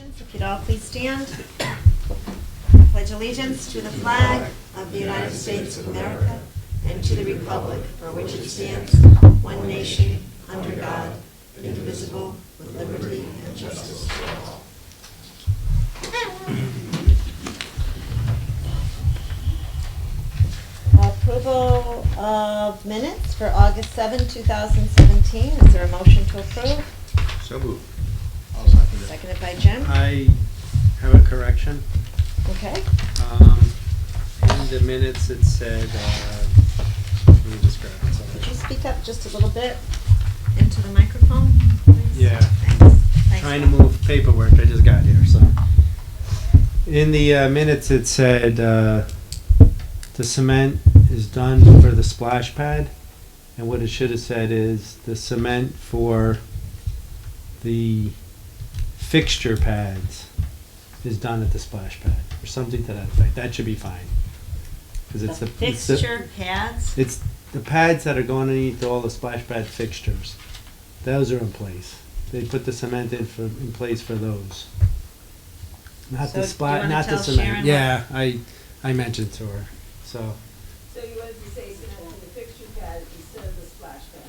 allegiance. If you'd all please stand. Pledge allegiance to the flag of the United States of America and to the republic for which it stands, one nation, under God, indivisible, with liberty and justice for all. Approval of minutes for August 7, 2017. Is there a motion to approve? So moved. Seconded by Jim. I have a correction. Okay. In the minutes it said, let me just grab it, Could you sorry. speak up just a little bit into the microphone, please? Yeah. Thanks. Thanks, Trying to Bob. move paperwork, I just got here, so. In the minutes it said, the cement is done for the splash pad, and what it should have said is the cement for the fixture pads is done at the splash pad, or something to that effect. That should be fine. 'Cause it's The it's the- fixture pads? It's the pads that are going underneath all the splash pad fixtures. Those are in place. They put the cement in place for those. Not So the do you splash, wanna not the tell cement. Sharon Yeah, I mentioned to her, so. So you wanted to say cement for the fixture pad instead of the splash pad?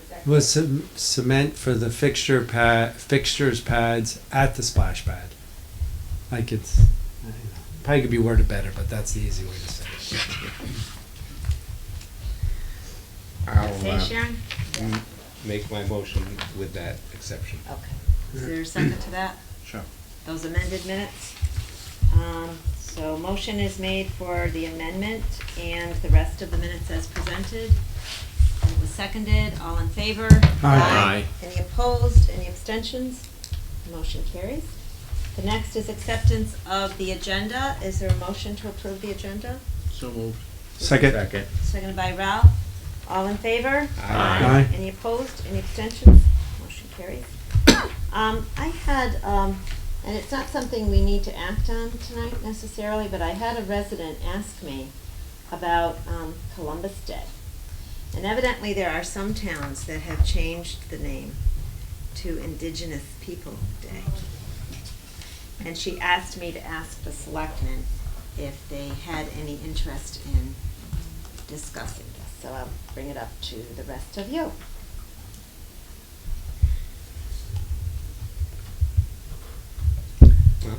Is that Was correct? cement for the fixtures pads at the splash pad. Like it's, I don't know, probably could be worded better, but that's the easy way to say it. I'll Say, Sharon? make my motion with that exception. Okay. Is there a second to that? Sure. Those amended minutes? So motion is made for the amendment and the rest of the minutes as presented. It was seconded. All in favor? Aye. Any opposed? Any abstentions? Motion carries. The next is acceptance of the agenda. Is there a motion to approve the agenda? So moved. Second. Seconded by Ralph. All in favor? Aye. Aye. Any opposed? Any abstentions? Motion carries. I had, and it's not something we need to act on tonight necessarily, but I had a resident ask me about Columbus Day. And evidently there are some towns that have changed the name to Indigenous People Day. And she asked me to ask the selectmen if they had any interest in discussing this. So I'll bring it up to the rest of you. Well,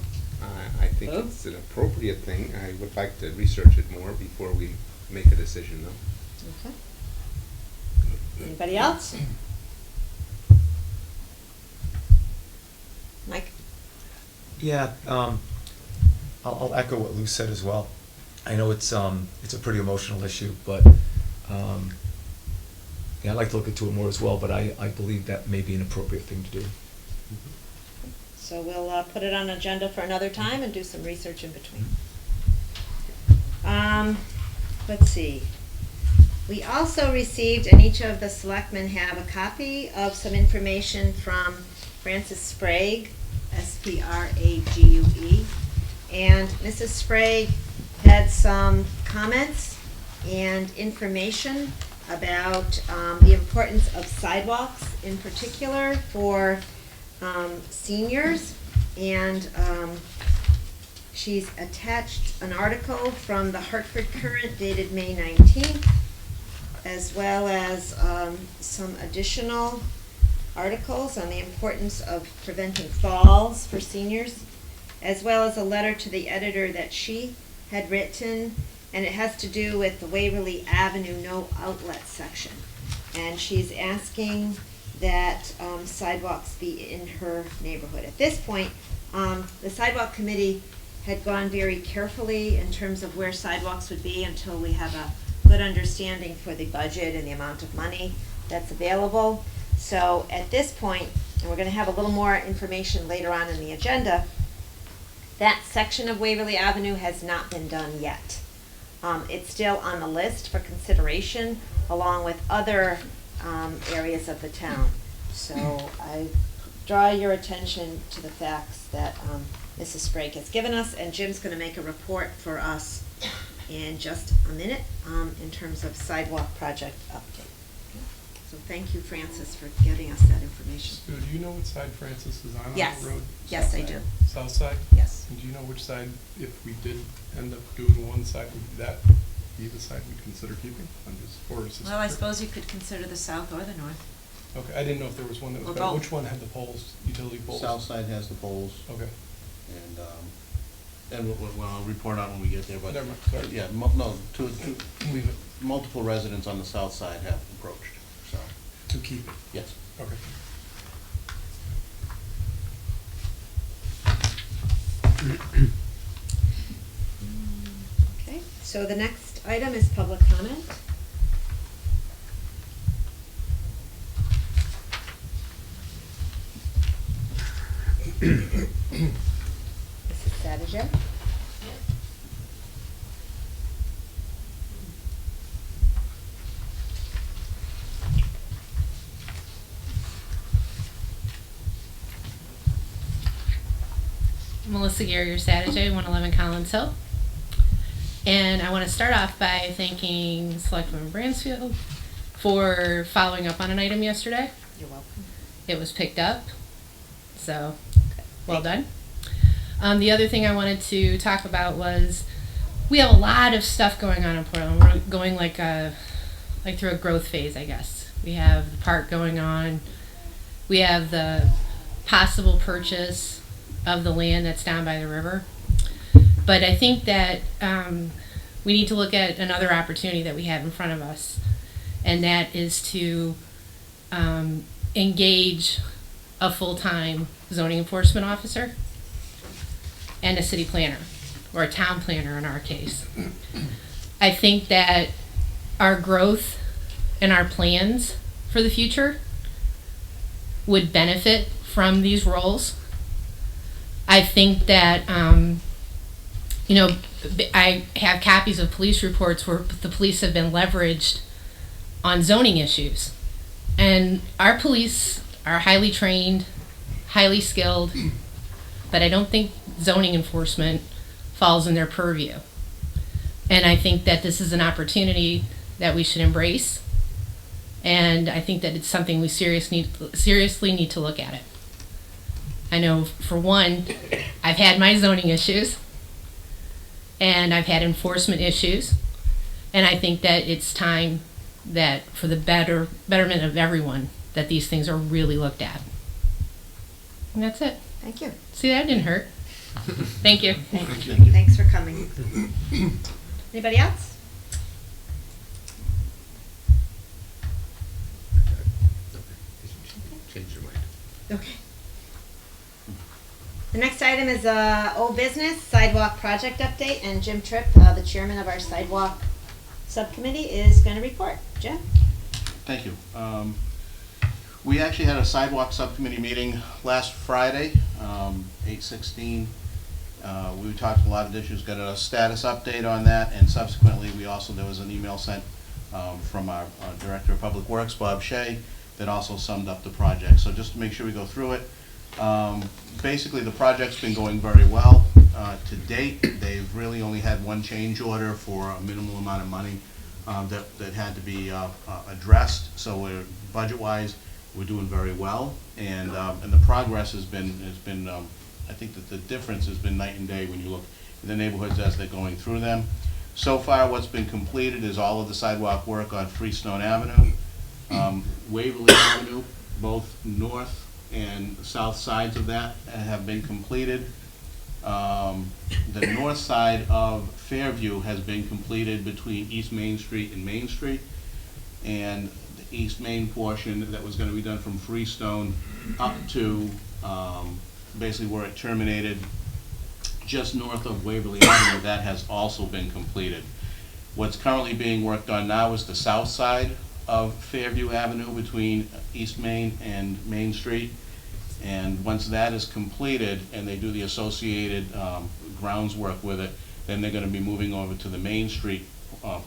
I think Oh. it's an appropriate thing. I would like to research it more before we make a decision, though. Okay. Anybody else? Mike? Yeah, I'll echo what Lou said as well. I know it's a pretty emotional issue, but yeah, I'd like to look into it more as well, but I believe that may be an appropriate thing to do. So we'll put it on agenda for another time and do some research in between. Let's see. We also received, and each of the selectmen have a copy of some information from Frances Sprague, S-P-R-A-G-U-E. And Mrs. Sprague had some comments and information about the importance of sidewalks in particular for seniors. And she's attached an article from the Hartford Courant dated May 19th, as well as some additional articles on the importance of preventing falls for seniors, as well as a letter to the editor that she had written, and it has to do with the Waverly Avenue no outlet section. And she's asking that sidewalks be in her neighborhood. At this point, the sidewalk committee had gone very carefully in terms of where sidewalks would be until we have a good understanding for the budget and the amount of money that's available. So at this point, and we're going to have a little more information later on in the agenda, that section of Waverly Avenue has not been done yet. It's still on the list for consideration along with other areas of the town. So I draw your attention to the facts that Mrs. Sprague has given us, and Jim's going to make a report for us in just a minute in terms of sidewalk project update. So thank you, Francis, for getting us that information. So do you know what side Francis is on Yes. the road? Yes, South I side? do. South side? Yes. And do you know which side, if we did end up doing one side, would that be the side we'd consider keeping? Or is this? Well, I suppose you could consider the south or the north. Okay, I didn't know if there was one that was Or better. both. Which one had the poles, utility poles? South side has the poles, Okay. and well, I'll report on when we get there, but. Never mind, sorry. Yeah, no, Leave it, multiple residents on the south side have approached, so, to keep it. yes. Okay. Okay, so the next item is public comment. Mrs. Sadager? Melissa Garrier Saturday, 111 Collins Hill. And I want to start off by thanking Selectman Bransfield for following up on an item yesterday. You're welcome. It was picked up, so well done. The other thing I wanted to talk about was we have a lot of stuff going on in Portland. We're going like through a growth phase, I guess. We have the park going on. We have the possible purchase of the land that's down by the river. But I think that we need to look at another opportunity that we have in front of us, and that is to engage a full-time zoning enforcement officer and a city planner, or a town planner in our case. I think that our growth and our plans for the future would benefit from these roles. I think that, I have copies of police reports where the police have been leveraged on zoning issues. And our police are highly trained, highly skilled, but I don't think zoning enforcement falls in their purview. And I think that this is an opportunity that we should embrace. And I think that it's something we seriously need to look at it. I know, for one, I've had my zoning issues, and I've had enforcement issues, and I think that it's time that, for the betterment of everyone, that these things are really looked at. And that's it. Thank you. See, that didn't hurt. Thank you. Thank you. Thanks for coming. Anybody else? Change your mind. Okay. The next item is old business, sidewalk project update, and Jim Tripp, the chairman of our sidewalk subcommittee, is going to report. Jim? Thank you. We actually had a sidewalk subcommittee meeting last Friday, 8/16. We talked a lot of issues, got a status update on that, and subsequently there was an email sent from our Director of Public Works, Bob Shea, that also summed up the project. So just to make sure we go through it, basically the project's been going very well. To date, they've really only had one change order for a minimal amount of money that had to be addressed. So we're, budget-wise, we're doing very well, and the progress has been I think that the difference has been night and day when you look at the neighborhoods as they're going through them. So far, what's been completed is all of the sidewalk work on Freestone Avenue, Waverly Avenue, both north and south sides of that have been completed. The north side of Fairview has been completed between East Main Street and Main Street, and the East Main portion that was going to be done from Freestone up to basically where it terminated just north of Waverly Avenue, that has also been completed. What's currently being worked on now is the south side of Fairview Avenue between East Main and Main Street. And once that is completed and they do the associated grounds work with it, then they're going to be moving over to the Main Street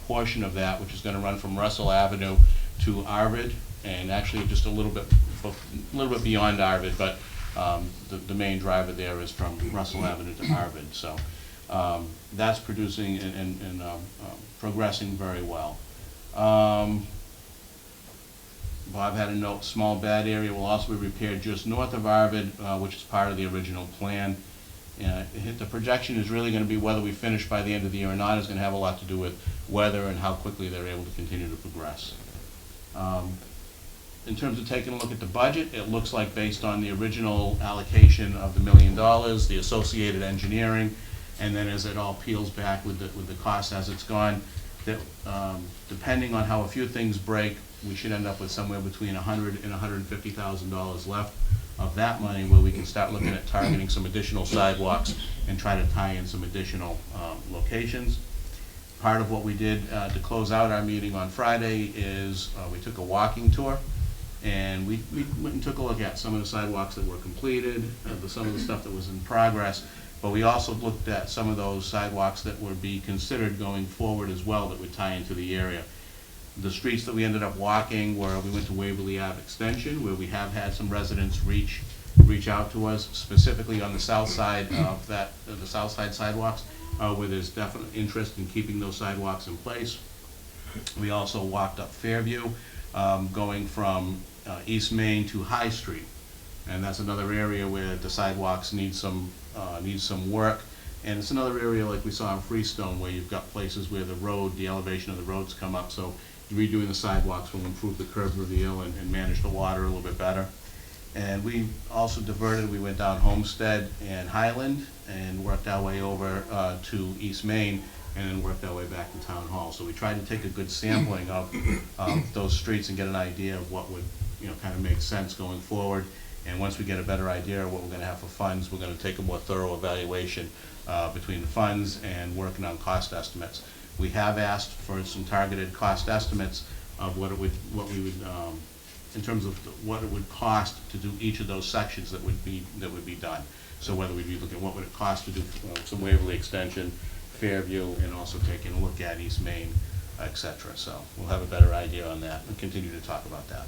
portion of that, which is going to run from Russell Avenue to Arvid, and actually just a little bit beyond Arvid, but the main driver there is from Russell Avenue to Arvid. So that's producing and Bob had a note, small bad area will also be repaired just north of Arvid, which is part of the original plan. The projection is really going to be whether we finish by the end of the year or not is going to have a lot to do with weather and how quickly they're able to continue to progress. In terms of taking a look at the budget, it looks like based on the original allocation of the $1 million, the associated engineering, and then as it all peels back with the cost as it's gone, that depending on how a few things break, we should end up with somewhere between $100,000 and $150,000 left of that money, where we can start looking at targeting some additional sidewalks and try to tie in some additional locations. Part of what we did to close out our meeting on Friday is we took a walking tour, and we went and took a look at some of the sidewalks that were completed, some of the stuff that was in progress, but we also looked at some of those sidewalks that would be considered going forward as well that would tie into the area. The streets that we ended up walking were, we went to Waverly Ave Extension, where we have had some residents reach out to us, specifically on the south side of that, the south side sidewalks, where there's definite interest in keeping those sidewalks in place. We also walked up Fairview, going from East Main to High Street, and that's another area where the sidewalks need some work. And it's another area like we saw in Freestone, where you've got places where the elevation of the roads come up, so redoing the sidewalks will improve the curb reveal and manage the water a little bit better. And we also we went down Homestead and Highland and worked our way over to East Main, and then worked our way back to Town Hall. So we tried to take a good sampling of those streets and get an idea of what would, kind of make sense going forward. And once we get a better idea of what we're going to have for funds, we're going to take a more thorough evaluation between the funds and working on cost estimates. We have asked for some targeted cost estimates of what we would, in terms of what it would cost to do each of those sections that would be done. So whether we'd be looking at what would it cost to do some Waverly Extension, Fairview, and also taking a look at East Main, etc. So we'll have a better idea on that and continue to talk about that.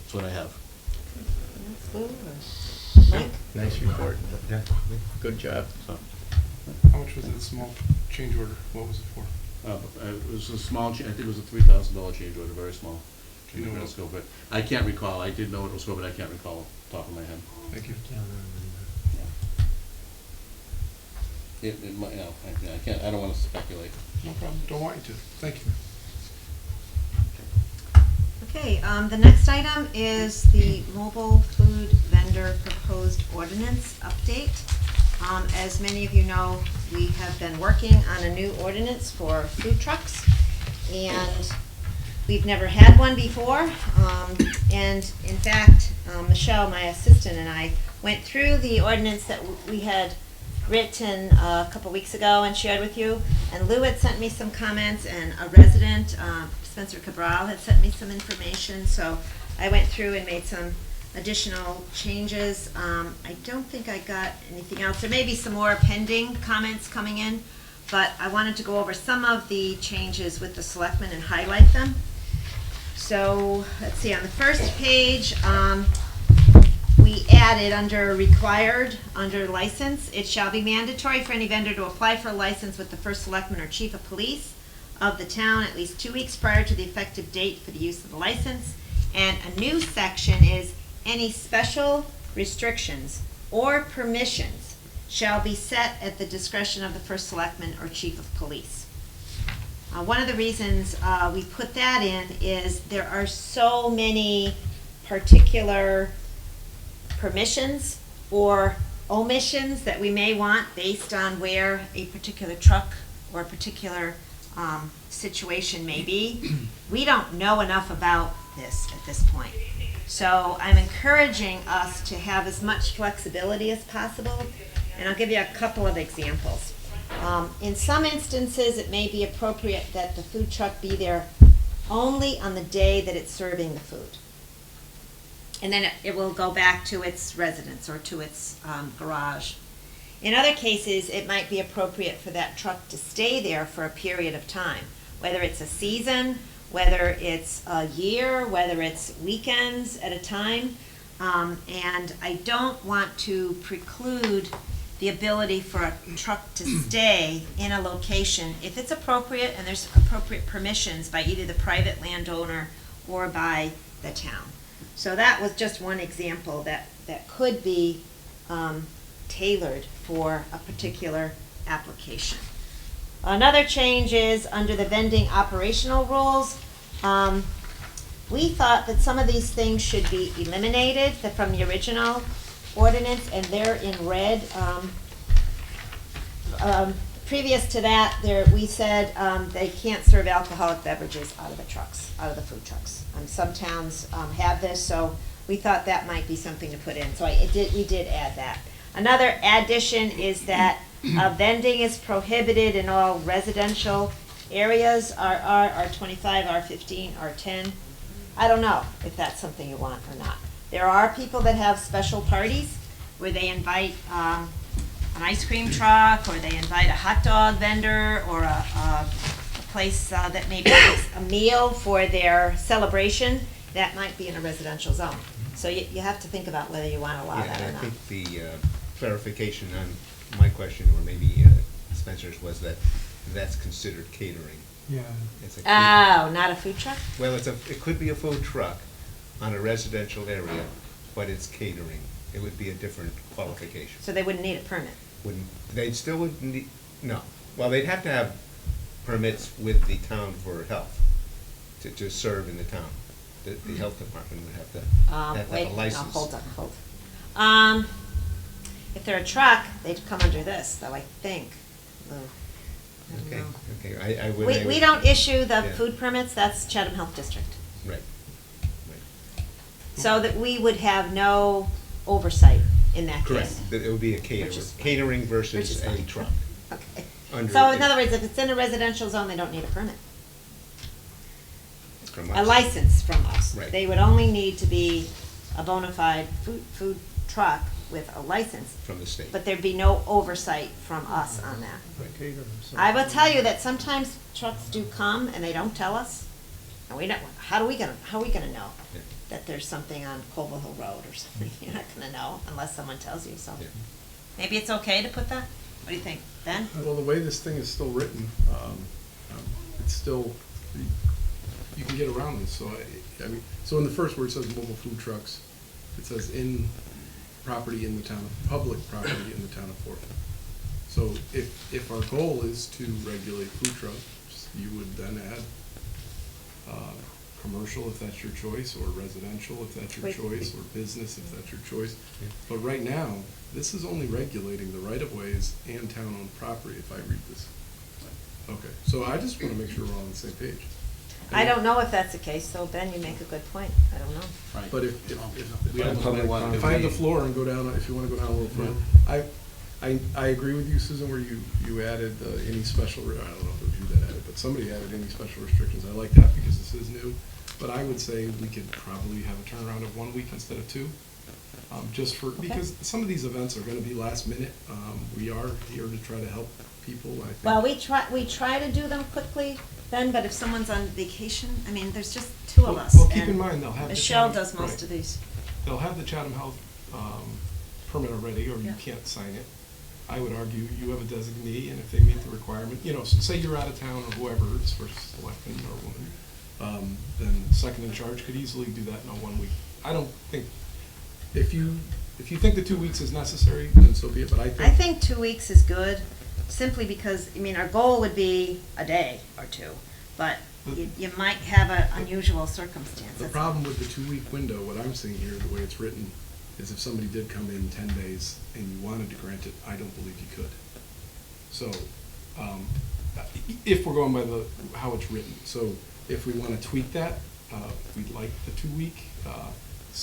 That's what I have. Mike? Nice report. Yeah, good job. So, How much was it, a small change order? What was it for? it was a small, I think it was a $3,000 change order, very small. Do you know what? But I can't recall. I did know what it was for, but I can't recall off the top of my head. Thank you. It might, I can't. I don't want to speculate. No problem. Don't want you to. Thank you. Okay, the next item is the mobile food vendor proposed ordinance update. As many of you know, we have been working on a new ordinance for food trucks, and we've never had one before. And in fact, Michelle, my assistant, and I went through the ordinance that we had written a couple weeks ago and shared with you. And Lou had sent me some comments, and a resident, Spencer Cabral, had sent me some information. So I went through and made some additional changes. I don't think I got anything else. There may be some more pending comments coming in, but I wanted to go over some of the changes with the selectmen and highlight them. So let's see, on the first page, we added under required, under license, it shall be mandatory for any vendor to apply for a license with the first selectman or chief of police of the town at least 2 weeks prior to the effective date for the use of the license. And a new section is any special restrictions or permissions shall be set at the discretion of the first selectman or chief of police. One of the reasons we put that in is there are so many particular permissions or omissions that we may want based on where a particular truck or a particular situation may be. We don't know enough about this at this point. So I'm encouraging us to have as much flexibility as possible, and I'll give you a couple of examples. In some instances, it may be appropriate that the food truck be there only on the day that it's serving the food. And then it will go back to its residence or to its garage. In other cases, it might be appropriate for that truck to stay there for a period of time, whether it's a season, whether it's a year, whether it's weekends at a time. And I don't want to preclude the ability for a truck to stay in a location if it's appropriate and there's appropriate permissions by either the private landowner or by the town. So that was just one example that could be tailored for a particular application. Another change is under the vending operational rules. We thought that some of these things should be eliminated from the original ordinance, and they're in red. Previous to that, we said they can't serve alcoholic beverages out of the trucks, out of the food trucks. Some towns have this, so we thought that might be something to put in. So we did add that. Another addition is that vending is prohibited in all residential areas, R25, R15, R10. I don't know if that's something you want or not. There are people that have special parties where they invite an ice cream truck, or they invite a hot dog vendor, or a place that maybe makes a meal for their celebration. That might be in a residential zone. So you have to think about whether you want to allow that or Yeah, not. and I think the clarification on my question, or maybe Spencer's, was that that's considered catering. Yeah. It's a Oh, not a food truck? Well, it could be a food truck on a residential area, but it's catering. It would be a different qualification. So they wouldn't need a permit? They still would need, no. Well, they'd have to have permits with the town for health to serve in the town. The health department would have to have Wait, a no, license. hold on. If they're a truck, they'd come under this, though, I think. Lou. I don't Okay, know. okay, I would. We don't issue the Yeah. food permits, that's Chatham Health District. Right. So that we would have no oversight in that Correct. case. That it would be a Which is fine. catering Which versus is a fine. truck. Okay. Under So in the- other words, if it's in a residential zone, they don't need a permit. From A us. license from us. Right. They would only need to be a bona fide food truck with a license, From the state. but there'd be no oversight from us on that. Right. I will tell you that sometimes trucks do come and they don't tell us, and we don't, how are we gonna know Yeah. that there's something on Colville Hill Road or something? You're not gonna know unless someone tells you, so. Yeah. Maybe it's okay to put that? What do you think, Ben? Well, the way this thing is still written, it's still, you can get around this, so I mean, so in the first where it says mobile food trucks, it says in property in the town of, public property in the town of Portland. So if our goal is to regulate food trucks, you would then add, commercial if that's your choice, or residential if that's your Wait. choice, or business if that's your choice. Yeah. But right now, this is only regulating the right-of-ways and town-owned property, if I read this. Okay, so I just wanna make sure we're all on the same page. I don't know if that's the case, so Ben, you make a good point. I don't know. Right. But if we But have public one if could I have the be- floor and go down, if you wanna go down a little further, I agree with you, Susan, where you added any special, I don't know if it was you that added, but somebody added any special restrictions. I like that because this is new. But I would say we could probably have a turnaround of 1 week instead of 2. Just for, because some of these events are gonna be last minute. We are here to try to help people, I think. Well, we try to do them quickly, Ben, but if someone's on vacation, I mean, there's just two of us. Well, keep in and mind, they'll have the Michelle Chatham- does most right. of these. They'll have the Chatham Health permit already, or you Yeah. can't sign it. I would argue you have a designee, and if they meet the requirement, say you're out of town or whoever, it's for selectman or woman, then second in charge could easily do that in a 1 week. I don't think, if you think the 2 weeks is necessary, then so be it, but I think 2 weeks is good, simply because, I mean, our goal would be a day or two, but you might have an unusual circumstance. The that's problem with the 2 week window, what I'm seeing here, the way it's written, is if somebody did come in 10 days and you wanted to grant it, I don't believe you could. So, if we're going by how it's written, so if we want to tweak that, we'd like the 2 week,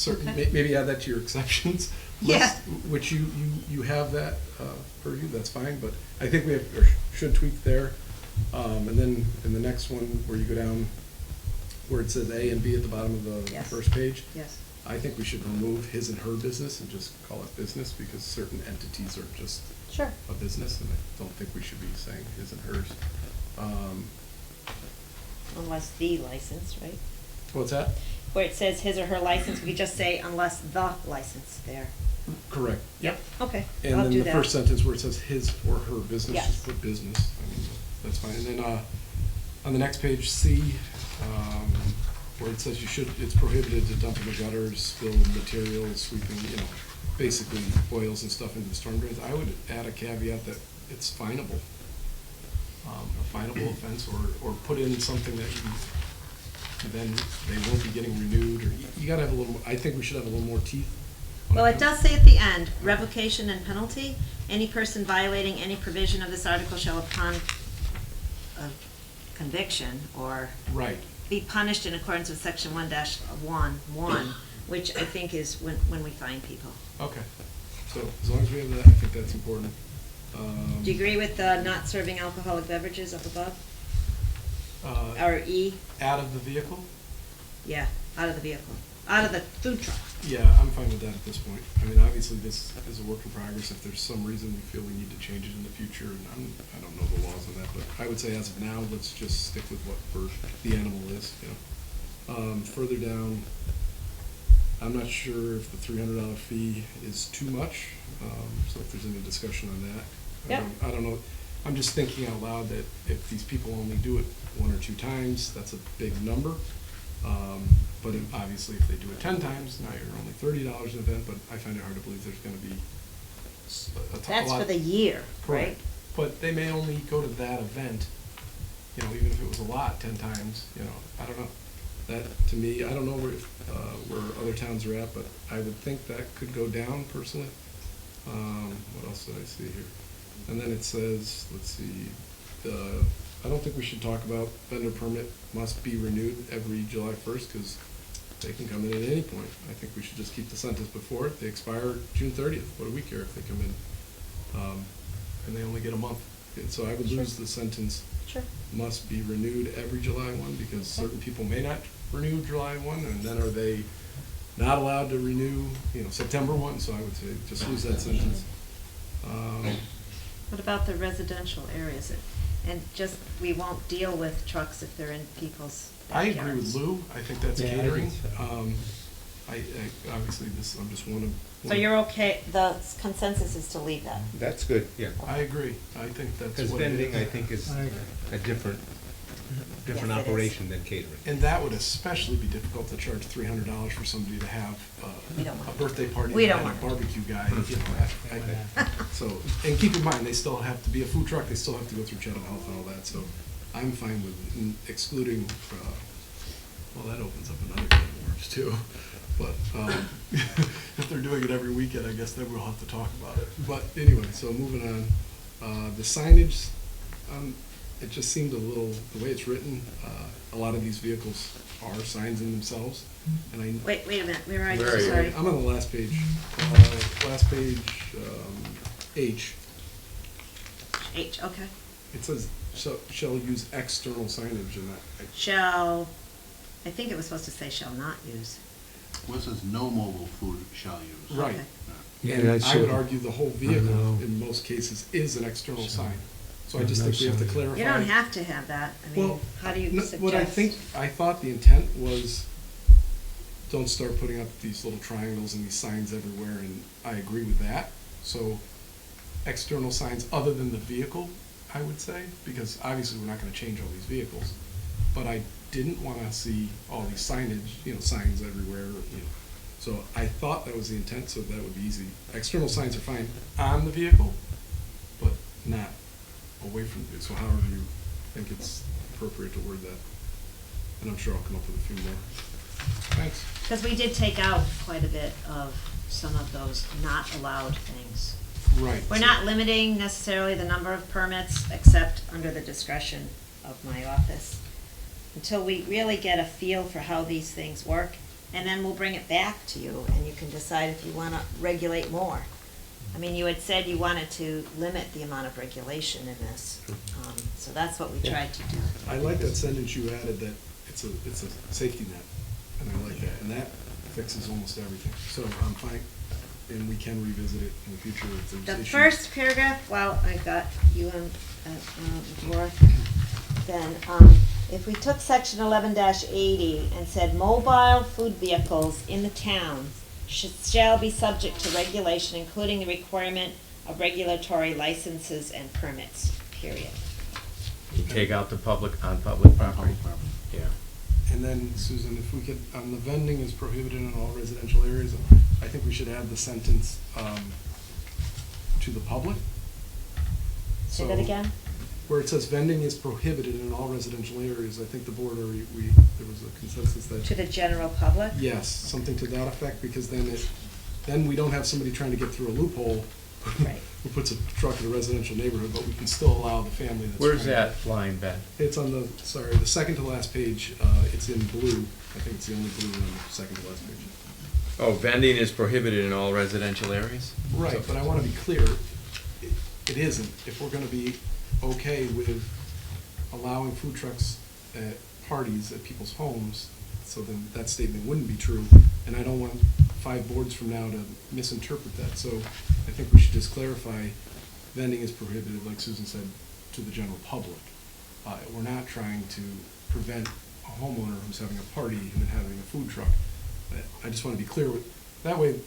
Okay. maybe add that to your exceptions. Yeah. list, Which you have that purview, that's fine, but I think we have, or should tweak there. And then in the next one, where you go down, where it says A and B at the bottom of the Yes. first page, Yes. I think we should remove his and her business and just call it business, because certain entities are just Sure. a business, and I don't think we should be saying his and hers. Unless the license, right? What's that? Where it says his or her license, we could just say unless the license there. Correct. Yep. Okay, And I'll then do the that. first sentence where it says his or her business, Yes. just put business. I mean, that's fine. And then, on the next page, C, where it says it's prohibited to dump in the gutters, spill materials, sweeping, basically oils and stuff into the storm drains. I would add a caveat that it's finable. A finable offense, or put in something that then they won't be getting renewed, or you gotta have a little, I think we should have a little more teeth. Well, it does say at the end, revocation and penalty. Any person violating any provision of this article shall upon conviction or Right. be punished in accordance with section 1-1, which I think is when we fine people. Okay, so as long as we have that, I think that's important. Do you agree with not serving alcoholic beverages up above? Uh, Or E? Out of the vehicle? Yeah, out of the vehicle, out of the food truck. Yeah, I'm fine with that at this point. I mean, obviously, this is a work in progress. If there's some reason we feel we need to change it in the future, and I don't know the laws on that, but I would say as of now, let's just stick with what the animal is, Further down, I'm not sure if the $300 fee is too much, so if there's any discussion on that. Yep. I don't know. I'm just thinking out loud that if these people only do it 1 or 2 times, that's a big number. But obviously, if they do it 10 times, now you're only $30 an event, but I find it hard to believe there's gonna be a lot. That's for the year, right? Correct. But they may only go to that event, even if it was a lot, 10 times, I don't know. That, to me, I don't know where other towns are at, but I would think that could go down personally. What else did I see here? And then it says, let's see, I don't think we should talk about vendor permit must be renewed every July 1st, because they can come in at any point. I think we should just keep the sentence before it. They expire June 30th. What do we care if they come in? And they only get a month. And so I would lose the sentence, Sure. must be renewed every July 1, because certain people may not renew July 1, and then are they not allowed to renew, September 1? So I would say just lose that sentence. What about the residential areas? And just, we won't deal with trucks if they're in people's I backyards. agree with Lou. I think that's Yeah, I catering. think so. I obviously I'm just one of. So you're okay, the consensus is to leave that? That's good, yeah. I agree. I think that's Because what it vending, is. I think, is a different Yes, it is. operation than catering. And that would especially be difficult to charge $300 for somebody to have We don't want a birthday party. We don't and want a it. barbecue guy. So, and keep in mind, they still have to be a food truck. They still have to go through Chatham Health and all that. So, I'm fine with excluding. Well, that opens up another can of worms too. But if they're doing it every weekend, I guess then we'll have to talk about it. But anyway, so moving on, the signage. It just seemed a little, the way it's written, a lot of these vehicles are signs in themselves, and Wait a minute, where are you? Where are you? Sorry. I'm on the last page, H. H, okay. It says, shall use external signage, and Shall, I think it was supposed to say shall not use. Well, it says no mobile food shall use. right. Okay. Yeah, And that I would should- argue the whole vehicle, know. in most cases, is an external sign. So I Yeah, just no think we have to sign. clarify. You don't have to have that. I mean, Well, how do you No, suggest? what I thought the intent was, don't start putting up these little triangles and these signs everywhere, and I agree with that. So, external signs other than the vehicle, I would say, because obviously we're not gonna change all these vehicles. But I didn't wanna see all these signage, signs everywhere, So I thought that was the intent, so that would be easy. External signs are fine on the vehicle, but not away from it, so however you think it's appropriate to word that. And I'm sure I'll come up with a few more. Thanks. Because we did take out quite a bit of some of those not allowed things. Right. We're not limiting necessarily the number of permits, except under the discretion of my office, until we really get a feel for how these things work, and then we'll bring it back to you, and you can decide if you want to regulate more. I mean, you had said you wanted to limit the amount of regulation in this, so that's what we tried to do. I like that sentence you added, that it's a safety net, and I like that, and that fixes almost everything. So I'm fine, and we can revisit it in the future if there's The issues. first paragraph, well, I got you on the floor, then, if we took section 11-80 and said mobile food vehicles in the town shall be subject to regulation, including the requirement of regulatory licenses and permits, period. You take out the public, on public property. Public property. Yeah. And then, Susan, if we could, on the vending is prohibited in all residential areas, I think we should add the sentence, to the public. Say that So, again? Where it says vending is prohibited in all residential areas, I think the board, or there was a consensus that. To the general public? Yes, something to that effect, because then we don't have somebody trying to get through a loophole Right. who puts a truck in a residential neighborhood, but we can still allow the family that's. Where's trying to- that line, Ben? It's on the, sorry, the second to last page, it's in blue. I think it's the only blue on the second to last page. Oh, vending is prohibited in all residential areas? Right, but I want to be clear, it isn't. If we're going to be okay with allowing food trucks at parties at people's homes, so then that statement wouldn't be true, and I don't want 5 boards from now to misinterpret that. So I think we should just clarify, vending is prohibited, like Susan said, to the general public. We're not trying to prevent a homeowner who's having a party and having a food truck. I just want to be clear with, that way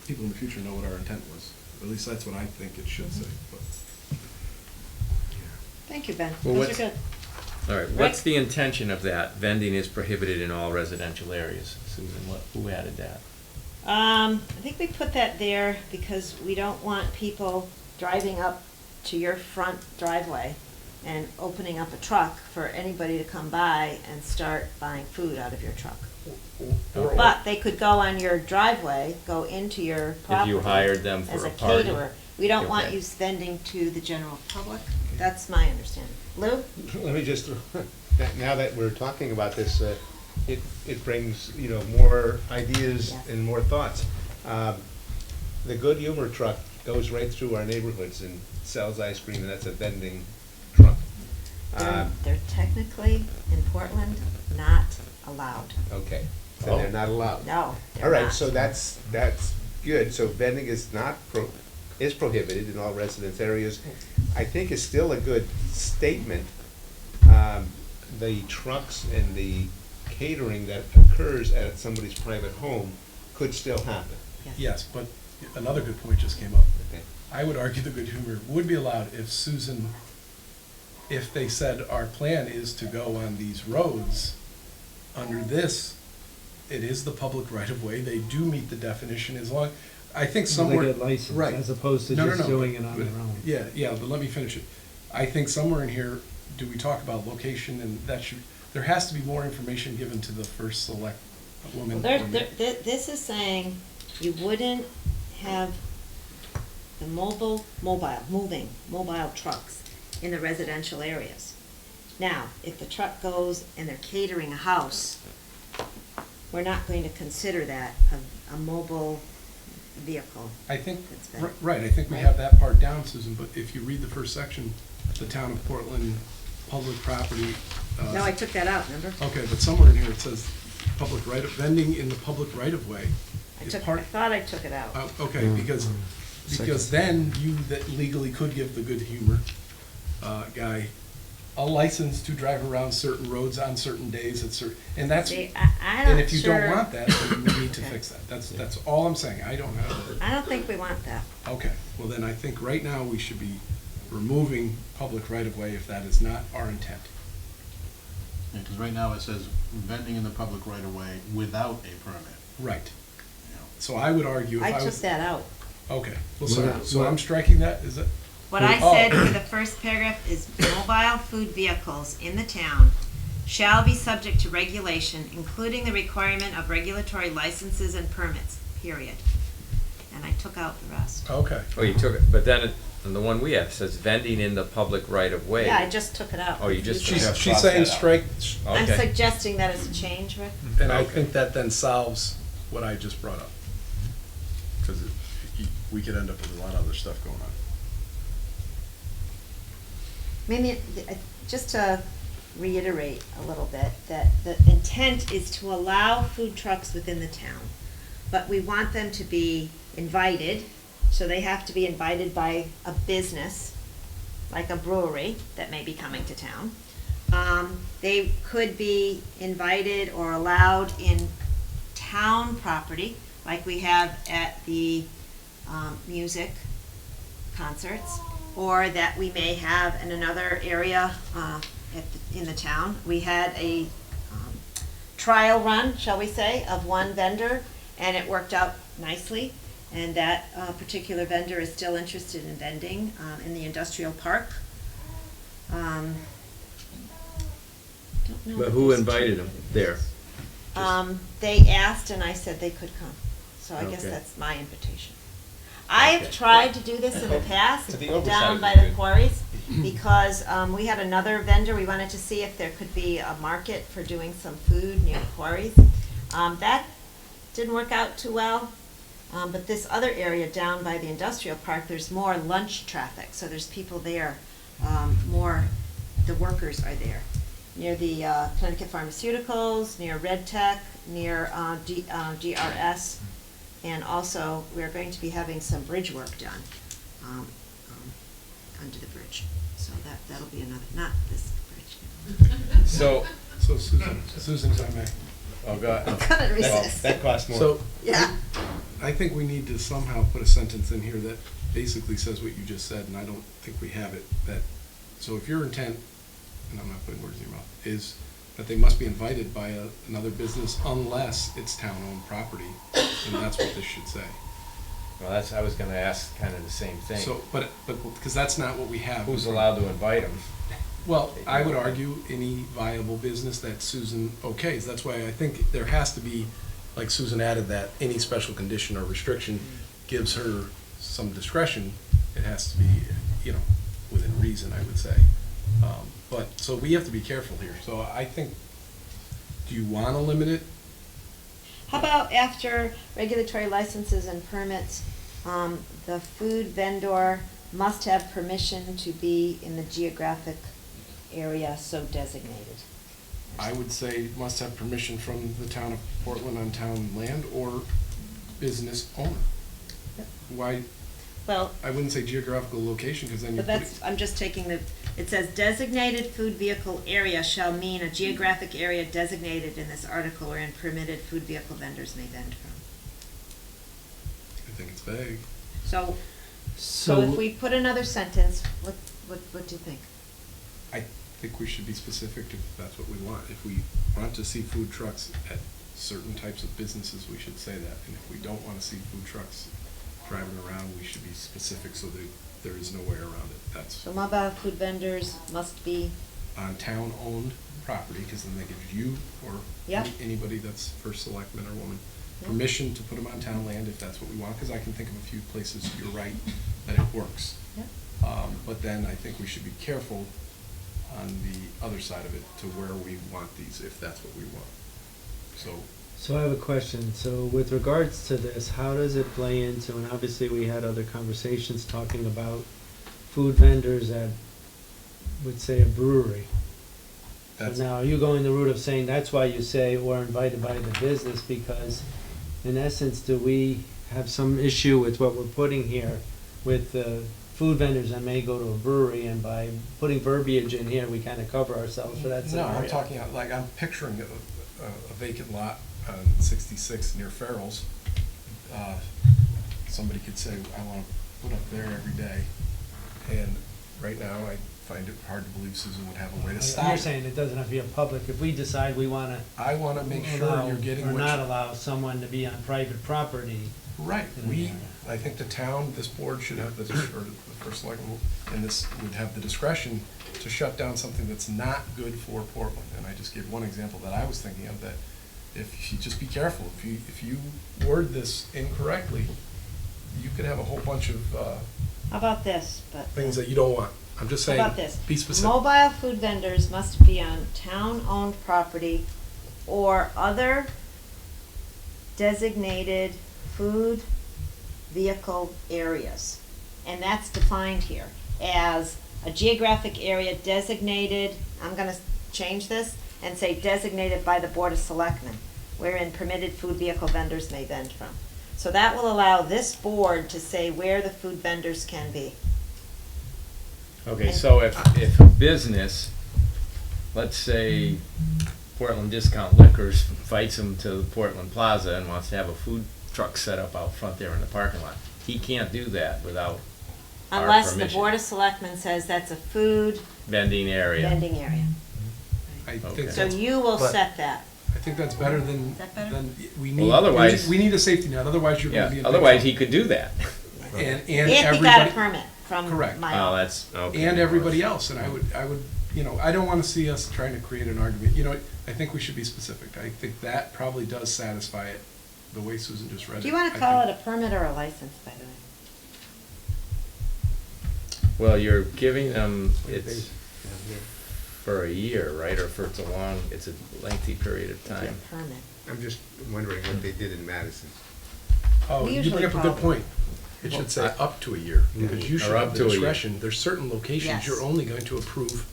people in the future know what our intent was. At least that's what I think it should say. But Thank you, Ben. Well, Those are what's- good. All right, Rick? what's the intention of that? Vending is prohibited in all residential areas. Susan, who added that? I think we put that there because we don't want people driving up to your front driveway and opening up a truck for anybody to come by and start buying food out of your truck. Okay. But they could go on your driveway, go into your property. If you hired them As for a a party? caterer. We don't want Okay. you vending to the general public. That's my understanding. Lou? Let me just, now that we're talking about this, it brings, more ideas Yes. and more thoughts. The Good Humor truck goes right through our neighborhoods and sells ice cream, and that's a vending truck. They're technically, in Portland, not allowed. Okay, so they're not allowed. No, they're All right, not. so that's good. So vending is is prohibited in all residence areas. I think is still a good statement. The trucks and the catering that occurs at somebody's private home could still happen. yes, but another good point just came up. Okay. I would argue the Good Humor would be allowed if Susan, if they said our plan is to go on these roads, under this, it is the public right of way, they do meet the definition as long, I think somewhere. They get licensed, Right. as opposed to No, no, just no, doing but- it on their own. Yeah, but let me finish it. I think somewhere in here, do we talk about location, and that should, there has to be more information given to the first select woman. Well, or man. this is saying you wouldn't have the moving mobile trucks in the residential areas. Now, if the truck goes and they're catering a house, we're not going to consider that a mobile vehicle. I think, That's better. right, I think we have that part down, Susan, but if you read the first section, the town of Portland, public property. No, I took that out, remember? Okay, but somewhere in here it says vending in the public right of way. I is took, part- I thought I took it out. Okay, because then you that legally could give the Good Humor guy a license to drive around certain roads on certain days at certain, and that's, See, and I'm not if you don't sure. want that, then we need to Okay. fix that. That's all I'm saying. I don't have, I don't think we want that. okay, well then I think right now we should be removing public right of way if that is not our intent. Because right now it says vending in the public right of way without a permit. Right. You know. So I would argue if I I took was. that out. Okay, well, Well, so, that- so well- I'm striking that, is it? What I Oh. said for the first paragraph is mobile food vehicles in the town shall be subject to regulation, including the requirement of regulatory licenses and permits, period. And I took out the rest. Okay. Oh, you took it, but then on the one we have says vending in the public right of way. Yeah, I just took it out. Oh, you just took it She's, out. she's saying strike, I'm Okay. suggesting that as a change, Rick. and I Okay. think that then solves what I just brought up. Because we could end up with a lot of other stuff going on. Maybe, just to reiterate a little bit, that the intent is to allow food trucks within the town, but we want them to be invited, so they have to be invited by a business, like a brewery that may be coming to town. They could be invited or allowed in town property, like we have at the music concerts, or that we may have in another area in the town. We had a trial run, shall we say, of one vendor, and it worked out nicely. And that particular vendor is still interested in vending in the industrial park. Don't know But if who there's invited two. them there? They asked and I said they could come, so I guess Okay. that's my invitation. I've Okay. tried to do this in the past, To the oversight down would by be the good. quarries, because we had another vendor, we wanted to see if there could be a market for doing some food near the quarries. That didn't work out too well, but this other area down by the industrial park, there's more lunch traffic, so there's people there, the workers are there. Near the Connecticut Pharmaceuticals, near Red Tech, near GRS, and also we're going to be having some bridge work done under the bridge. So that'll be another, not this bridge. So, So Susan, if I may. oh, God. Couldn't resist. That costs more. So Yeah. I think we need to somehow put a sentence in here that basically says what you just said, and I don't think we have it, that, so if your intent, and I'm not putting words in your mouth, is that they must be invited by another business unless it's town-owned property, and that's what this should say. Well, I was gonna ask kind of the same thing. So, but, because that's not what we have. Who's allowed to invite them? Well, I would argue any viable business that Susan okays. That's why I think there has to be, like Susan added, that any special condition or restriction gives her some discretion. It has to be, within reason, I would say. But, so we have to be careful here. So I think, do you want to limit it? How about after regulatory licenses and permits, the food vendor must have permission to be in the geographic area so designated? I would say must have permission from the town of Portland on town land or business owner. Yep. Why, Well, I wouldn't say geographical location, because then you but put that's, I'm just taking it says designated food vehicle area shall mean a geographic area designated in this article wherein permitted food vehicle vendors may vend from. I think it's vague. So if we put another sentence, what do you think? I think we should be specific if that's what we want. If we want to see food trucks at certain types of businesses, we should say that. And if we don't want to see food trucks driving around, we should be specific so that there is no way around it. That's So mobile food vendors must be, on town-owned property, because then that gives you or Yeah. anybody that's first selectman or woman Yeah. permission to put them on town land if that's what we want, because I can think of a few places, you're right, that it works. yeah. But then I think we should be careful on the other side of it to where we want these, if that's what we want. So I have a question. So with regards to this, how does it play into, and obviously we had other conversations talking about food vendors at, would say, a brewery. So That's, now, are you going the route of saying that's why you say we're invited by the business? Because in essence, do we have some issue with what we're putting here with food vendors that may go to a brewery, and by putting verbiage in here, we kind of cover ourselves for that no, scenario? I'm talking, like, I'm picturing a vacant lot on 66 near Farrell's. Somebody could say, I want to put up there every day. And right now, I find it hard to believe Susan would have a way to stop You're it. saying it doesn't have to be a public, if we decide we want to I want to make sure allow you're getting or what not you... allow someone to be on private property. Right, in the area. I think the town, this board should have or the first selectman, and this would have the discretion to shut down something that's not good for Portland. And I just gave one example that I was thinking of, that if you just be careful, if you word this incorrectly, you could have a whole bunch of How about this, but? things that you don't want. I'm just How saying, about this? be specific. Mobile food vendors must be on town-owned property or other designated food vehicle areas. And that's defined here as a geographic area designated, I'm gonna change this and say designated by the Board of Selectmen, wherein permitted food vehicle vendors may vend from. So that will allow this board to say where the food vendors can be. Okay, so if a business, let's say Portland Discount Liquors invites him to Portland Plaza and wants to have a food truck set up out front there in the parking lot, he can't do that without our Unless the permission. Board of Selectmen says that's a food Vending area. vending area. I think Okay. So that's, you will But- set that. I think that's better than, Is that better? we Well, need, otherwise- we need a safety net, otherwise you're gonna be Yeah, in big otherwise trouble. he could do that. And If he got a everybody, permit from Correct. my Oh, office. that's, okay. and everybody else, and I would, you know, I don't wanna see us trying to create an argument, you know, I think we should be specific. I think that probably does satisfy it, the way Susan just read it. Do you want to call it a permit or a license, by the way? Well, you're giving them, it's for a year, right, or for it's a lengthy period of It'd be time. a permit. I'm just wondering what they did in Madison. Oh, We you usually bring up a call good it- point. It should say up to a year, because you should Or have up the to a year. discretion. There's certain locations Yes. you're only going to approve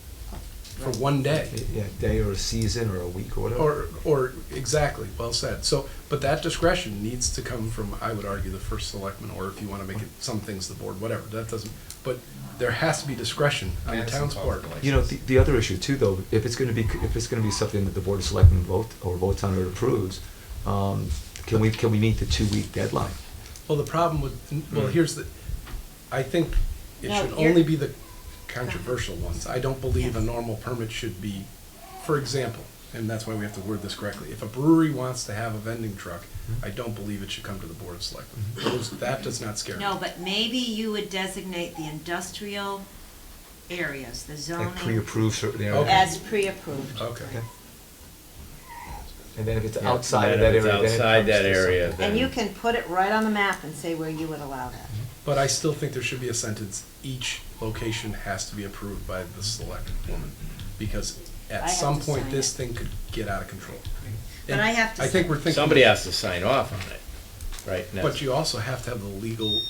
for one day. Yeah, day or a season or a week or whatever. Or, exactly, well said. So, but that discretion needs to come from, I would argue, the first selectman, or if you wanna make it some things the board, whatever, that doesn't, but there has to be discretion on the Madison town's calls part. it a You know, the other issue too, though, if it's gonna be something that the Board of Selectmen votes on or approves, can we meet the 2-week deadline? Well, the problem with, well, here's the, I think it No, should you're- only be the controversial ones. I don't believe a normal permit should be, for example, and that's why we have to word this correctly, if a brewery wants to have a vending truck, I don't believe it should come to the Board of Selectmen. That does not scare me. No, but maybe you would designate the industrial areas, the Like zoning, pre-approved certain areas? Okay. as pre-approved. Okay. And then if it's Yeah, outside of and that if it's area, then it outside comes that to area, something. And you then- can put it right on the map and say where you would allow that. But I still think there should be a sentence, each location has to be approved by the select woman, because I at have some to point, sign this it. thing could get out of control. But And I have to I think sign- we're thinking. Somebody has to sign off on it, right? And But that's- you also have to have the legal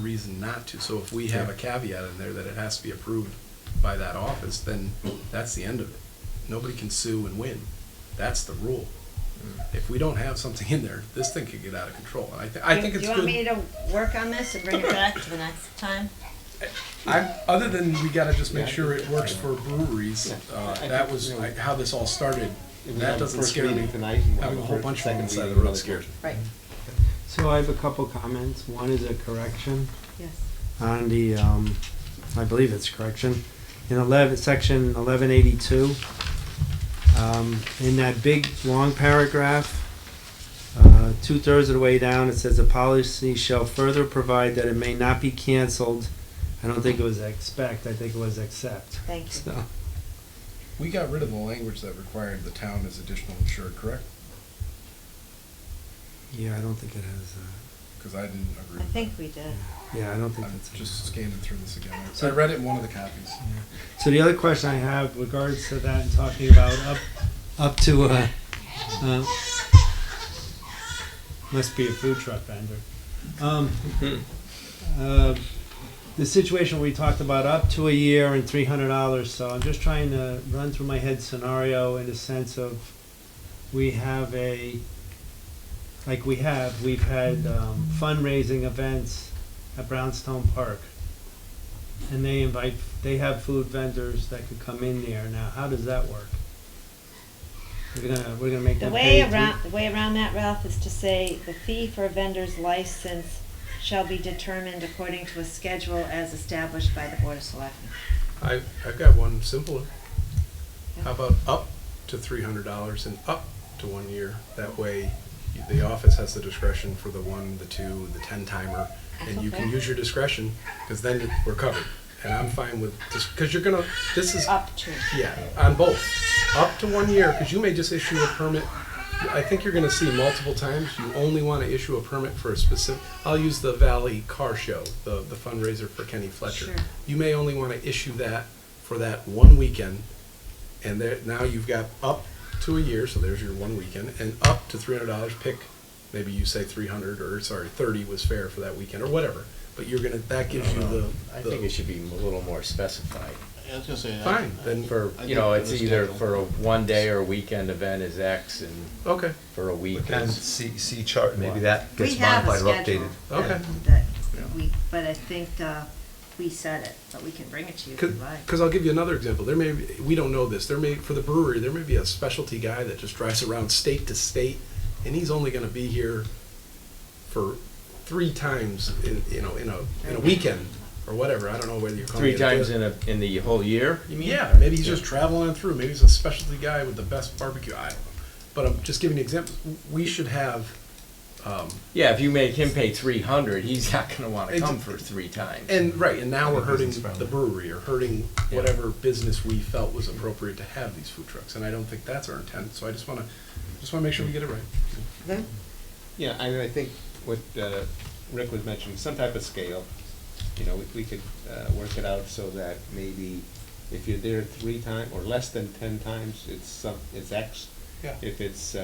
reason not to, so if we have a caveat in there that it has to be approved by that office, then that's the end of it. Nobody can sue and win, that's the rule. If we don't have something in there, this thing could get out of control, and I think it's Do you want me good. to work on this and bring it back to the next time? Other than we gotta just make sure it works for breweries, that was how this all started. That doesn't First scare me. reading tonight, and we'll Having a have whole the bunch of them second on the side of reading the road another scares me. Right, So I have a couple comments. One is a correction yes. on the, I believe it's correction, in section 1182. In that big, long paragraph, 2/3 of the way down, it says, "A policy shall further provide that it may not be canceled." I don't think it was expect, I think it was accept. Thank you. So, We got rid of the language that required the town as additional insured, correct? yeah, I don't think it has, Because I didn't agree I with think we did. yeah, I don't think I'm that's. just scanning through this again. So- I read it in one of the copies. Yeah. So the other question I have regards to that and talking about up to, must be a food truck vendor. The situation we talked about up to a year and $300, so I'm just trying to run through my head scenario in the sense of, we've had fundraising events at Brownstone Park. And they have food vendors that could come in there. Now, how does that work? We're gonna make The them way pay. around that, Ralph, is to say the fee for a vendor's license shall be determined according to a schedule as established by the Board of Selectmen. I've got one simpler. How about up to $300 and up to 1 year? That way, the office has the discretion for the 1, the 2, the 10-timer, and you can Okay. use your discretion, because then we're covered. And I'm fine with this, because you're gonna, this is, Up to. yeah, on both. Up to 1 year, because you may just issue a permit. I think you're gonna see multiple times, you only wanna issue a permit for a specific, I'll use the Valley Car Show, the fundraiser for Kenny Fletcher. Sure. You may only wanna issue that for that 1 weekend, and there, now you've got up to a year, so there's your 1 weekend, and up to $300, pick, maybe you say 300, or sorry, 30 was fair for that weekend, or whatever. But you're gonna, that gives you the. I think it should be a little more specified. I was gonna say. Fine, then For, I you know, think it's for the either schedule. for a 1 day or weekend event is X, and Okay, for a week And is. see chart, maybe that We gets have a modified or schedule. updated. Okay. That Yeah. but I think, we said it, but we can bring it to you if you like. because I'll give you another example. There may be, we don't know this, there may, for the brewery, there may be a specialty guy that just drives around state to state, and he's only gonna be here for 3 times in a weekend, or whatever. I don't know whether you're calling 3 it times in the whole year, you mean? Yeah, maybe he's just traveling on through. Maybe he's a specialty guy with the best barbecue. I don't know. but I'm just giving you examples. We should have, Yeah, if you make him pay 300, he's not gonna wanna Ex- come for 3 times. and right, and now we're hurting Business friendly. the brewery or hurting Yeah. whatever business we felt was appropriate to have these food trucks, and I don't think that's our intent, so I just wanna make sure we get it right. Lou? Yeah, I think what Rick was mentioning, some type of scale, you know, we could work it out so that maybe if you're there 3 times, or less than 10 times, it's X. Yeah. If it's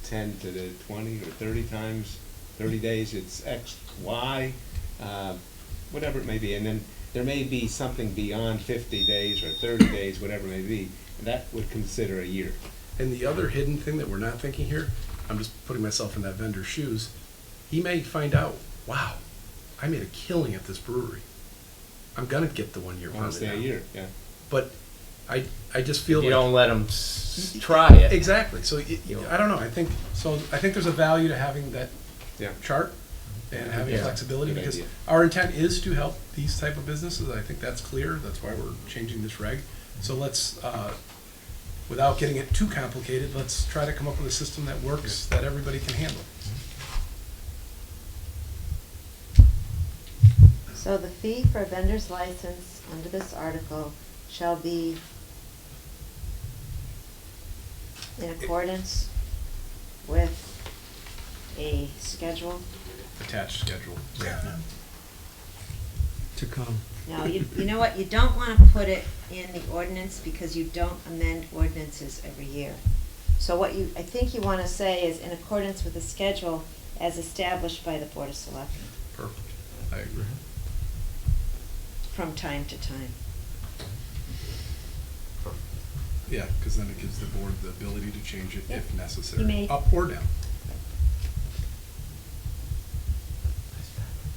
10 to the 20 or 30 times, 30 days, it's X, Y, whatever it may be. And then there may be something beyond 50 days or 30 days, whatever it may be, that would consider a year. And the other hidden thing that we're not thinking here, I'm just putting myself in that vendor's shoes, he may find out, wow, I made a killing at this brewery. I'm gonna get the 1 year I want permit to say a now. year, yeah. But I just feel You like. don't let him try it. Exactly, so I don't know, I think there's a value to having that Yeah. chart and having Yeah. flexibility, Good because idea. our intent is to help these type of businesses. I think that's clear, that's why we're changing this reg. So let's, without getting it too complicated, let's try to come up with a system that works, that everybody can handle. So the fee for a vendor's license under this article shall be in accordance with a schedule. Attached schedule. To come. Now, you know what, you don't wanna put it in the ordinance because you don't amend ordinances every year. So what I think you wanna say is in accordance with the schedule as established by the Board of Selectmen Perfect, I agree. from time to time. Yeah, because then it gives the board the ability to change it if You necessary, may- up or down.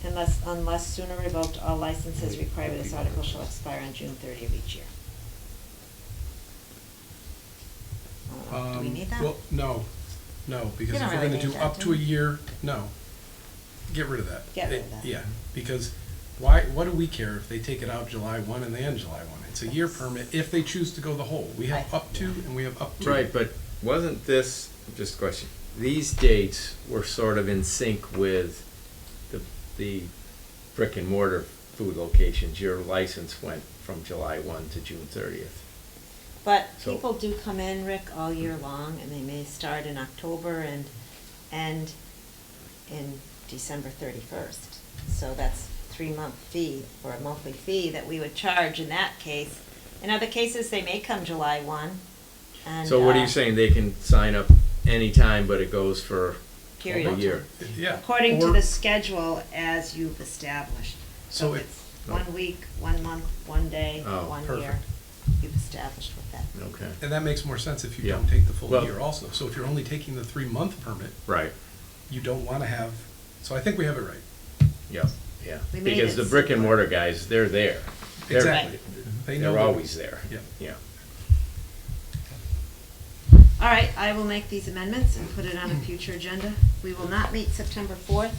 Unless sooner revoked, all licenses required by this article shall expire on June 30 of each year. I don't know, do we need that? Well, no, because You if don't we're really gonna need do that, up do to a you? year, no. Get rid of that. Get rid of that. Yeah, because what do we care if they take it out July 1 and they end July 1? It's a year permit if they choose to go the whole. We have up to and we have up to. Right, but wasn't this, just a question, these dates were sort of in sync with the brick and mortar food locations? Your license went from July 1 to June 30th. But So- people do come in, Rick, all year long, and they may start in October and end in December 31st. So that's 3-month fee, or a monthly fee that we would charge in that case. In other cases, they may come July 1, and. So what are you saying, they can sign up anytime, but it goes for Period a of year? Yeah. According to or- the schedule as you've established. So So if- it's 1 week, 1 month, 1 day, Oh, 1 perfect. year. You've established with that. Okay, And that makes more sense if you Yeah. don't take the full Well- year also. So if you're only taking the 3-month permit, right, you don't want to have, so I think we have it right. yeah, yeah. We made Because it the brick and simpler. mortar guys, they're there. They're- Exactly. They know They're that- always there. Yeah. Yeah. All right, I will make these amendments and put it on a future agenda. We will not meet September 4th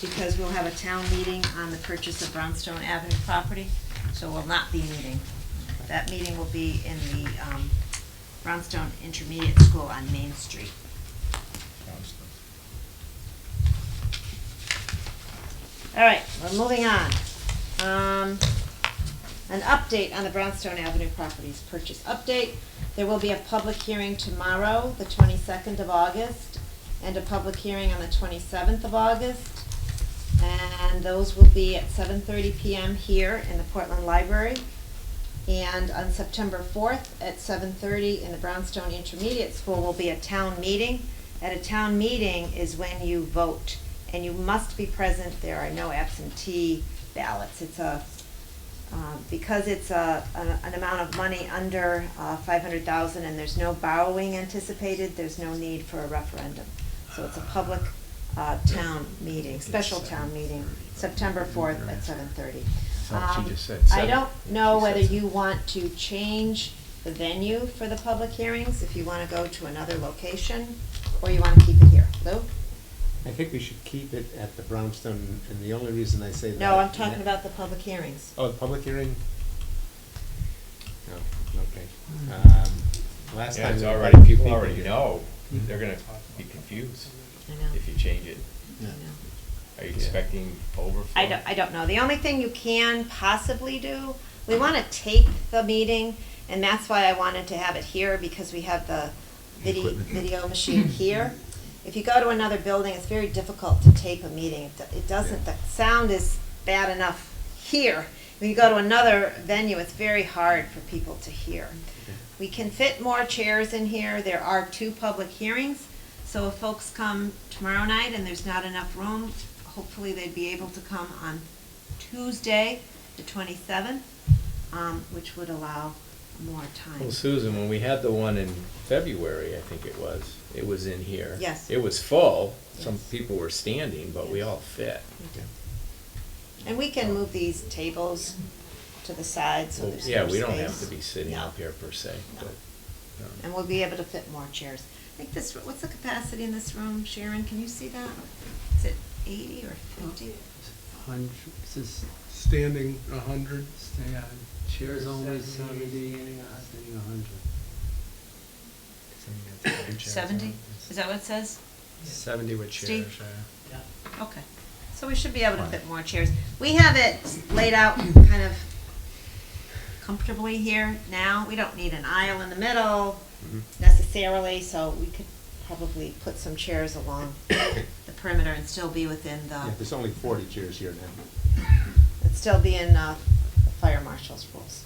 because we'll have a town meeting on the purchase of Brownstone Avenue property, so we'll not be meeting. That meeting will be in the Brownstone Intermediate School on Main Street. All right, we're moving on. An update on the Brownstone Avenue properties purchase update. There will be a public hearing tomorrow, the 22nd of August, and a public hearing on the 27th of August. And those will be at 7:30 p.m. here in the Portland Library. And on September 4th at 7:30 in the Brownstone Intermediate School will be a town meeting. At a town meeting is when you vote, and you must be present. There are no absentee ballots. It's because it's an amount of money under 500,000 and there's no borrowing anticipated, there's no need for a referendum. So it's a public town meeting, special town meeting, September 4th at 7:30. Thought she just said I 7. don't know She whether said you want to change the venue for the public hearings, if you want to go to another location, or you want to keep it here. Lou? I think we should keep it at the Brownstone, and the only reason I say that. No, I'm talking about the public hearings. Oh, the public hearing? Oh, okay. Last Yeah, time it's we had already, a few people already here. know, they're gonna be confused I know. if you change it. I know. Are you expecting overflow? I don't know. The only thing you can possibly do, we want to tape the meeting, and that's why I wanted to have it here, because we have the video machine here. If you go to another building, it's very difficult to tape a meeting. It doesn't, the sound is bad enough here. When you go to another venue, it's very hard for people to hear. We can fit more chairs in here. There are 2 public hearings, so if folks come tomorrow night and there's not enough room, hopefully they'd be able to come on Tuesday, the 27th, which would allow more time. Well, Susan, when we had the one in February, I think it was in here. Yes. It was full. Some Yes. people were standing, but we Yes. all fit. We do. And we can move these tables to the side so there's Yeah, more we don't space. have to be sitting No. up here per se, No. but. And we'll be able to fit more chairs. I think this, what's the capacity in this room, Sharon? Can you see that? Is it 80 or 50? Hundred, this is, Standing 100. stay on, chairs only 70, standing 100. 70? Is that what it says? 70 with Steve? chairs, yeah. Okay. So we should be able to fit more chairs. We have it laid out kind of comfortably here now. We don't need an aisle in the middle necessarily, so we could probably put some chairs along the perimeter and still be within Yeah, the, there's only 40 chairs here now. it'd still be in the fire marshal's rules.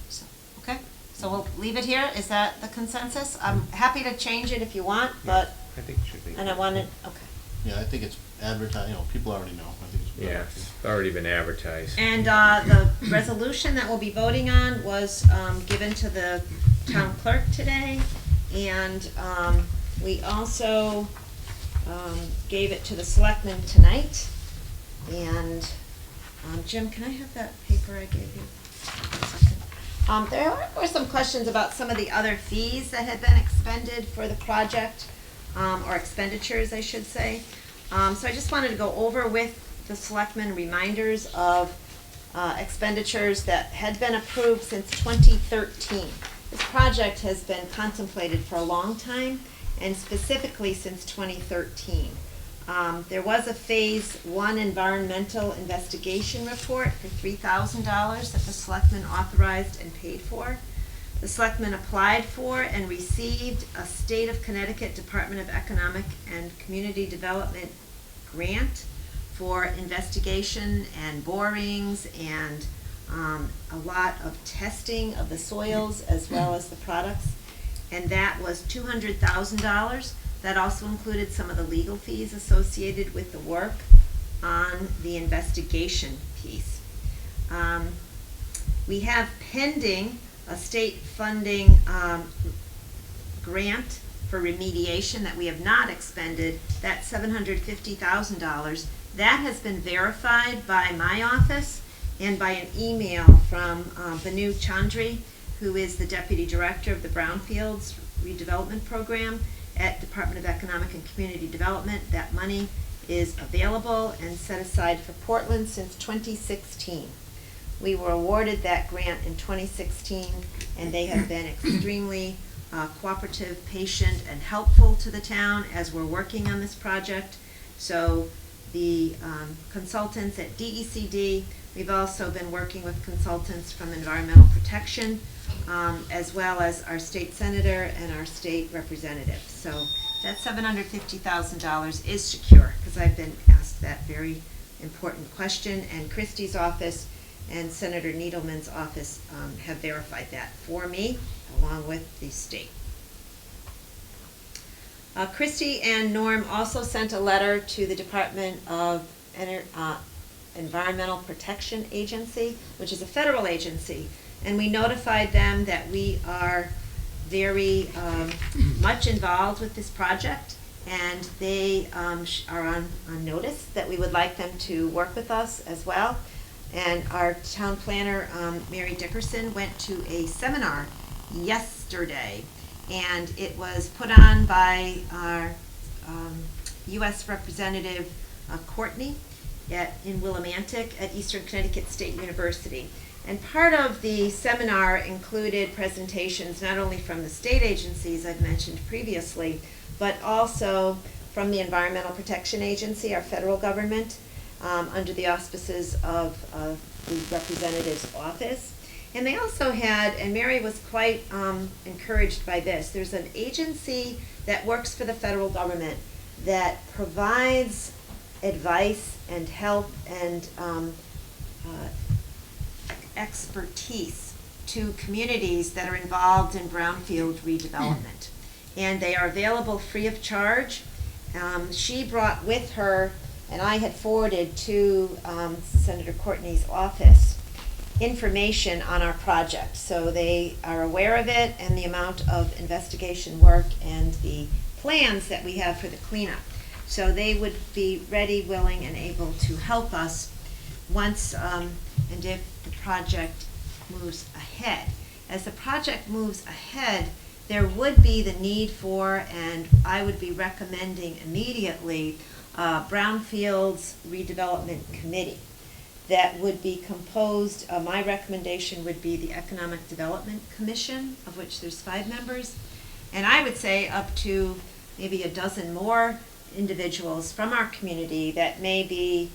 So, okay, so we'll leave it here. Is that the consensus? I'm happy to change it if you want, but, I think it should be. and I wanted, okay. Yeah, I think it's advertised, people already know. I think it's a good Yeah, idea. it's already been advertised. And the resolution that we'll be voting on was given to the town clerk today. And we also gave it to the selectmen tonight. And Jim, can I have that paper I gave you? For a second? There were some questions about some of the other fees that had been expended for the project, or expenditures, I should say. So I just wanted to go over with the selectmen reminders of expenditures that had been approved since 2013. This project has been contemplated for a long time, and specifically since 2013. There was a Phase 1 environmental investigation report for $3,000 that the selectmen authorized and paid for. The selectmen applied for and received a State of Connecticut Department of Economic and Community Development grant for investigation and borings and a lot of testing of the soils as well as the products. And that was $200,000. That also included some of the legal fees associated with the work on the investigation piece. We have pending a state funding grant for remediation that we have not expended. That's $750,000. That has been verified by my office and by an email from Banu Chandri, who is the Deputy Director of the Brownfields Redevelopment Program at Department of Economic and Community Development. That money is available and set aside for Portland since 2016. We were awarded that grant in 2016, and they have been extremely cooperative, patient, and helpful to the town as we're working on this project. So the consultants at DECD, we've also been working with consultants from Environmental Protection, as well as our state senator and our state representative. So that $750,000 is secure, because I've been asked that very important question, and Christie's office and Senator Needleman's office have verified that for me, along with the state. Christie and Norm also sent a letter to the Department of Environmental Protection Agency, which is a federal agency, and we notified them that we are very much involved with this project, and they are on notice that we would like them to work with us as well. And our town planner, Mary Dickerson, went to a seminar yesterday, and it was put on by our U.S. Representative Courtney in Willimantic at Eastern Connecticut State University. And part of the seminar included presentations not only from the state agencies I've mentioned previously, but also from the Environmental Protection Agency, our federal government, under the auspices of the representative's office. And they also had, and Mary was quite encouraged by this, there's an agency that works for the federal government that provides advice and help and expertise to communities that are involved in brownfield redevelopment. And they are available free of charge. She brought with her, and I had forwarded to Senator Courtney's office, information on our project. So they are aware of it and the amount of investigation work and the plans that we have for the cleanup. So they would be ready, willing, and able to help us once and if the project moves ahead. As the project moves ahead, there would be the need for, and I would be recommending immediately, Brownfields Redevelopment Committee that would be composed, my recommendation would be the Economic Development Commission, of which there's 5 members, and I would say up to maybe a dozen more individuals from our community that may be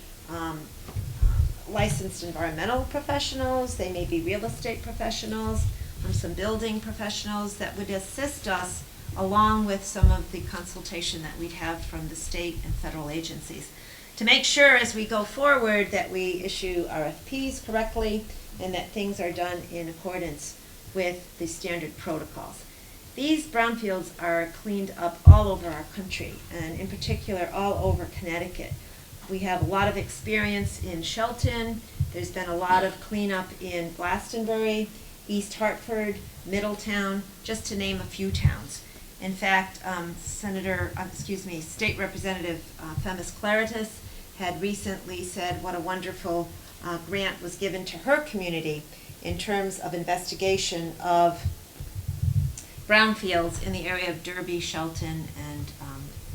licensed environmental professionals, they may be real estate professionals, some building professionals that would assist us along with some of the consultation that we'd have from the state and federal agencies to make sure as we go forward that we issue RFPs correctly and that things are done in accordance with the standard protocols. These brownfields are cleaned up all over our country, and in particular all over Connecticut. We have a lot of experience in Shelton. There's been a lot of cleanup in Glastonbury, East Hartford, Middletown, just to name a few towns. In fact, State Representative Themis Claritas had recently said what a wonderful grant was given to her community in terms of investigation of brownfields in the area of Derby, Shelton, and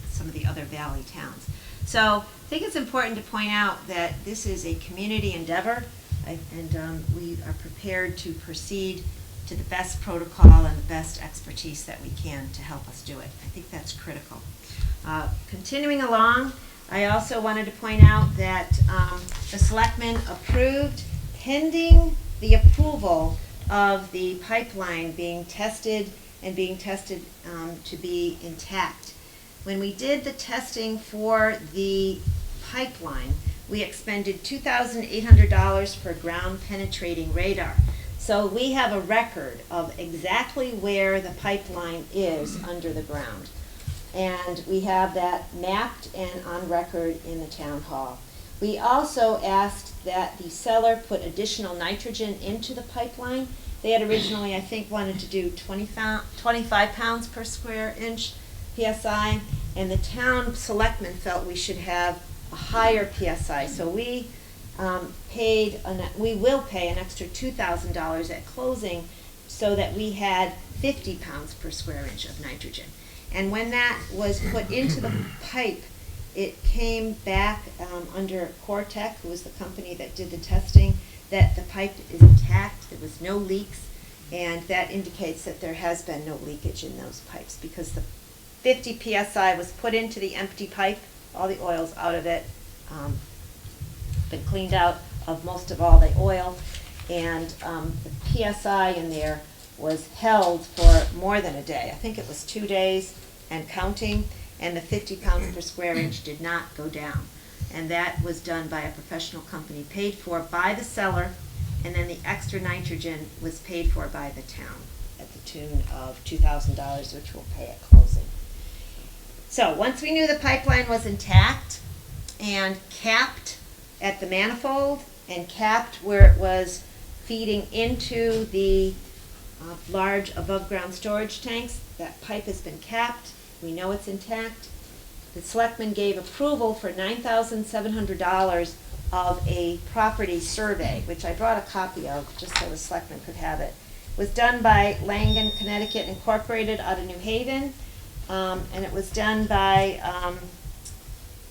some of the other valley towns. So I think it's important to point out that this is a community endeavor, and we are prepared to proceed to the best protocol and the best expertise that we can to help us do it. I think that's critical. Continuing along, I also wanted to point out that the Selectmen approved, pending the approval of the pipeline being tested and being tested to be intact. When we did the testing for the pipeline, we expended $2,800 for ground penetrating radar. So we have a record of exactly where the pipeline is under the ground. And we have that mapped and on record in the town hall. We also asked that the seller put additional nitrogen into the pipeline. They had originally, I think, wanted to do 25 pounds per square inch PSI, and the town selectmen felt we should have a higher PSI. So we will pay an extra $2,000 at closing so that we had 50 pounds per square inch of nitrogen. And when that was put into the pipe, it came back under Cortec, who was the company that did the testing, that the pipe is intact, there was no leaks, and that indicates that there has been no leakage in those pipes because the 50 PSI was put into the empty pipe, all the oil's out of it, been cleaned out of most of all the oil, and the PSI in there was held for more than a day. I think it was 2 days and counting, and the 50 pounds per square inch did not go down. And that was done by a professional company, paid for by the seller, and then the extra nitrogen was paid for by the town at the tune of $2,000, which we'll pay at closing. So once we knew the pipeline was intact and capped at the manifold and capped where it was feeding into the large above-ground storage tanks, that pipe has been capped, we know it's intact. The selectmen gave approval for $9,700 of a property survey, which I brought a copy of just so the selectmen could have it. It was done by Langen, Connecticut Incorporated out of New Haven, and it was done by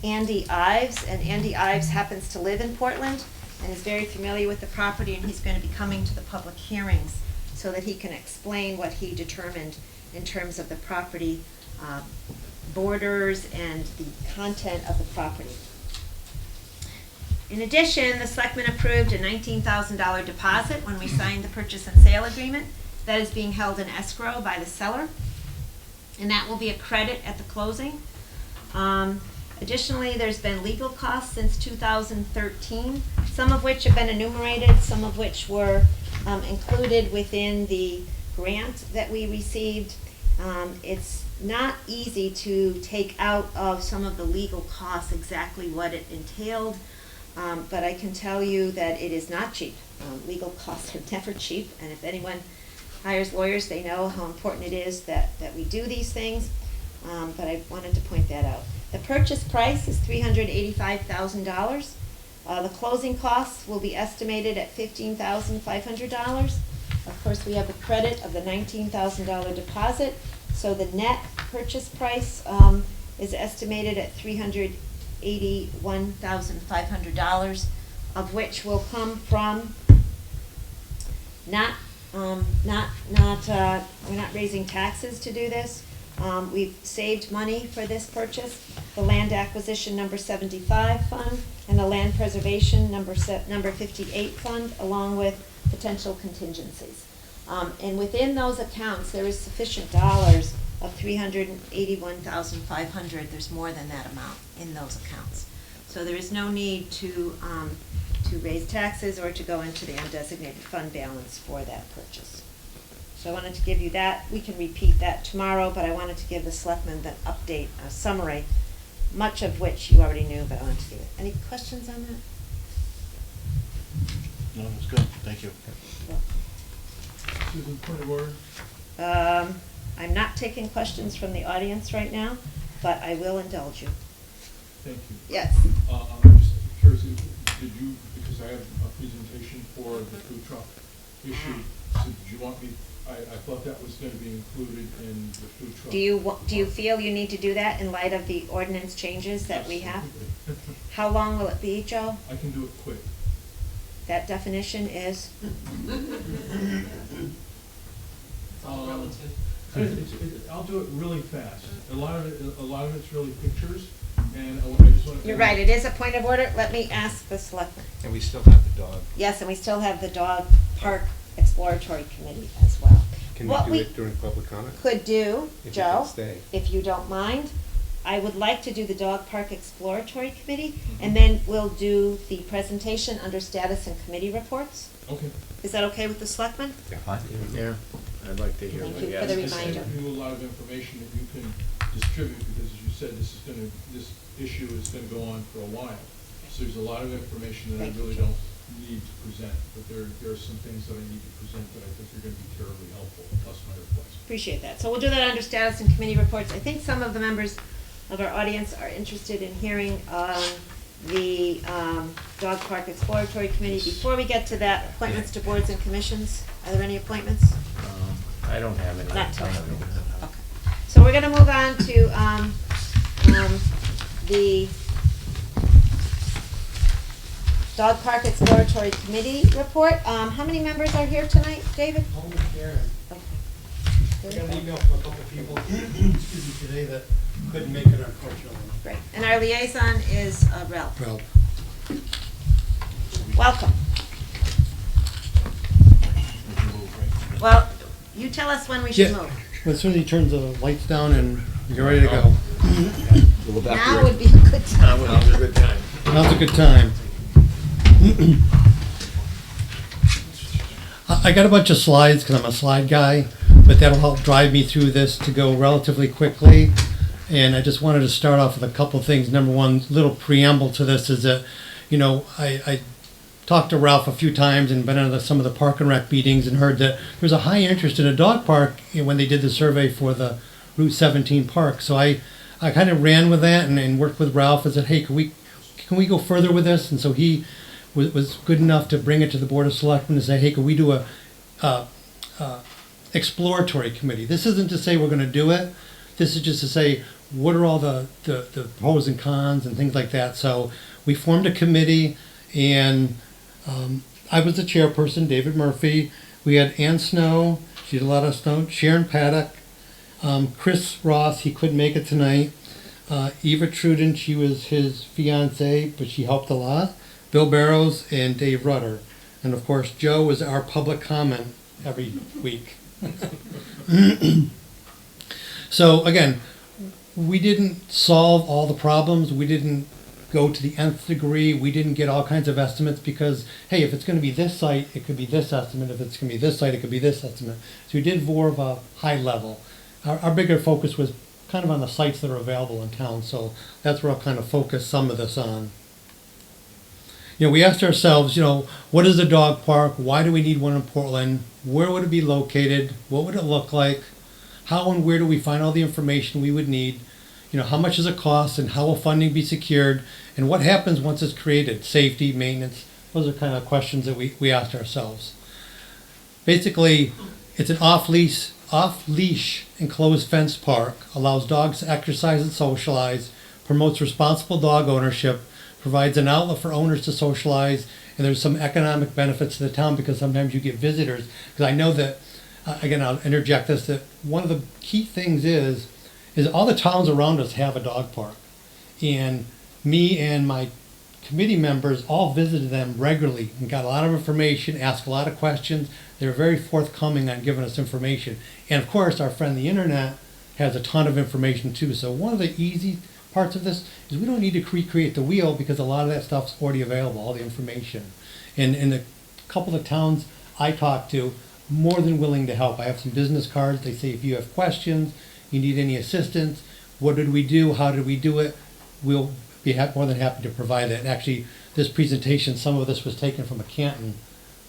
Andy Ives, and Andy Ives happens to live in Portland, and is very familiar with the property, and he's going to be coming to the public hearings so that he can explain what he determined in terms of the property borders and the content of the property. In addition, the selectmen approved a $19,000 deposit when we signed the purchase and sale agreement. That is being held in escrow by the seller, and that will be a credit at the closing. Additionally, there's been legal costs since 2013, some of which have been enumerated, some of which were included within the grant that we received. It's not easy to take out of some of the legal costs exactly what it entailed, but I can tell you that it is not cheap. Legal costs are never cheap, and if anyone hires lawyers, they know how important it is that we do these things, but I wanted to point that out. The purchase price is $385,000. The closing costs will be estimated at $15,500. Of course, we have the credit of the $19,000 deposit, so the net purchase price is estimated at $381,500, of which will come from we're not raising taxes to do this. We've saved money for this purchase, the land acquisition number 75 fund and the land preservation number 58 fund, along with potential contingencies. And within those accounts, there is sufficient dollars of $381,500. There's more than that amount in those accounts. So there is no need to raise taxes or to go into the undesignated fund balance for that purchase. So I wanted to give you that. We can repeat that tomorrow, but I wanted to give the selectmen the update, summary, much of which you already knew, but I wanted to give it. Any questions on that? No, it's good, thank you. Susan, point of order? I'm not taking questions from the audience right now, but I will indulge you. Thank you. Yes. I'm just curious, did you, because I have a presentation for the food truck issue, so did you want me, I thought that was going to be included in the food truck. Do you feel you need to do that in light of the ordinance changes that we have? Absolutely. How long will it be, Joe? I can do it quick. That definition is? I'll do it really fast. A lot of it's really pictures, and I just want to. You're right, it is a point of order. Let me ask the selectman. And we still have the dog. Yes, and we still have the dog park exploratory committee as well. Can What we do it during public comment? Could do, If you Joe, can stay. if you don't mind. I would like to do the dog park exploratory committee, and then we'll do the presentation under status and committee reports. Okay. Is that okay with the selectmen? Fine. Yeah, I'd like to hear Thank what you he for the has to say. reminder. Give you a lot of information that you can distribute, because as you said, this issue is gonna go on for a while. So there's a lot of information that I Thank you, really Joe. don't need to present, but there are some things that I need to present that I think are gonna be terribly helpful, plus my request. Appreciate that. So we'll do that under status and committee reports. I think some of the members of our audience are interested in hearing the dog park exploratory committee. Before we get to that, appointments to boards and commissions. Are there any appointments? I don't have any. Not tonight. Okay. So we're gonna move on to the dog park exploratory committee report. How many members are here tonight, David? Only Karen. Okay. I got an email from a couple of people, excuse me, today that couldn't make it, unfortunately. Great. And our liaison is Ralph. Well, Welcome. Well, you tell us when we should Yeah. move. as soon as he turns the lights down and you're ready to go. We'll go back Now to would be a good time. That was a good time. Now's a good time. I got a bunch of slides because I'm a slide guy, but that'll help drive me through this to go relatively quickly. And I just wanted to start off with a couple things. Number one, little preamble to this is that, I talked to Ralph a few times and been on some of the park and rec meetings and heard that there's a high interest in a dog park when they did the survey for the Route 17 park. So I kind of ran with that and worked with Ralph and said, hey, can we go further with this? And so he was good enough to bring it to the Board of Selectmen and say, hey, can we do a exploratory committee? This isn't to say we're going to do it. This is just to say, what are all the pros and cons and things like that. So we formed a committee, and I was the chairperson, David Murphy. We had Ann Snow, she did a lot of snow, Sharon Paddock, Chris Ross, he couldn't make it tonight. Eva Truden, she was his fiance, but she helped a lot. Bill Barrows and Dave Rutter. And of course, Joe was our public comment every week. So again, we didn't solve all the problems. We didn't go to the nth degree. We didn't get all kinds of estimates because, hey, if it's going to be this site, it could be this estimate. If it's going to be this site, it could be this estimate. So we did more of a high level. Our bigger focus was kind of on the sites that are available in town. So that's where I'll kind of focus some of this on. You know, we asked ourselves, you know, what is a dog park? Why do we need one in Portland? Where would it be located? What would it look like? How and where do we find all the information we would need? You know, how much does it cost and how will funding be secured? And what happens once it's created? Safety, maintenance, those are kind of questions that we asked ourselves. Basically, it's an off-leash enclosed fence park, allows dogs to exercise and socialize, promotes responsible dog ownership, provides an outlet for owners to socialize, and there's some economic benefits to the town because sometimes you get visitors. Because I know that, again, I'll interject this, that one of the key things is all the towns around us have a dog park. And me and my committee members all visited them regularly and got a lot of information, asked a lot of questions. They were very forthcoming on giving us information. And of course, our friend the internet has a ton of information too. So one of the easy parts of this is we don't need to recreate the wheel because a lot of that stuff's already available, all the information. And in the couple of towns I talked to, more than willing to help. I have some business cards. They say if you have questions, you need any assistance, what did we do, how did we do it, we'll be more than happy to provide that. And actually, this presentation, some of this was taken from a Canton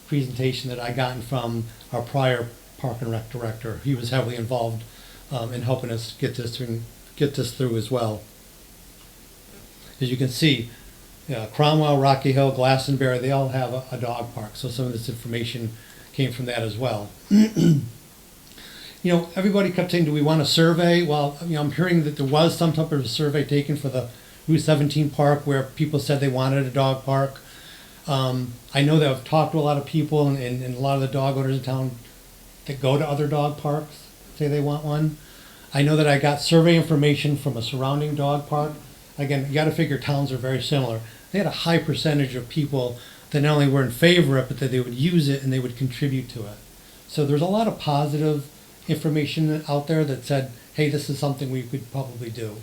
presentation that I gotten from our prior Park and Rec director. He was heavily involved in helping us get this through as well. As you can see, Cromwell, Rocky Hill, Glastonbury, they all have a dog park. So some of this information came from that as well. You know, everybody kept saying, do we want a survey? Well, you know, I'm hearing that there was some type of a survey taken for the Route 17 park where people said they wanted a dog park. I know that I've talked to a lot of people and a lot of the dog owners in town that go to other dog parks say they want one. I know that I got survey information from a surrounding dog park. Again, you got to figure towns are very similar. They had a high percentage of people that not only were in favor of it, but that they would use it and they would contribute to it. So there's a lot of positive information out there that said, hey, this is something we could probably do.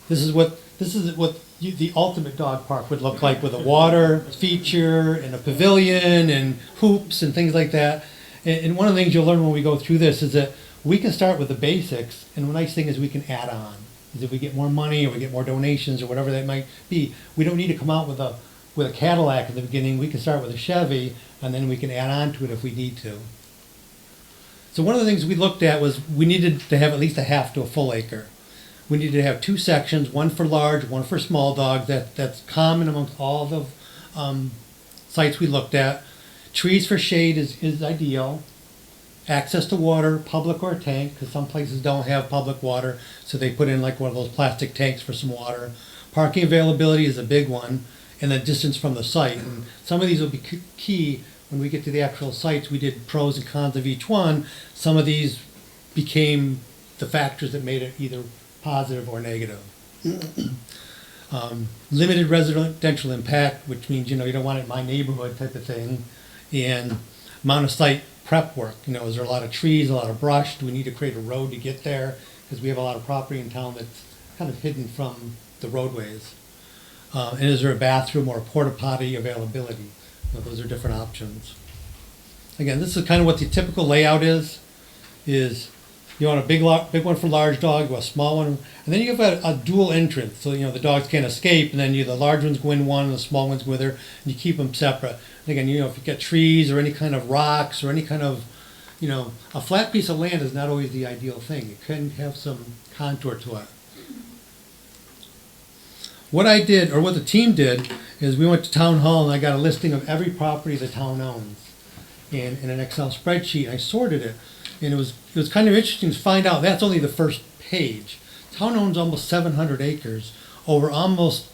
This is what the ultimate dog park would look like, with a water feature and a pavilion and hoops and things like that. And one of the things you'll learn when we go through this is that we can start with the basics, and the nice thing is we can add on. Is if we get more money or we get more donations or whatever that might be, we don't need to come out with a Cadillac at the beginning. We can start with a Chevy, and then we can add on to it if we need to. So one of the things we looked at was we needed to have at least a half to a full acre. We needed to have two sections, one for large, one for small dogs. That's common amongst all the sites we looked at. Trees for shade is ideal. Access to water, public or tank, because some places don't have public water, so they put in like one of those plastic tanks for some water. Parking availability is a big one, and the distance from the site. And some of these will be key when we get to the actual sites. We did pros and cons of each one. Some of these became the factors that made it either positive or negative. Limited residential impact, which means, you know, you don't want it in my neighborhood type of thing. And amount of site prep work. You know, is there a lot of trees, a lot of brush? Do we need to create a road to get there? Because we have a lot of property in town that's kind of hidden from the roadways. And is there a bathroom or a porta potty availability? You know, those are different options. Again, this is kind of what the typical layout is you want a big one for large dog, a small one, and then you have a dual entrance, so you know the dogs can't escape, and then the large ones go in one and the small ones go with her, and you keep them separate. And again, you know, if you get trees or any kind of rocks or any kind of, you know, a flat piece of land is not always the ideal thing. It can have some contour to it. What I did, or what the team did, is we went to town hall and I got a listing of every property the town owns in an Excel spreadsheet. I sorted it, and it was kind of interesting to find out that's only the first page. Town owns almost 700 acres over almost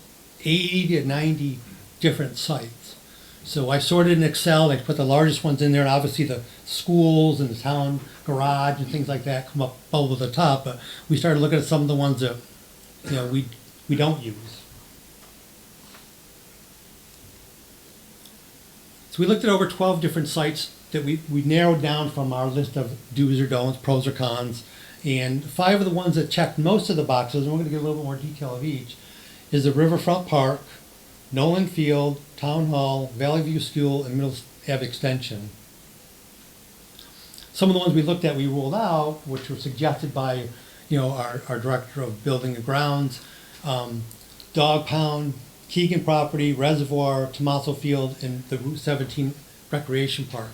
80 to 90 different sites. So I sorted in Excel, I put the largest ones in there, and obviously the schools and the town garage and things like that come up over the top, but we started looking at some of the ones that, we don't use. So we looked at over 12 different sites that we narrowed down from our list of do's or don'ts, pros or cons, and 5 of the ones that checked most of the boxes, and we're gonna get a little bit more detail of each, is the Riverfront Park, Nolan Field, Town Hall, Valley View School, and Middle Ave Extension. Some of the ones we looked at, we ruled out, which were suggested by, our Director of Building and Grounds, Dog Pound, Keegan Property, Reservoir, Tomaso Field, and the Route 17 Recreation Park.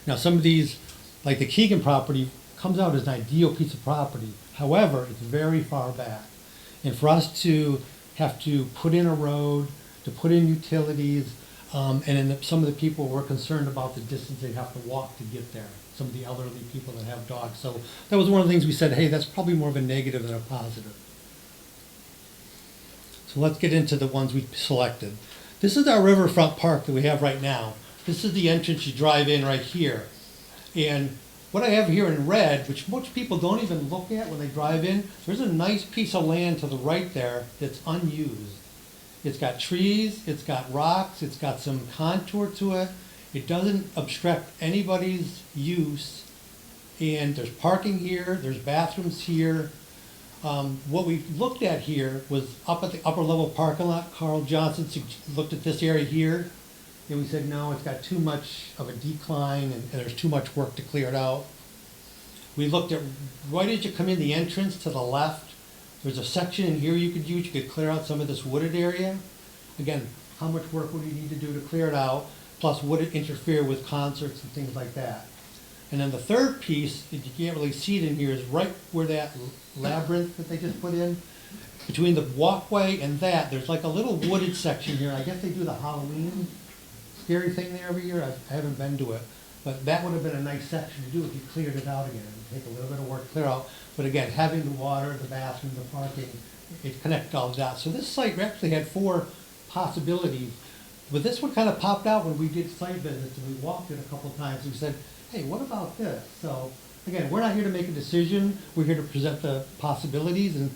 Now, some of these, like the Keegan property, comes out as an ideal piece of property. However, it's very far back. And for us to have to put in a road, to put in utilities, and then some of the people were concerned about the distance they'd have to walk to get there. Some of the elderly people that have dogs. So that was one of the things we said, hey, that's probably more of a negative than a positive. So let's get into the ones we selected. This is our Riverfront Park that we have right now. This is the entrance you drive in right here. And what I have here in red, which most people don't even look at when they drive in, there's a nice piece of land to the right there that's unused. It's got trees, it's got rocks, it's got some contour to it. It doesn't obstruct anybody's use. And there's parking here, there's bathrooms here. What we looked at here was up at the upper level parking lot. Carl Johnson looked at this area here, and we said, no, it's got too much of a decline, and there's too much work to clear it out. We looked at, right as you come in the entrance to the left, there's a section in here you could use. You could clear out some of this wooded area. Again, how much work would you need to do to clear it out? Plus, would it interfere with concerts and things like that? And then the third piece, that you can't really see it in here, is right where that labyrinth that they just put in. Between the walkway and that, there's like a little wooded section here. I guess they do the Halloween scary thing there every year. I haven't been to it. But that would have been a nice section to do if you cleared it out again. It would take a little bit of work to clear out. But again, having the water, the bathroom, the parking, it connected all that. So this site actually had 4 possibilities. But this one kind of popped out when we did site visits and we walked it a couple of times and we said, hey, what about this? So again, we're not here to make a decision. We're here to present the possibilities. And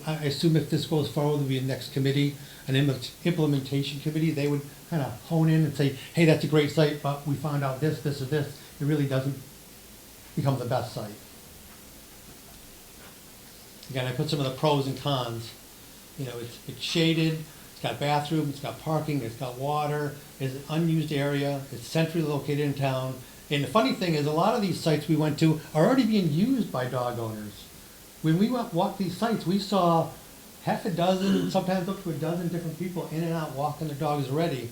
I assume if this goes forward, there'll be a next committee, an implementation committee. They would kind of hone in and say, hey, that's a great site, but we found out this, this, or this. It really doesn't become the best site. Again, I put some of the pros and cons. It's shaded, it's got bathroom, it's got parking, it's got water, it's an unused area, it's centrally located in town. And the funny thing is, a lot of these sites we went to are already being used by dog owners. When we walked these sites, we saw half a dozen, sometimes up to a dozen different people in and out walking their dogs already.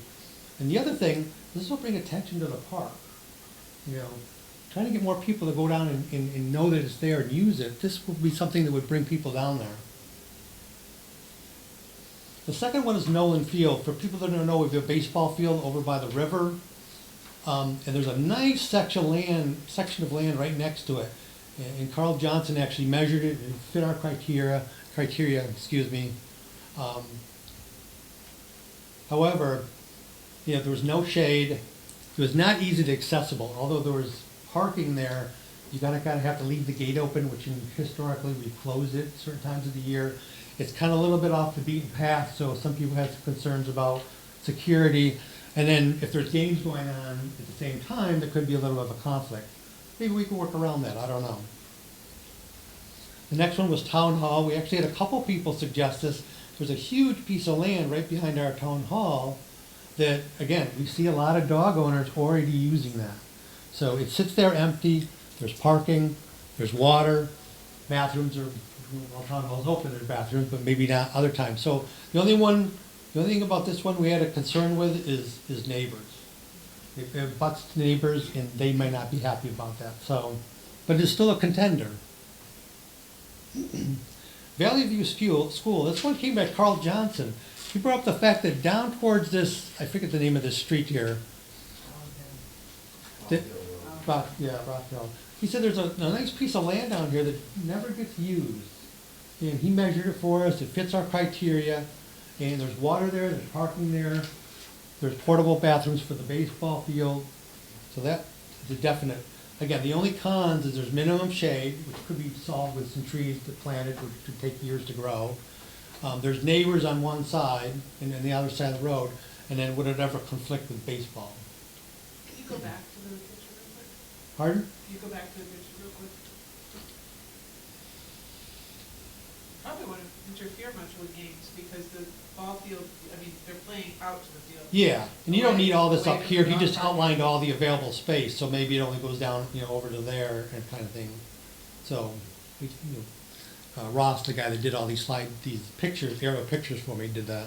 And the other thing, this will bring attention to the park. Trying to get more people to go down and know that it's there and use it. This will be something that would bring people down there. The second one is Nolan Field. For people that don't know, we have a baseball field over by the river. And there's a nice section of land right next to it. And Carl Johnson actually measured it and fit our criteria. However, there was no shade. It was not easily accessible. Although there was parking there, you kind of have to leave the gate open, which historically we close it certain times of the year. It's kind of a little bit off the beaten path, so some people have concerns about security. And then if there's games going on at the same time, there could be a little bit of a conflict. Maybe we can work around that, I don't know. The next one was Town Hall. We actually had a couple people suggest this. There's a huge piece of land right behind our Town Hall that, again, we see a lot of dog owners already using that. So it sits there empty, there's parking, there's water, bathrooms are, Town Hall's open, there's bathrooms, but maybe not other times. So the only thing about this one we had a concern with is neighbors. It butts neighbors, and they may not be happy about that. So, but it's still a contender. Valley View School. This one came by Carl Johnson. He brought up the fact that down towards this, I forget the name of this street here. Rockville. He said there's a nice piece of land down here that never gets used. And he measured it for us. It fits our criteria. And there's water there, there's parking there. There's portable bathrooms for the baseball field, so that is a definite. Again, the only cons is there's minimum shade, which could be solved with some trees that planted, which could take years to grow. There's neighbors on one side and then the other side of the road, and then would it ever conflict with baseball? Can you go back to the picture real quick? Pardon? Can you go back to the picture real quick? Probably wouldn't interfere much with games because the ball field, I mean, they're playing out to the field. Yeah, and you don't need all this Away up from here, the he just dog park. outlined all the available space, so maybe it only goes down, over to there and kind of thing. So, Ross, the guy that did all these pictures, the aerial pictures for me, did that.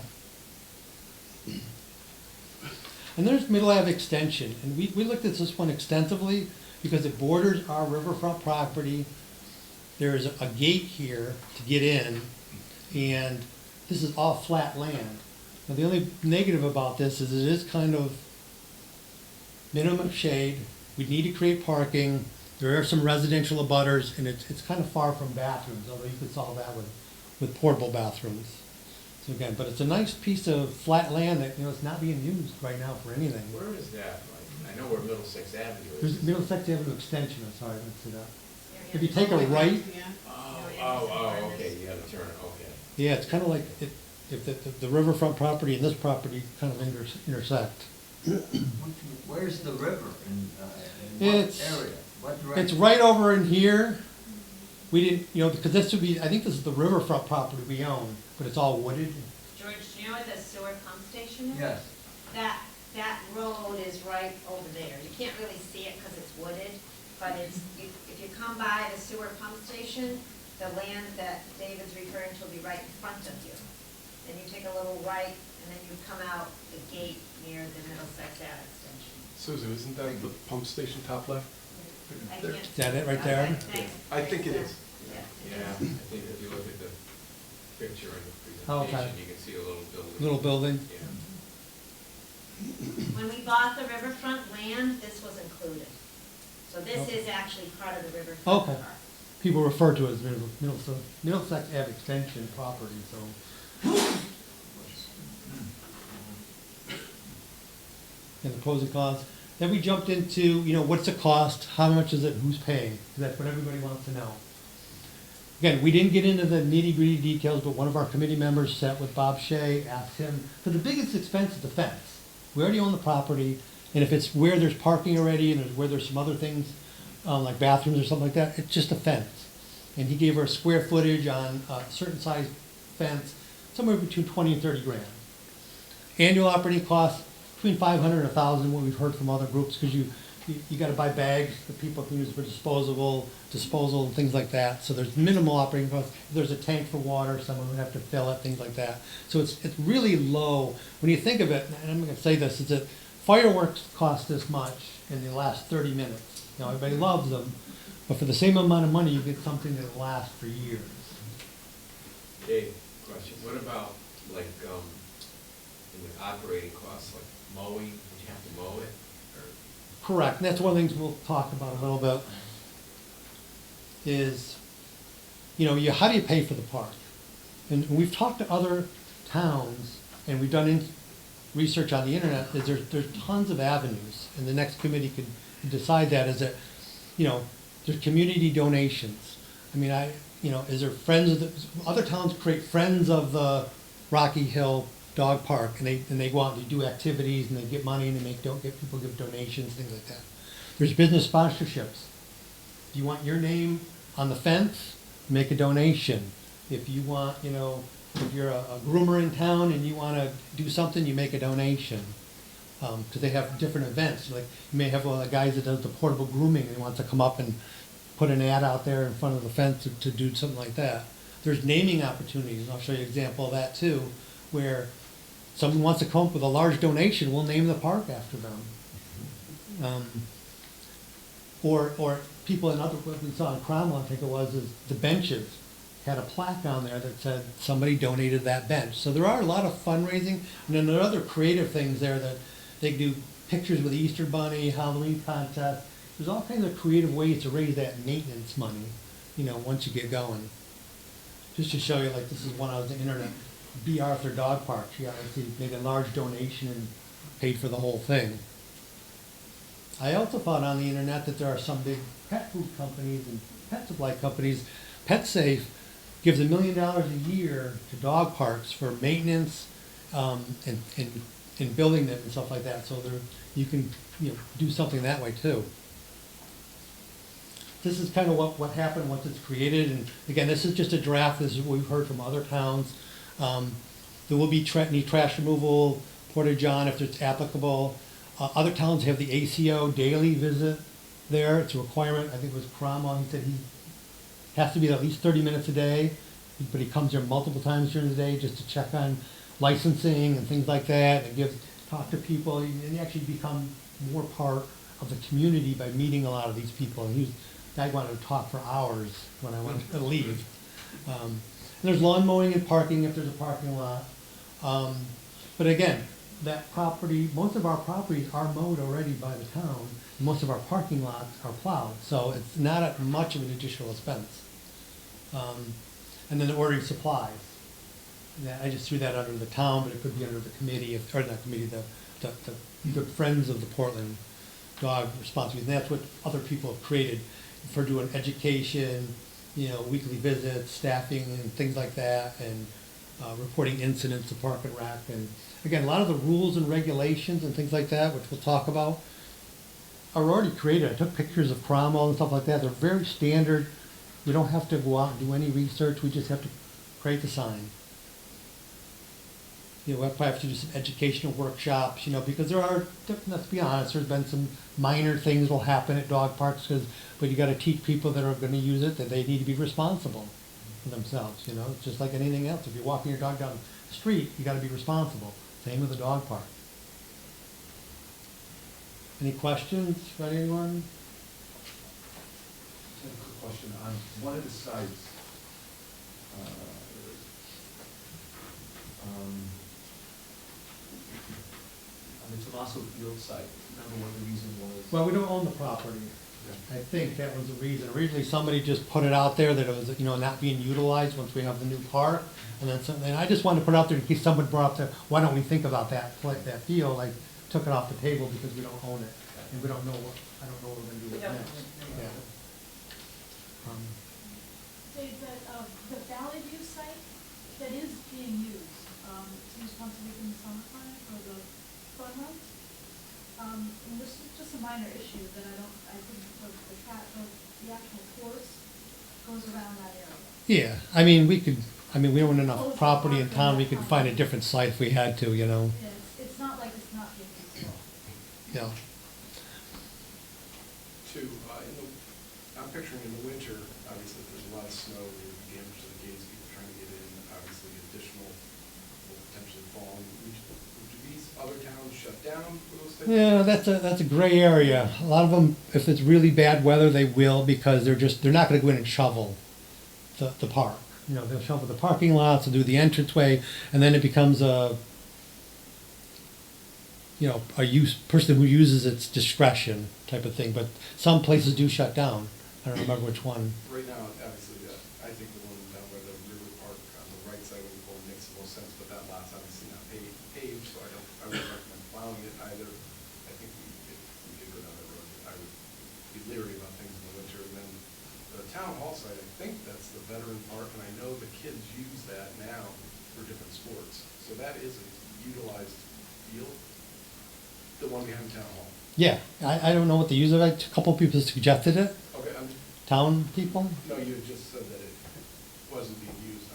And there's Middle Ave Extension, and we looked at this one extensively because it borders our riverfront property. There is a gate here to get in, and this is all flat land. Now, the only negative about this is it is kind of minimum shade. We need to create parking. There are some residential abutters, and it's kind of far from bathrooms, although you could solve that with portable bathrooms. So again, but it's a nice piece of flat land that, it's not being used right now for anything. Where is that? Like, I know where Middlesex Avenue There's is. Middlesex Avenue Extension, I'm sorry, I didn't see that. If you take a right, Okay, you gotta turn, okay. yeah, it's kind of like, if the riverfront property and this property kind of intersect. Where's the river in what It's- area? What direction? It's right over in here. We didn't, because this would be, I think this is the riverfront property we own, but it's all wooded. George, do you know where the sewer pump station is? Yes. That road is right over there. You can't really see it because it's wooded, but if you come by the sewer pump station, the land that David's referring to will be right in front of you. Then you take a little right, and then you come out the gate near the Middlesex Ave extension. Susan, isn't that the pump station top left? I There. can't- Is that it right there? Okay, thanks. I think it is. Yeah. Yeah, I think if you look at the picture in the Oh, okay. presentation, you can see a little building. Little building. Yeah. When we bought the riverfront land, this was included. So this Okay. is actually part of the riverfront Okay. park. People refer to it as Middlesex Ave Extension property, so. And the pros and cons. Then we jumped into, what's the cost, how much is it, who's paying? 'Cause that's what everybody wants to know. Again, we didn't get into the nitty-gritty details, but one of our committee members sat with Bob Shea, asked him, for the biggest expense is the fence. We already own the property, and if it's where there's parking already and where there's some other things, like bathrooms or something like that, it's just a fence. And he gave her a square footage on a certain size fence, somewhere between 20 and 30 grand. Annual operating costs between 500 and 1,000, what we've heard from other groups, because you got to buy bags that people can use for disposal and things like that. So there's minimal operating costs. If there's a tank for water, someone would have to fill it, things like that. So it's really low. When you think of it, and I'm going to say this, is that fireworks cost this much in the last 30 minutes. Everybody loves them, but for the same amount of money, you get something that lasts for years. Dave, question, what about like, in the operating costs, like mowing, would you have to mow it, or? Correct, and that's one of the things we'll talk about a little bit, is, how do you pay for the park? And we've talked to other towns, and we've done research on the internet, is there's tons of avenues, and the next committee could decide that, is that, there's community donations. I mean, is there friends of the, other towns create friends of the Rocky Hill Dog Park, and they go out and they do activities, and they get money, and they get people give donations, things like that. There's business sponsorships. Do you want your name on the fence? Make a donation. If you want, if you're a groomer in town and you want to do something, you make a donation. Because they have different events. Like, you may have one of the guys that does the portable grooming, and he wants to come up and put an ad out there in front of the fence to do something like that. There's naming opportunities, and I'll show you an example of that too, where someone wants to come up with a large donation, we'll name the park after them. Or people in other, what we saw in Cromwell, I think it was, is the benches had a plaque on there that said somebody donated that bench. So there are a lot of fundraising, and then there are other creative things there that they do pictures with the Easter Bunny, Halloween contest. There's all kinds of creative ways to raise that maintenance money, once you get going. Just to show you, like, this is one on the internet, B. Arthur Dog Park. She obviously made a large donation and paid for the whole thing. I also found on the internet that there are some big pet food companies and pet supply companies. PetSafe gives $1 million a year to dog parks for maintenance, and building them and stuff like that. So you can do something that way too. This is kind of what happened once it's created. And again, this is just a draft. This is what we've heard from other towns. There will be need trash removal, portage on if it's applicable. Other towns have the ACO daily visit there. It's a requirement. I think it was Cromwell. He said he has to be at least 30 minutes a day, but he comes there multiple times during the day just to check on licensing and things like that, and talk to people, and you actually become more part of the community by meeting a lot of these people. And I wanted to talk for hours when I wanted to leave. And there's lawn mowing and parking if there's a parking lot. But again, that property, most of our properties are mowed already by the town. Most of our parking lots are plowed, so it's not much of an additional expense. And then ordering supplies. I just threw that under the town, but it could be under the committee, or not committee, the Friends of the Portland Dog Responsibility. And that's what other people have created for doing education, weekly visits, staffing, and things like that, and reporting incidents to Park and Rec. And again, a lot of the rules and regulations and things like that, which we'll talk about, are already created. I took pictures of Cromwell and stuff like that. They're very standard. We don't have to go out and do any research. We just have to create the sign. We'll have to do some educational workshops, because let's be honest, there's been some minor things will happen at dog parks, but you got to teach people that are going to use it that they need to be responsible for themselves. It's just like anything else. If you're walking your dog down the street, you got to be responsible. Same with the dog park. Any questions for anyone? Just have a quick question on one of the sites. On the Tomaso Field site, remember what the reason was? Well, we don't own the property. I think that was the reason. Originally, somebody just put it out there that it was, not being utilized once we have the new park. And then I just wanted to put it out there in case someone brought up there, why don't we think about that field? I took it off the table because we don't own it. And we don't know I don't know what we're gonna do with it next. Yeah. The Valley View site that is being used, it's used once a week in the summertime for the fun runs. And this is just a minor issue that I think the actual course goes around that area. Yeah, we own enough property in town, we could find a different site if we had to, Yeah, it's not like it's not being used. Yeah. I'm picturing in the winter, obviously, if there's a lot of snow, there would be damage to the gates, people trying to get in, obviously additional, will potentially fall. Would these other towns shut down for those things? Yeah, that's a gray area. A lot of them, if it's really bad weather, they will, because they're not gonna go in and shovel the park. They'll shovel the parking lots, they'll do the entranceway, and then it becomes a person who uses its discretion type of thing. But some places do shut down. I don't remember which one. Right now, obviously, I think the one down by the river park on the right side of the board makes the most sense, but that lot's obviously not paved, so I wouldn't recommend plowing it either. I think if we did go down that road, I would be leery about things in the winter. And then the town hall site, I think that's the veteran park, and I know the kids use that now for different sports. So that is a utilized field, the one behind town hall. Yeah, I don't know what the use of it. A couple of people suggested it. Okay, Town people. no, you had just said that it wasn't being used,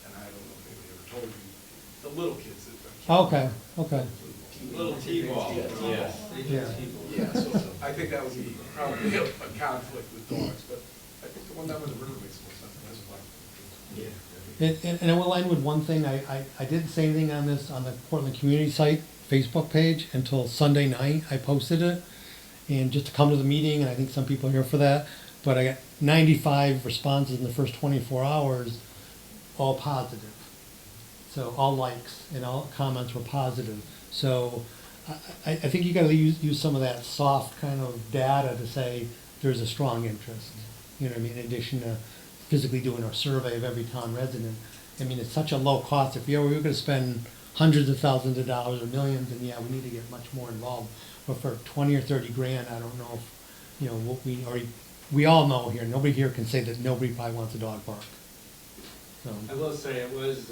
and I don't know if anybody ever told you, the little kids. Okay. Little T-ball, yes. Yeah. Yeah, so I think that would be probably a conflict with dogs, but I think the one down by the river makes more sense than this one. And I will end with one thing. I didn't say anything on this on the Portland Community Site Facebook page until Sunday night. I posted it, and just to come to the meeting, and I think some people are here for that. But I got 95 responses in the first 24 hours, all positive. So all likes and all comments were positive. So I think you got to use some of that soft kind of data to say there's a strong interest. You know what I mean? In addition to physically doing a survey of every town resident. It's such a low cost. If we were going to spend hundreds of thousands of dollars or millions, and yeah, we need to get much more involved. But for 20 or 30 grand, I don't know if, you know, what we already, we all know here, nobody here can say that nobody probably wants a dog park. So, I will say it was,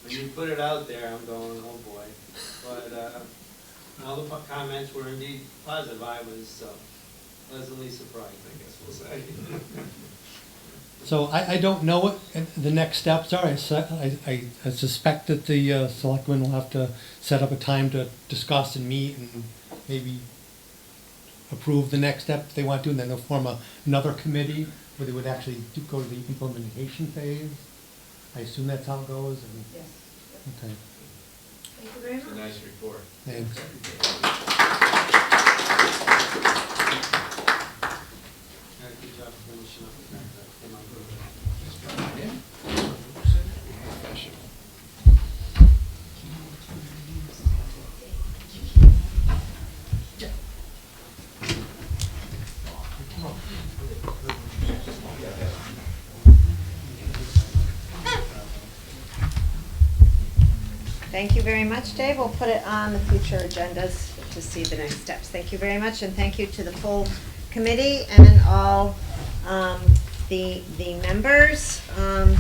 when you put it out there, I'm going, oh boy. But all the comments were indeed positive. I was pleasantly surprised, I guess we'll say. so I don't know what the next steps are. I suspect that the selectmen will have to set up a time to discuss and meet and maybe approve the next step if they want to, and then they'll form another committee where they would actually go to the implementation phase. I assume that's how it goes. And, Yes. okay. Thank you very It's a much. nice report. Thanks. Good job finishing up with that. Came out good. Thank you very much, Dave. We'll put it on the future agendas to see the next steps. Thank you very much, and thank you to the full committee and all the members. Ann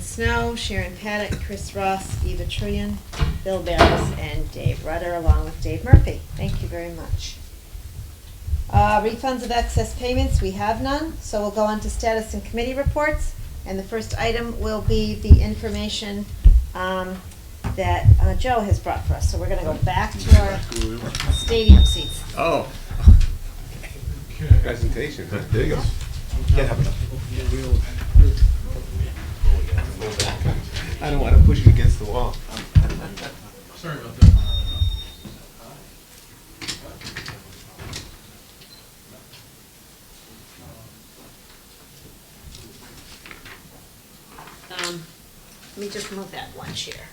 Snow, Sharon Paddock, Chris Ross, Eva Trillian, Bill Barris, and Dave Rudder, along with Dave Murphy. Thank you very much. Refunds of excess payments, we have none, so we'll go on to status and committee reports. And the first item will be the information that Joe has brought for us. So we're going to go back to our stadium seats. Oh. Presentation. There you go. Can't have enough. I don't want to push you against the wall. Sorry about that. Let me just move that one chair.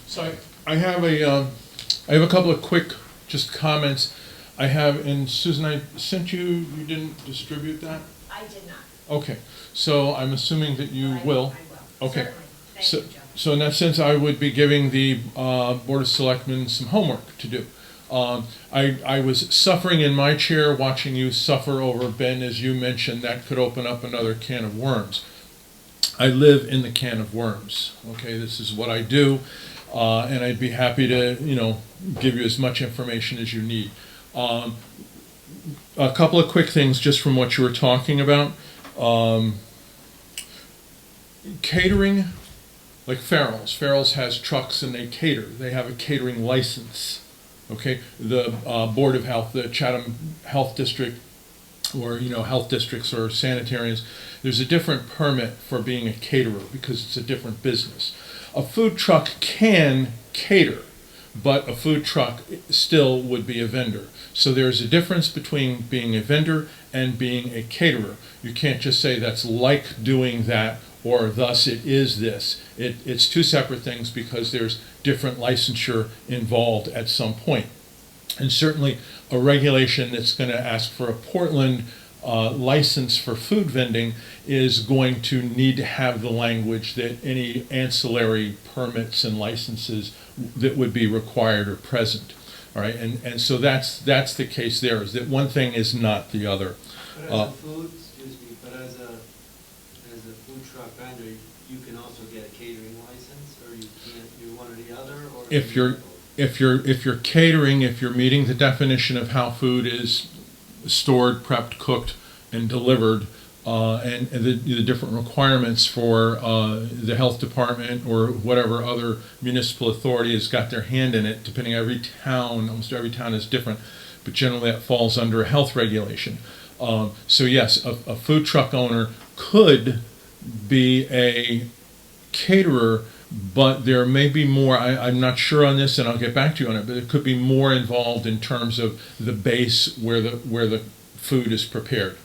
So I have a couple of quick just comments. I have, and Susan, I sent you, you didn't distribute that? I did not. Okay, so I'm assuming that you will. I will. Okay. Certainly. Thank So, you, Joe. so in that sense, I would be giving the Board of Selectmen some homework to do. I was suffering in my chair watching you suffer over Ben, as you mentioned, that could open up another can of worms. I live in the can of worms, okay? This is what I do, and I'd be happy to, you know, give you as much information as you need. A couple of quick things just from what you were talking about. Catering, like Farrell's. Farrell's has trucks and they cater. They have a catering license. Okay, the Board of Health, the Chatham Health District, or health districts or sanitarians, there's a different permit for being a caterer because it's a different business. A food truck can cater, but a food truck still would be a vendor. So there's a difference between being a vendor and being a caterer. You can't just say that's like doing that or thus it is this. It's two separate things because there's different licensure involved at some point. And certainly a regulation that's going to ask for a Portland license for food vending is going to need to have the language that any ancillary permits and licenses that would be required are present. All right, and so that's the case there, is that one thing is not the other. But as a food, but as a food truck vendor, you can also get a catering license, or you can't do one or the other, or If you're catering, if you're meeting the definition of how food is stored, prepped, cooked, and delivered, and the different requirements for the health department or whatever other municipal authority has got their hand in it, depending on every town, almost every town is different, but generally that falls under a health regulation. So yes, a food truck owner could be a caterer, but there may be more, I'm not sure on this and I'll get back to you on it, but it could be more involved in terms of the base where the food is prepared.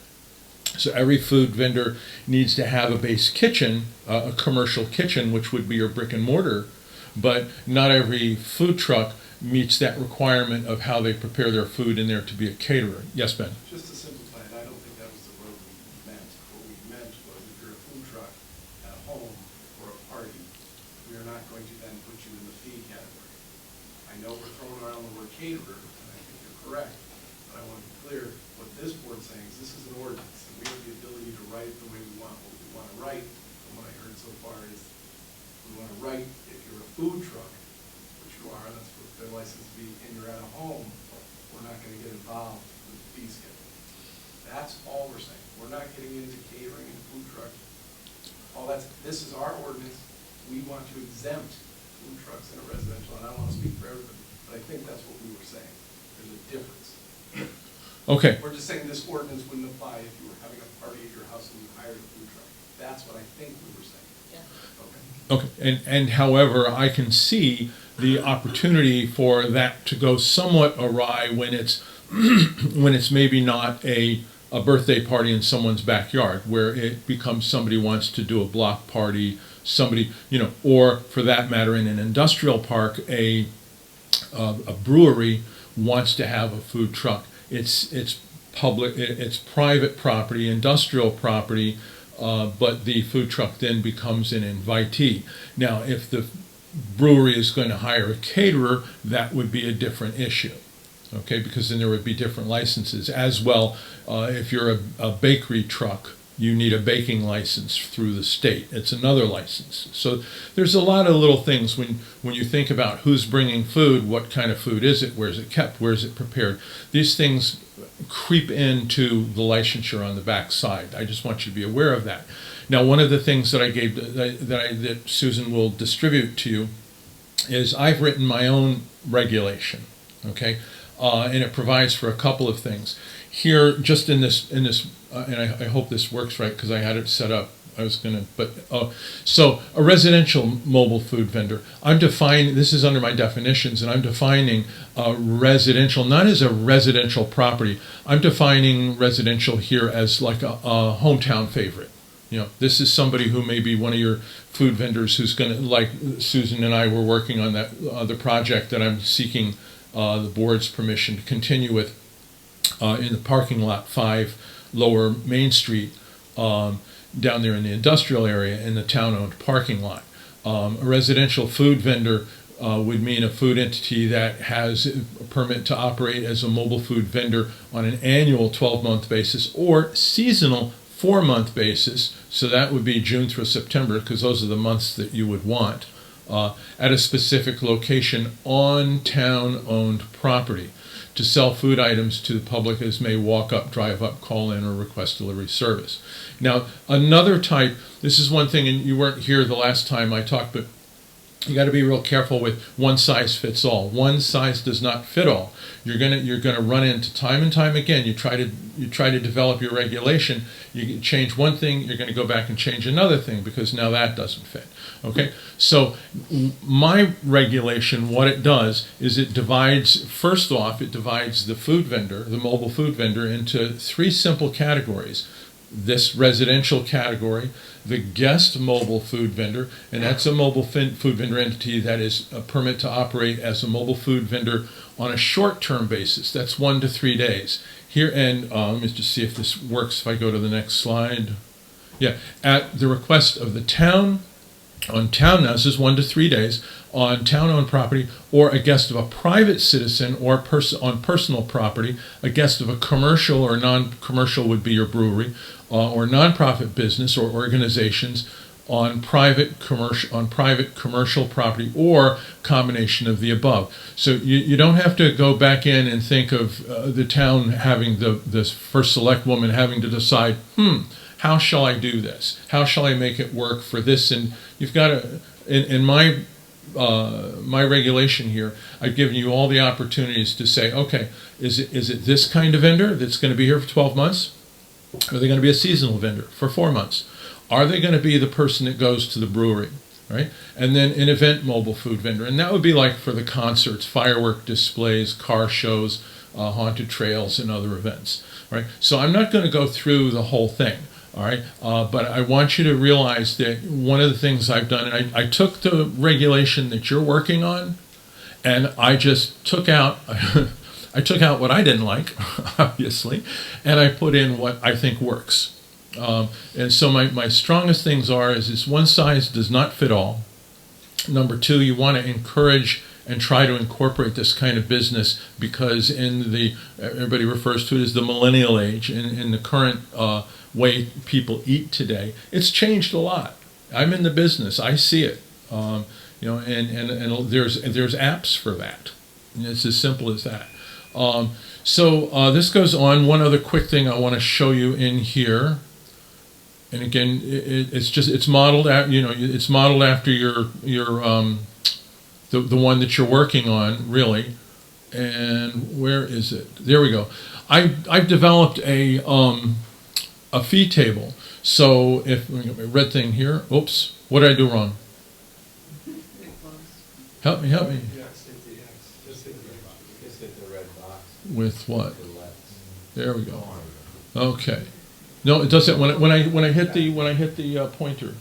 So every food vendor needs to have a base kitchen, a commercial kitchen, which would be your brick and mortar, but not every food truck meets that requirement of how they prepare their food in there to be a caterer. Yes, Ben? Just to simplify it, I don't think that was the word we meant. What we meant was if you're a food truck at a home or a party, we are not going to then put you in the fee category. I know we're throwing around the word caterer, and I think you're correct, but I want to be clear, what this board's saying is this is an ordinance, and we have the ability to write it the way we want. What we want to write, from what I heard so far, is we want to write, if you're a food truck, which you are, that's what their license to be, and you're at a home, we're not going to get involved with the fee schedule. That's all we're saying. We're not getting into catering and food truck. This is our ordinance. We want to exempt food trucks in a residential, and I don't want to speak for everybody, but I think that's what we were saying. There's a difference. Okay. We're just saying this ordinance wouldn't apply if you were having a party at your house and you hired a food truck. That's what I think we were saying. Okay, and however, I can see the opportunity for that to go somewhat awry when it's when it's maybe not a birthday party in someone's backyard, where it becomes somebody wants to do a block party, somebody, or for that matter, in an industrial park, a brewery wants to have a food truck. It's public, it's private property, industrial property. But the food truck then becomes an invitee. Now, if the brewery is going to hire a caterer, that would be a different issue, okay? Because then there would be different licenses. As well, if you're a bakery truck, you need a baking license through the state. It's another license. So there's a lot of little things when you think about who's bringing food, what kind of food is it, where is it kept, where is it prepared. These things creep into the licensure on the back side. I just want you to be aware of that. Now, one of the things that I gave that Susan will distribute to you is I've written my own regulation, okay, and it provides for a couple of things. Here, just in this, and I hope this works right because I had it set up. I was gonna, so a residential mobile food vendor. I'm defining, this is under my definitions, and I'm defining residential not as a residential property. I'm defining residential here as like a hometown favorite. This is somebody who may be one of your food vendors who's gonna, like Susan and I were working on that the project that I'm seeking the board's permission to continue with in the parking lot 5 Lower Main Street. Down there in the industrial area in the town-owned parking lot. A residential food vendor would mean a food entity that has a permit to operate as a mobile food vendor on an annual 12-month basis or seasonal 4-month basis. So that would be June through September, because those are the months that you would want, at a specific location on town-owned property to sell food items to the public as may walk up, drive up, call in, or request delivery service. Now, another type, this is one thing, and you weren't here the last time I talked, but you got to be real careful with one size fits all. One size does not fit all. You're gonna run into time and time again. You try to develop your regulation. You change one thing, you're going to go back and change another thing because now that doesn't fit. Okay, so my regulation, what it does is it divides. First off, it divides the food vendor, the mobile food vendor, into 3 simple categories. This residential category, the guest mobile food vendor, and that's a mobile food vendor entity that is a permit to operate as a mobile food vendor on a short-term basis. That's 1 to 3 days. Here, and let me just see if this works if I go to the next slide. Yeah, at the request of the town, on town, now this is 1 to 3 days, on town-owned property, or a guest of a private citizen, or on personal property, a guest of a commercial or non-commercial would be your brewery, or nonprofit business or organizations on private commercial property, or combination of the above. So you don't have to go back in and think of the town having this first select woman having to decide, how shall I do this? How shall I make it work for this? And you've got to, in my regulation here, I've given you all the opportunities to say, okay, is it this kind of vendor that's going to be here for 12 months? Are they going to be a seasonal vendor for 4 months? Are they going to be the person that goes to the brewery, right? And then an event mobile food vendor. And that would be like for the concerts, firework displays, car shows, haunted trails, and other events, right? So I'm not going to go through the whole thing, all right? But I want you to realize that one of the things I've done, and I took the regulation that you're working on, and I just took out, I took out what I didn't like, obviously, and I put in what I think works. And so my strongest things is one size does not fit all. Number two, you want to encourage and try to incorporate this kind of business because everybody refers to it as the millennial age. In the current way people eat today, it's changed a lot. I'm in the business, I see it. And there's apps for that. It's as simple as that. So this goes on. One other quick thing I want to show you in here. And again, it's modeled it's modeled after the one that you're working on, really. And where is it? There we go. I've developed a fee table. So if we got my red thing here, oops, what did I do wrong? Help me. Just hit the red box. With what? There we go. Okay. No, it doesn't. When I hit the pointer.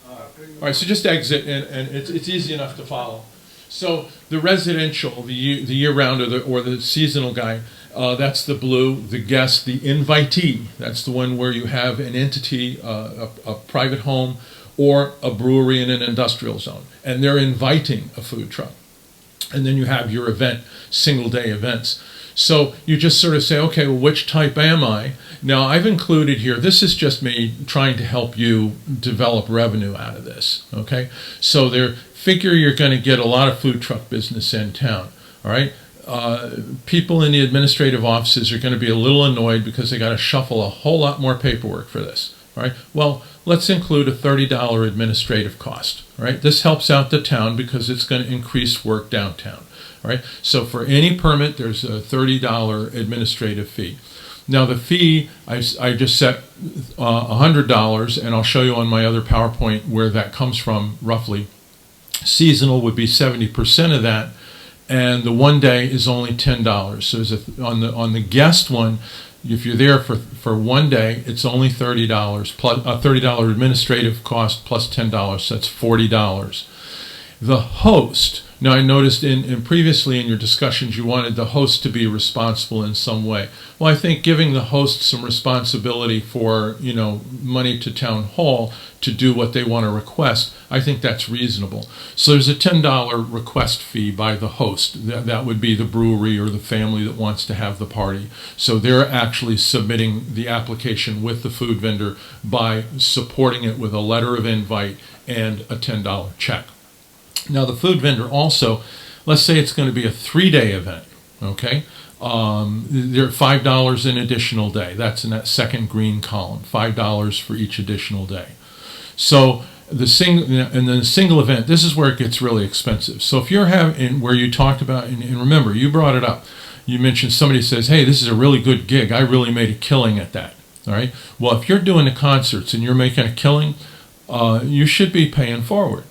All right, so just exit, and it's easy enough to follow. So the residential, the year-round or the seasonal guy, that's the blue. The guest, the invitee, that's the one where you have an entity, a private home, or a brewery in an industrial zone, and they're inviting a food truck. And then you have your event, single-day events. So you just sort of say, okay, well, which type am I? Now, I've included here, this is just me trying to help you develop revenue out of this, okay? So figure you're going to get a lot of food truck business in town, all right? People in the administrative offices are going to be a little annoyed because they got to shuffle a whole lot more paperwork for this, all right? Well, let's include a $30 administrative cost, all right? This helps out the town because it's going to increase work downtown. All right, so for any permit, there's a $30 administrative fee. Now the fee, I just set $100, and I'll show you on my other PowerPoint where that comes from roughly. Seasonal would be 70% of that, and the one day is only $10. So on the guest one, if you're there for one day, it's only $30 plus a $30 administrative cost plus $10, so that's $40. The host. Now, I noticed previously in your discussions you wanted the host to be responsible in some way. Well, I think giving the host some responsibility for, money to town hall to do what they want to request, I think that's reasonable. So there's a $10 request fee by the host. That would be the brewery or the family that wants to have the party. So they're actually submitting the application with the food vendor by supporting it with a letter of invite and a $10 check. Now, the food vendor also, let's say it's going to be a 3-day event, okay? They're $5 an additional day. That's in that second green column, $5 for each additional day. So the single event, this is where it gets really expensive. So if you're having, where you talked about, and remember, you brought it up, you mentioned somebody says, hey, this is a really good gig. I really made a killing at that, all right? Well, if you're doing the concerts and you're making a killing, you should be paying forward.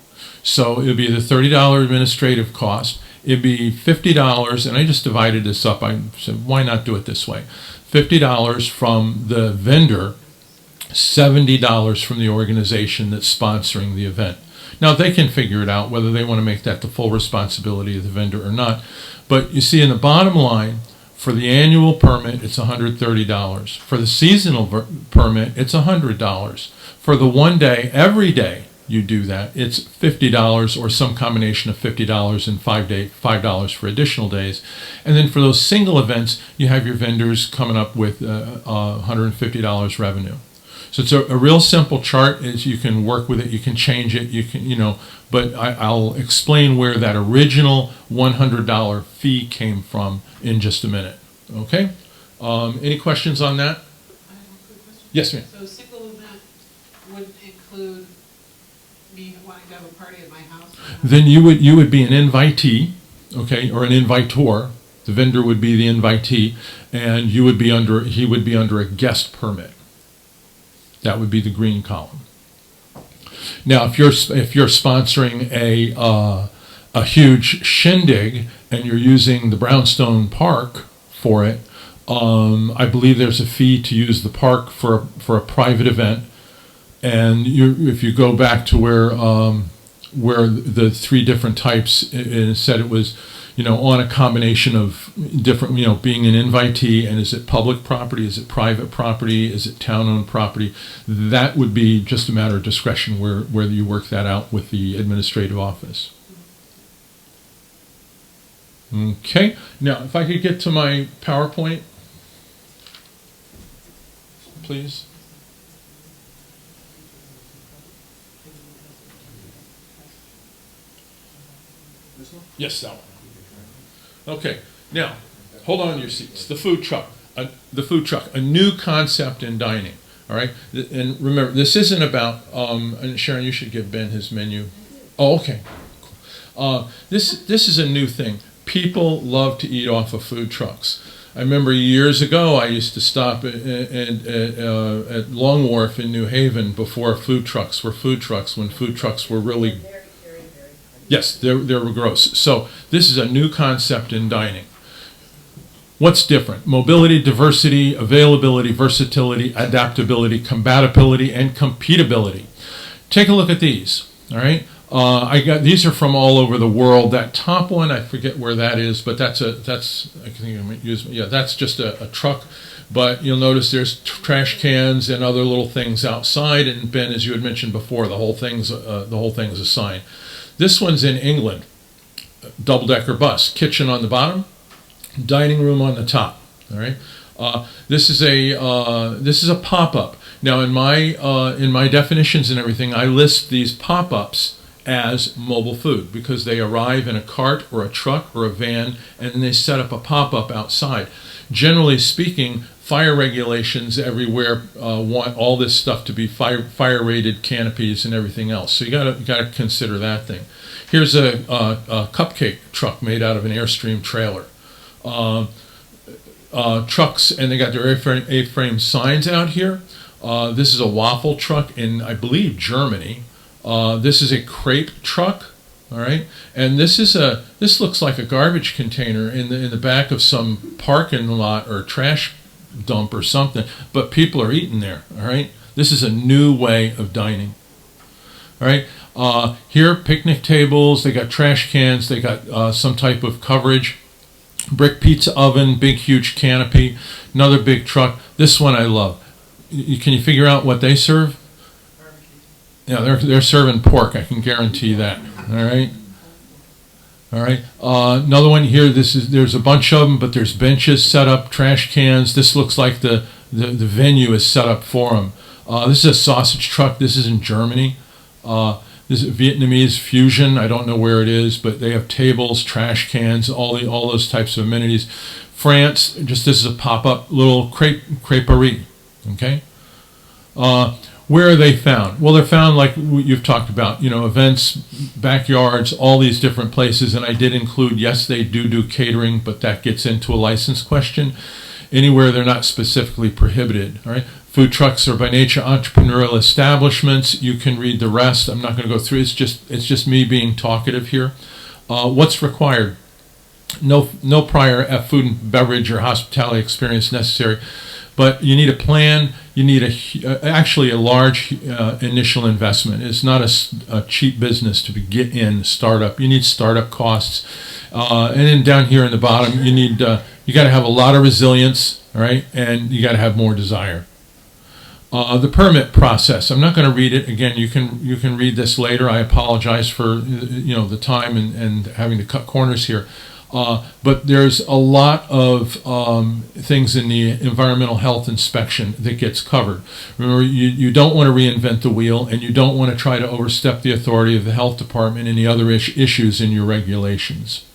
So it would be the $30 administrative cost. It'd be $50, and I just divided this up. I said, why not do it this way? $50 from the vendor, $70 from the organization that's sponsoring the event. Now, they can figure it out whether they want to make that the full responsibility of the vendor or not. But you see, in the bottom line, for the annual permit, it's $130. For the seasonal permit, it's $100. For the one day, every day, you do that, it's $50 or some combination of $50 and $5 for additional days. And then for those single events, you have your vendors coming up with $150 revenue. So it's a real simple chart. You can work with it, you can change it, but I'll explain where that original $100 fee came from in just a minute. Okay? Any questions on that? I have a quick question. Yes, ma'am. So a single event would include me wanting to have a party at my house? Then you would be an invitee, okay, or an invitor. The vendor would be the invitee, and he would be under a guest permit. That would be the green column. Now, if you're sponsoring a huge shindig and you're using the Brownstone Park for it, I believe there's a fee to use the park for a private event. And if you go back to where where the three different types, and said it was, on a combination of different, being an invitee, and is it public property, is it private property, is it town-owned property? That would be just a matter of discretion whether you work that out with the administrative office. Okay, now if I could get to my PowerPoint, please. Yes, that one. Okay, now, hold on to your seats. The food truck, a new concept in dining, all right? And remember, this isn't about, and Sharon, you should give Ben his menu. Oh, okay. This is a new thing. People love to eat off of food trucks. I remember years ago, I used to stop at Long Wharf in New Haven before food trucks were food trucks, when food trucks were really... Yes, they were gross. So this is a new concept in dining. What's different? Mobility, diversity, availability, versatility, adaptability, compatibility, and competability. Take a look at these, all right? These are from all over the world. That top one, I forget where that is, but that's just a truck. But you'll notice there's trash cans and other little things outside. And Ben, as you had mentioned before, the whole thing's a sign. This one's in England, double-decker bus, kitchen on the bottom, dining room on the top. All right, this is a pop-up. Now, in my definitions and everything, I list these pop-ups as mobile food because they arrive in a cart or a truck or a van, and then they set up a pop-up outside. Generally speaking, fire regulations everywhere want all this stuff to be fire-rated canopies and everything else. So you gotta consider that thing. Here's a cupcake truck made out of an Airstream trailer. Trucks, and they got their A-frame signs out here. This is a waffle truck in, I believe, Germany. This is a crepe truck. All right, and this looks like a garbage container in the back of some parking lot or trash dump or something, but people are eating there. All right, this is a new way of dining. All right, here picnic tables, they got trash cans, they got some type of coverage, brick pizza oven, big huge canopy, another big truck. This one I love. Can you figure out what they serve? Yeah, they're serving pork. I can guarantee that. All right. All right. Another one here. There's a bunch of them, but there's benches set up, trash cans. This looks like the venue is set up for them. This is a sausage truck. This is in Germany. This is Vietnamese fusion. I don't know where it is, but they have tables, trash cans, all those types of amenities. France. This is a pop-up little creperie. Okay. Where are they found? Well, they're found like you've talked about, events, backyards, all these different places. And I did include, yes, they do catering, but that gets into a license question. Anywhere they're not specifically prohibited, all right? Food trucks are by nature entrepreneurial establishments. You can read the rest. I'm not going to go through. It's just me being talkative here. What's required? No prior food and beverage or hospitality experience necessary. But you need a plan. You need actually a large initial investment. It's not a cheap business to get in startup. You need startup costs, and then down here in the bottom, you got to have a lot of resilience, all right, and you got to have more desire. The permit process. I'm not going to read it again. You can read this later. I apologize for the time and having to cut corners here. But there's a lot of things in the environmental health inspection that gets covered. Remember, you don't want to reinvent the wheel, and you don't want to try to overstep the authority of the health department and the other issues in your regulations.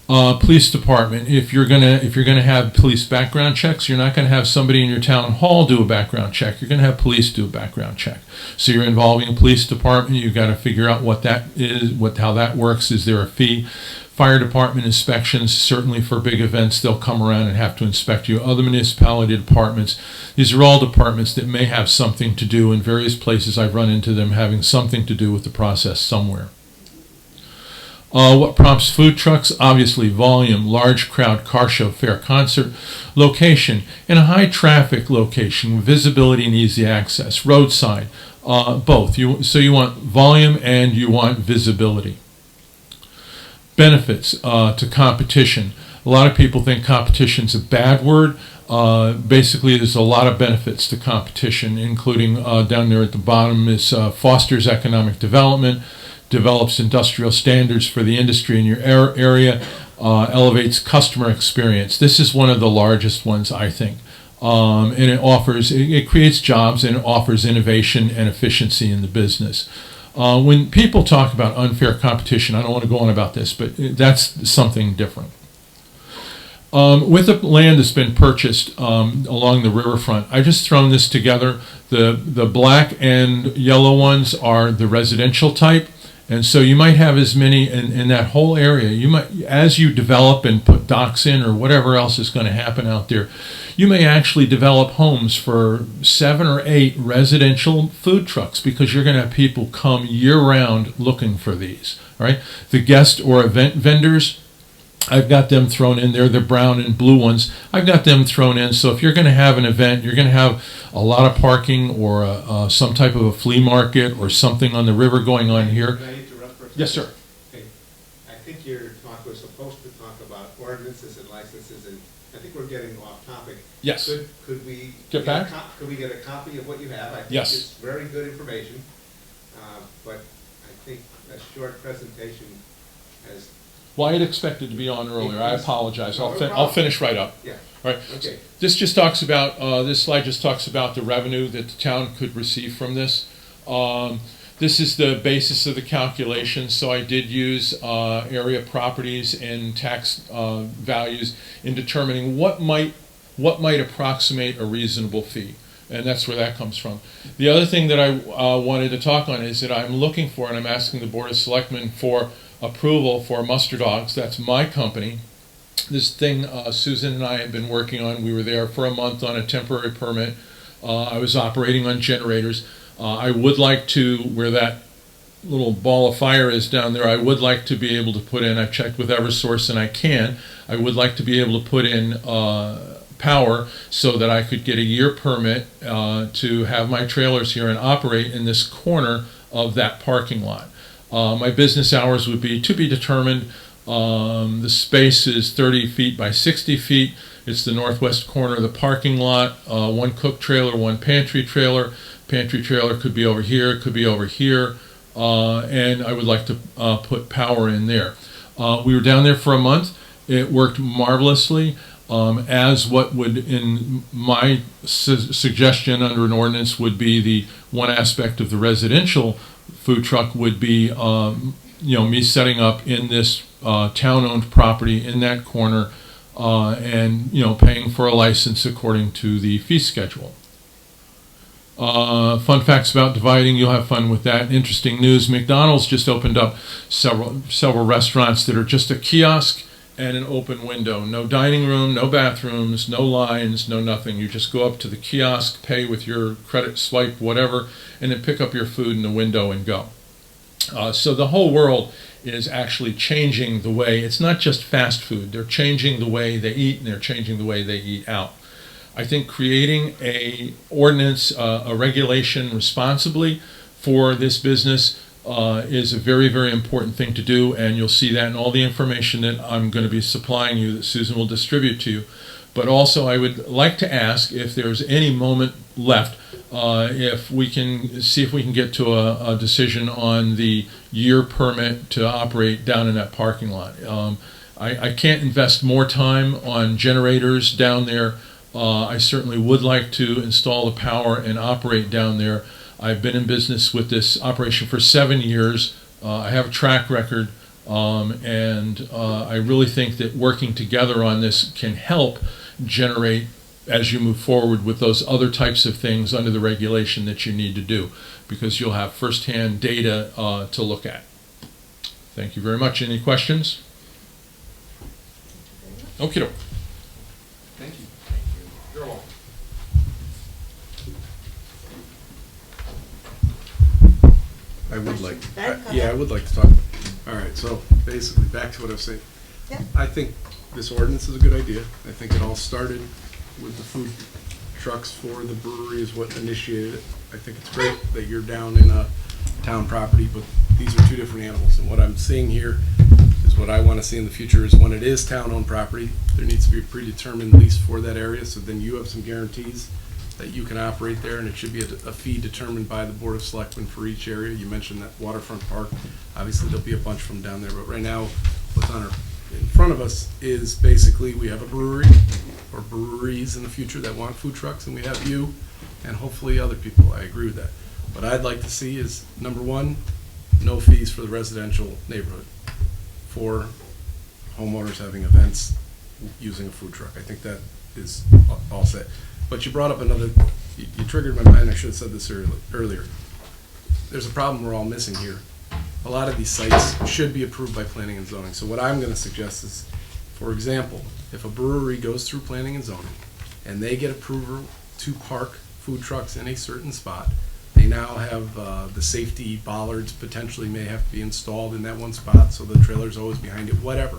Police department. If you're gonna have police background checks, you're not gonna have somebody in your town hall do a background check. You're gonna have police do a background check. So you're involving a police department. You've got to figure out what that is, how that works. Is there a fee? Fire department inspections, certainly for big events, they'll come around and have to inspect you. Other municipality departments, these are all departments that may have something to do. In various places I've run into them having something to do with the process somewhere. What prompts food trucks? Obviously volume, large crowd, car show, fair, concert. Location, in a high traffic location, visibility and easy access. Roadside, Both. So you want volume and you want visibility. Benefits to competition. A lot of people think competition's a bad word. Basically, there's a lot of benefits to competition, including down there at the bottom is fosters economic development, develops industrial standards for the industry in your area, elevates customer experience. This is one of the largest ones, I think. And it creates jobs and it offers innovation and efficiency in the business. When people talk about unfair competition, I don't want to go on about this, but that's something different. With the land that's been purchased along the riverfront, I've just thrown this together. The black and yellow ones are the residential type, and so you might have as many in that whole area. You might, as you develop and put docks in or whatever else is going to happen out there, you may actually develop homes for 7 or 8 residential food trucks because you're going to have people come year-round looking for these. All right, the guest or event vendors, I've got them thrown in there. The brown and blue ones, I've got them thrown in. So if you're going to have an event, you're going to have a lot of parking or some type of a flea market or something on the river going on here. Can I interrupt for a second? Yes, sir. Okay. I think your talk was supposed to talk about ordinances and licenses, and I think we're getting off topic. Yes. Could we Get back? Could we get a copy of what you have? I think Yes. it's very good information, but I think a short presentation has. Well, I had expected to be on earlier. I apologize. No I'll problem. finish right up. Yeah. All right. Okay. This just talks about, this slide just talks about the revenue that the town could receive from this. This is the basis of the calculation. So I did use area properties and tax values in determining what might approximate a reasonable fee. And that's where that comes from. The other thing that I wanted to talk on is that I'm looking for, and I'm asking the Board of Selectmen for approval for Muster Dogs. That's my company. This thing Susan and I have been working on. We were there for a month on a temporary permit. I was operating on generators. I would like to, where that little ball of fire is down there, I would like to be able to put in, I've checked with Eversource and I can, I would like to be able to put in power so that I could get a year permit to have my trailers here and operate in this corner of that parking lot. My business hours would be to be determined. The space is 30 feet by 60 feet. It's the northwest corner of the parking lot. 1 cook trailer, 1 pantry trailer. Pantry trailer could be over here, could be over here. And I would like to put power in there. We were down there for a month. It worked marvelously. As what would, in my suggestion under an ordinance, would be the one aspect of the residential food truck would be, me setting up in this town-owned property in that corner, and paying for a license according to the fee schedule. Fun facts about dividing, you'll have fun with that. Interesting news: McDonald's just opened up several restaurants that are just a kiosk and an open window. No dining room, no bathrooms, no lines, no nothing. You just go up to the kiosk, pay with your credit swipe, whatever, and then pick up your food in the window and go. So the whole world is actually changing the way, it's not just fast food, they're changing the way they eat and they're changing the way they eat out. I think creating a ordinance, a regulation responsibly for this business is a very, very important thing to do, and you'll see that in all the information that I'm going to be supplying you that Susan will distribute to you. But also I would like to ask if there's any moment left, if we can see if we can get to a decision on the year permit to operate down in that parking lot. I can't invest more time on generators down there. I certainly would like to install the power and operate down there. I've been in business with this operation for 7 years. I have a track record, and I really think that working together on this can help generate, as you move forward with those other types of things under the regulation that you need to do, because you'll have firsthand data to look at. Thank you very much. Any questions? Okie doke. Thank you. You're welcome. I would like, Ben, go yeah, I ahead. would like to talk. All right, so basically, back to what I was saying. Yep. I think this ordinance is a good idea. I think it all started with the food trucks for the brewery is what initiated it. I think it's great that you're down in a town property, but these are two different animals. And what I'm seeing here is what I want to see in the future is when it is town-owned property, there needs to be a predetermined lease for that area, so then you have some guarantees that you can operate there, and it should be a fee determined by the Board of Selectmen for each area. You mentioned that waterfront park. Obviously, there'll be a bunch from down there, but right now, what's in front of us is basically we have a brewery or breweries in the future that want food trucks, and we have you and hopefully other people. I agree with that. What I'd like to see is, number one, no fees for the residential neighborhood for homeowners having events using a food truck. I think that is all set. But you brought up you triggered my mind. I should have said this earlier. There's a problem we're all missing here. A lot of these sites should be approved by planning and zoning. So what I'm going to suggest is, for example, if a brewery goes through planning and zoning and they get approval to park food trucks in a certain spot, they now have the safety bollards potentially may have to be installed in that one spot, so the trailer's always behind it, whatever.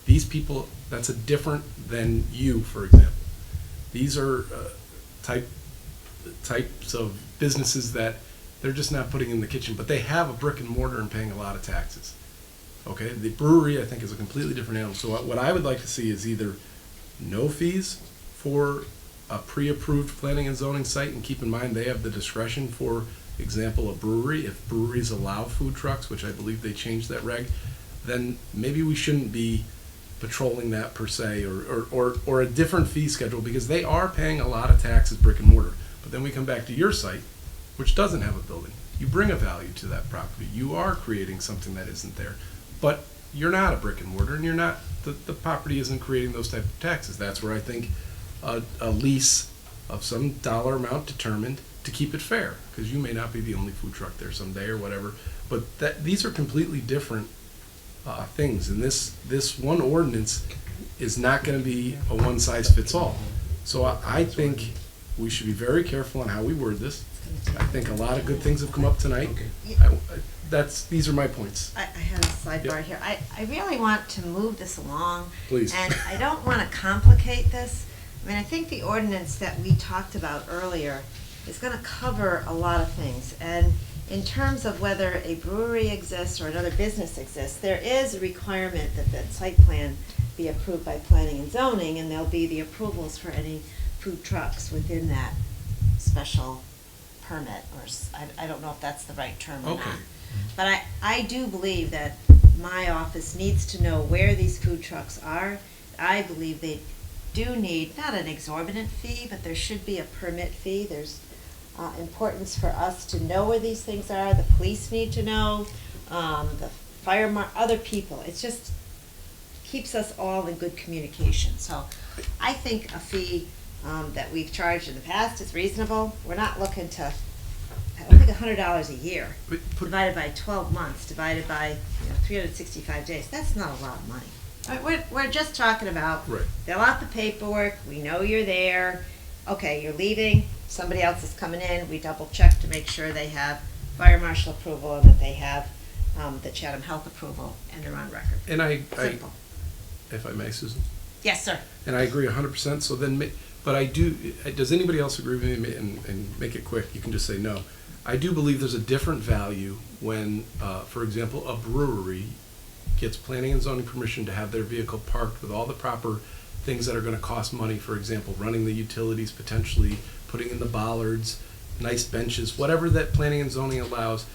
These people, that's a different than you, for example. These are types of businesses that they're just not putting in the kitchen, but they have a brick and mortar and paying a lot of taxes. Okay, the brewery I think is a completely different animal. So what I would like to see is either no fees for a pre-approved planning and zoning site, and keep in mind they have the discretion, for example, a brewery. If breweries allow food trucks, which I believe they changed that reg, then maybe we shouldn't be patrolling that per se, or a different fee schedule, because they are paying a lot of taxes brick and mortar. But then we come back to your site, which doesn't have a building. You bring a value to that property. You are creating something that isn't there. But you're not a brick and mortar, and you're not, the property isn't creating those type of taxes. That's where I think a lease of some dollar amount determined to keep it fair, because you may not be the only food truck there someday or whatever. But these are completely different things, and this one ordinance is not going to be a one-size-fits-all. So I think we should be very careful on how we word this. I think a lot of good things have come up tonight. These are my points. I have a sidebar here. I really want to move this along. Please. And I don't want to complicate this. I mean, I think the ordinance that we talked about earlier is going to cover a lot of things. And in terms of whether a brewery exists or another business exists, there is a requirement that the site plan be approved by planning and zoning, and there'll be the approvals for any food trucks within that special permit, or I don't know if that's the right term or not. But I do believe that my office needs to know where these food trucks are. I believe they do need, not an exorbitant fee, but there should be a permit fee. There's importance for us to know where these things are. The police need to know, the other people. It's just keeps us all in good communication. So I think a fee that we've charged in the past is reasonable. We're not looking to, I don't think $100 a year divided by 12 months, divided by 365 days. That's not a lot of money. We're just talking about fill out the paperwork. We know you're there. Okay, you're leaving. Somebody else is coming in. We double check to make sure they have fire marshal approval and that they have the Chatham Health approval and they're on record. And Simple. If I may, Susan. Yes, sir. And I agree 100%. So then, but I do. Does anybody else agree with me? And make it quick. You can just say no. I do believe there's a different value when, for example, a brewery gets planning and zoning permission to have their vehicle parked with all the proper things that are going to cost money. For example, running the utilities, potentially putting in the bollards, nice benches, whatever that planning and zoning allows.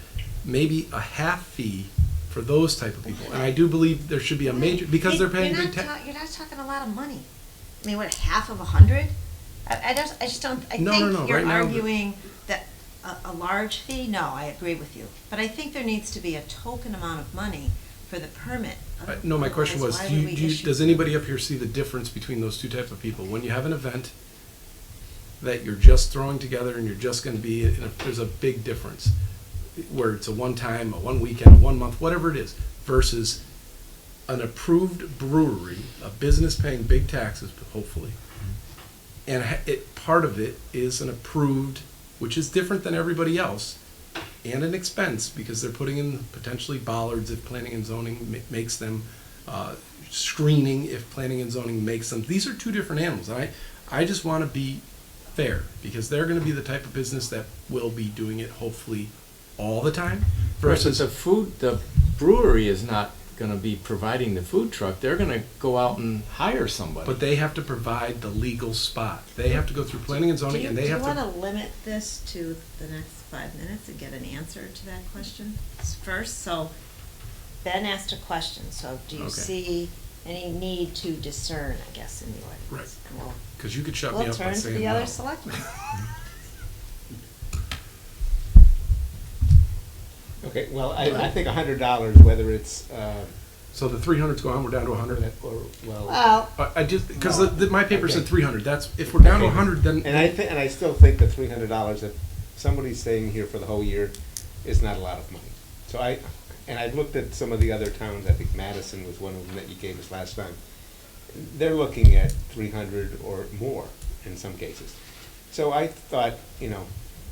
Maybe a half fee for those type of people. And I do believe there should be a major, because they're paying big tax. You're not talking a lot of money. I mean, what, half of 100? I just don't. I think you're right now, arguing that a large fee. No, I agree with you. But I think there needs to be a token amount of money for the permit. No, my question was, does anybody up here see the difference between those two types of people? When you have an event that you're just throwing together and you're just going to be, there's a big difference where it's a one-time, a one weekend, a 1 month, whatever it is, versus an approved brewery, a business paying big taxes, hopefully, and part of it is an approved, which is different than everybody else, and an expense because they're putting in potentially bollards if planning and zoning makes them, screening if planning and zoning makes them. These are two different animals. I just want to be fair, because they're gonna be the type of business that will be doing it hopefully all the time, Versus versus, the brewery is not gonna be providing the food truck. They're gonna go out and hire somebody. but they have to provide the legal spot. They have to go through planning and zoning, and they have Do you to. want to limit this to the next 5 minutes and get an answer to that question first? So Ben asked a question, so do you Okay. see any need to discern, I guess, in the audience? Right. And we'll, Because you could shut me we'll up by turn to saying the no. other selectmen. Okay, well, I think $100, whether it's, So the 300's gone, we're down to 100. or, well. Well, I just, because my paper said Okay. 300, that's, if we're down to 100, then. And I still think the $300, if somebody's staying here for the whole year, is not a lot of money. So I've looked at some of the other towns, I think Madison was one of them that you gave us last time. They're looking at 300 or more in some cases. So I thought,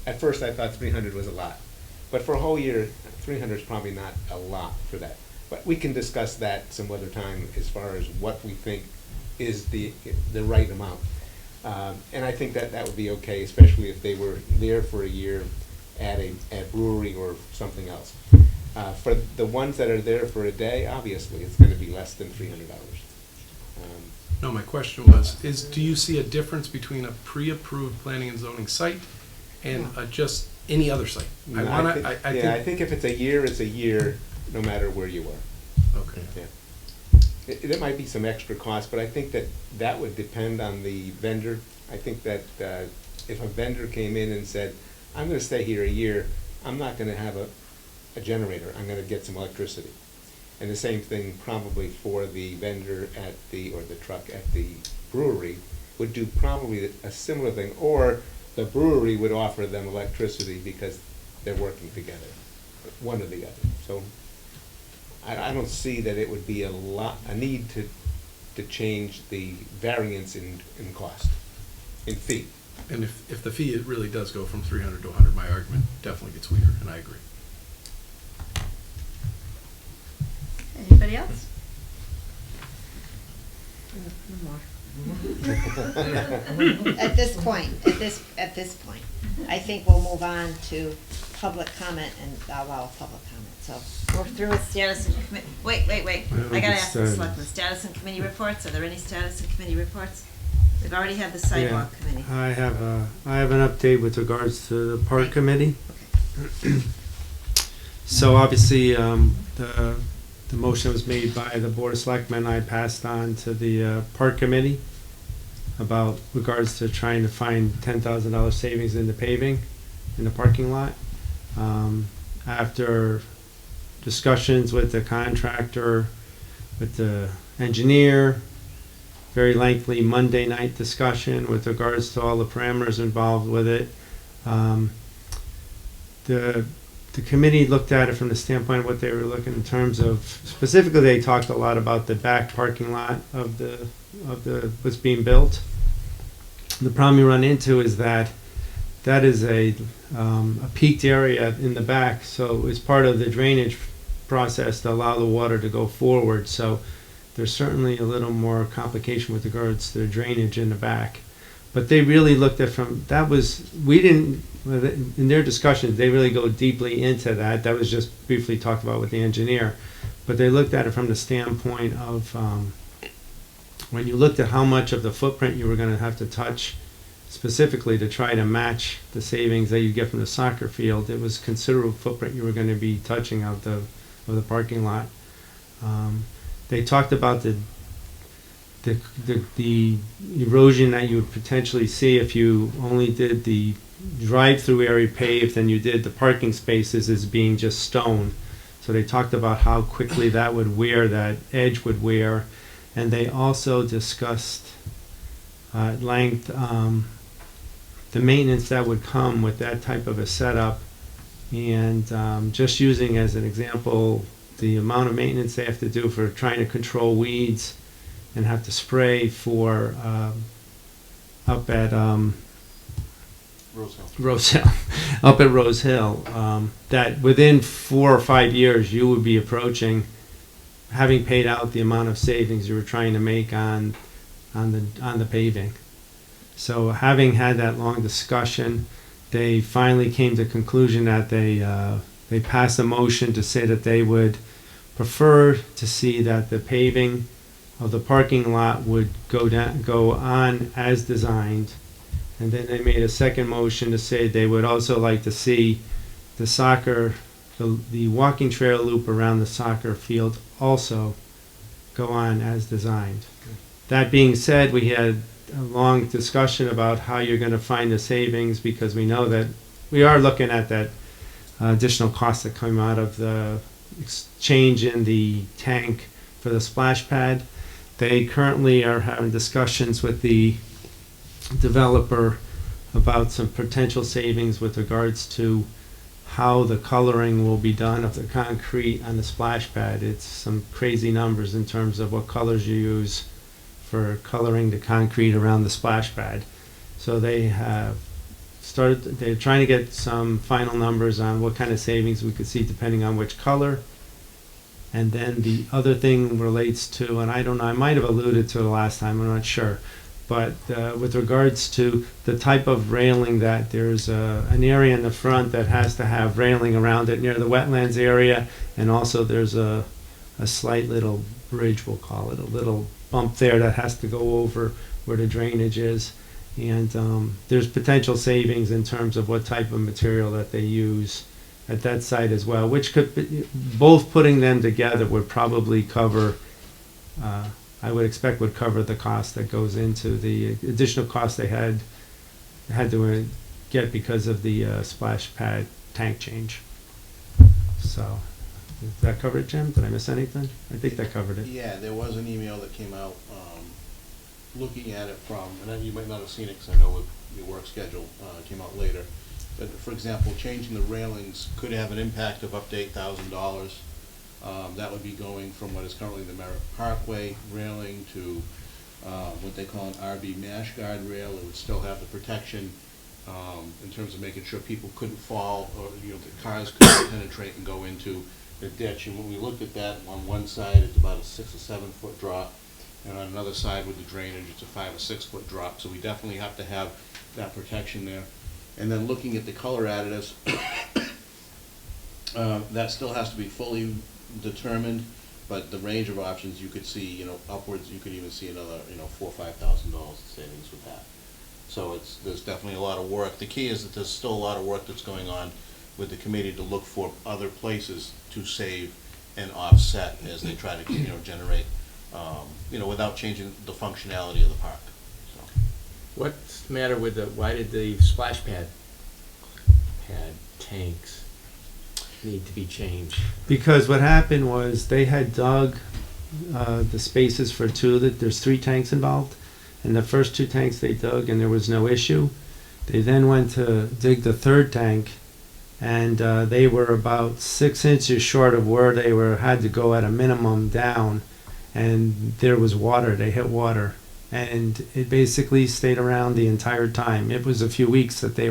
at first I thought 300 was a lot. But for a whole year, 300 is probably not a lot for that. But we can discuss that some other time as far as what we think is the right amount. And I think that would be okay, especially if they were there for a year at a brewery or something else. For the ones that are there for a day, obviously, it's going to be less than $300. No, my question was, do you see a difference between a pre-approved planning and zoning site and just any other site? No, I think if it's a year, no matter where you are. Okay. Yeah. There might be some extra cost, but I think that would depend on the vendor. I think that if a vendor came in and said, I'm gonna stay here a year, I'm not gonna have a generator, I'm gonna get some electricity. And the same thing probably for the vendor or the truck at the brewery would do probably a similar thing, or the brewery would offer them electricity because they're working together, one or the other. So I don't see that it would be a need to change the variance in cost, in fee. And if the fee, it really does go from 300 to 100, my argument definitely gets weaker, and I agree. Anybody else? No more. At this point, I think we'll move on to public comment and allow public comment. So we're through with status and committee. Wait. I gotta ask the selectmen, status and committee reports. Are there any status and committee reports? We've already had the sidewalk committee. I have an update with regards to the park committee. So obviously, the motion was made by the Board of Selectmen. I passed on to the park committee about regards to trying to find $10,000 savings in the paving in the parking lot. After discussions with the contractor, with the engineer, very lengthy Monday night discussion with regards to all the parameters involved with it. The committee looked at it from the standpoint of what they were looking in terms of, specifically they talked a lot about the back parking lot of the what's being built. The problem you run into is that is a peaked area in the back, so it's part of the drainage process to allow the water to go forward. So there's certainly a little more complication with regards to the drainage in the back. But they really looked at in their discussions, they really go deeply into that. That was just briefly talked about with the engineer. But they looked at it from the standpoint of when you looked at how much of the footprint you were going to have to touch specifically to try to match the savings that you get from the soccer field, it was considerable footprint you were going to be touching of the parking lot. They talked about the erosion that you would potentially see if you only did the drive-through area paved and you did the parking spaces as being just stone. So they talked about how quickly that would wear, that edge would wear. And they also discussed at length the maintenance that would come with that type of a setup. And just using as an example the amount of maintenance they have to do for trying to control weeds and have to spray for up at Rose Hill, up at Rose Hill, that within 4 or 5 years you would be approaching having paid out the amount of savings you were trying to make on the paving. So having had that long discussion, they finally came to the conclusion that they passed a motion to say that they would prefer to see that the paving of the parking lot would go on as designed. And then they made a second motion to say they would also like to see the walking trail loop around the soccer field also go on as designed. That being said, we had a long discussion about how you're going to find the savings, because we know that we are looking at that additional cost that come out of the change in the tank for the splash pad. They currently are having discussions with the developer about some potential savings with regards to how the coloring will be done of the concrete on the splash pad. It's some crazy numbers in terms of what colors you use for coloring the concrete around the splash pad. So they're trying to get some final numbers on what kind of savings we could see depending on which color. And then the other thing relates to, and I don't know, I might have alluded to it last time, I'm not sure, but with regards to the type of railing, that there's an area in the front that has to have railing around it near the wetlands area, and also there's a slight little bridge, we'll call it, a little bump there that has to go over where the drainage is. And there's potential savings in terms of what type of material that they use at that site as well, which could be, both putting them together would probably cover, I would expect would cover the cost that goes into the additional cost they had to get because of the splash pad tank change. So, does that cover it, Jim? Did I miss anything? I think that covered it. Yeah, there was an email that came out, looking at it from, and you might not have seen it because I know with your work schedule, came out later. But for example, changing the railings could have an impact of up to $8,000. That would be going from what is currently the Merritt Parkway railing to what they call an RB mash guard rail. It would still have the protection in terms of making sure people couldn't fall, or the cars couldn't penetrate and go into the ditch. And when we looked at that, on one side it's about a 6 or 7 foot drop, and on another side with the drainage it's a 5 or 6 foot drop. So we definitely have to have that protection there. And then looking at the color additives, that still has to be fully determined, but the range of options you could see, upwards, you could even see another, $4,000 or $5,000 savings with that. So there's definitely a lot of work. The key is that there's still a lot of work that's going on with the committee to look for other places to save and offset as they try to, generate, without changing the functionality of the park. So. What's the matter with why did the splash pad tanks need to be changed? Because what happened was they had dug the spaces for there's 3 tanks involved, and the first 2 tanks they dug and there was no issue. They then went to dig the 3rd tank, and they were about 6 inches short of where they had to go at a minimum down, and there was water. They hit water, and it basically stayed around the entire time. It was a few weeks that they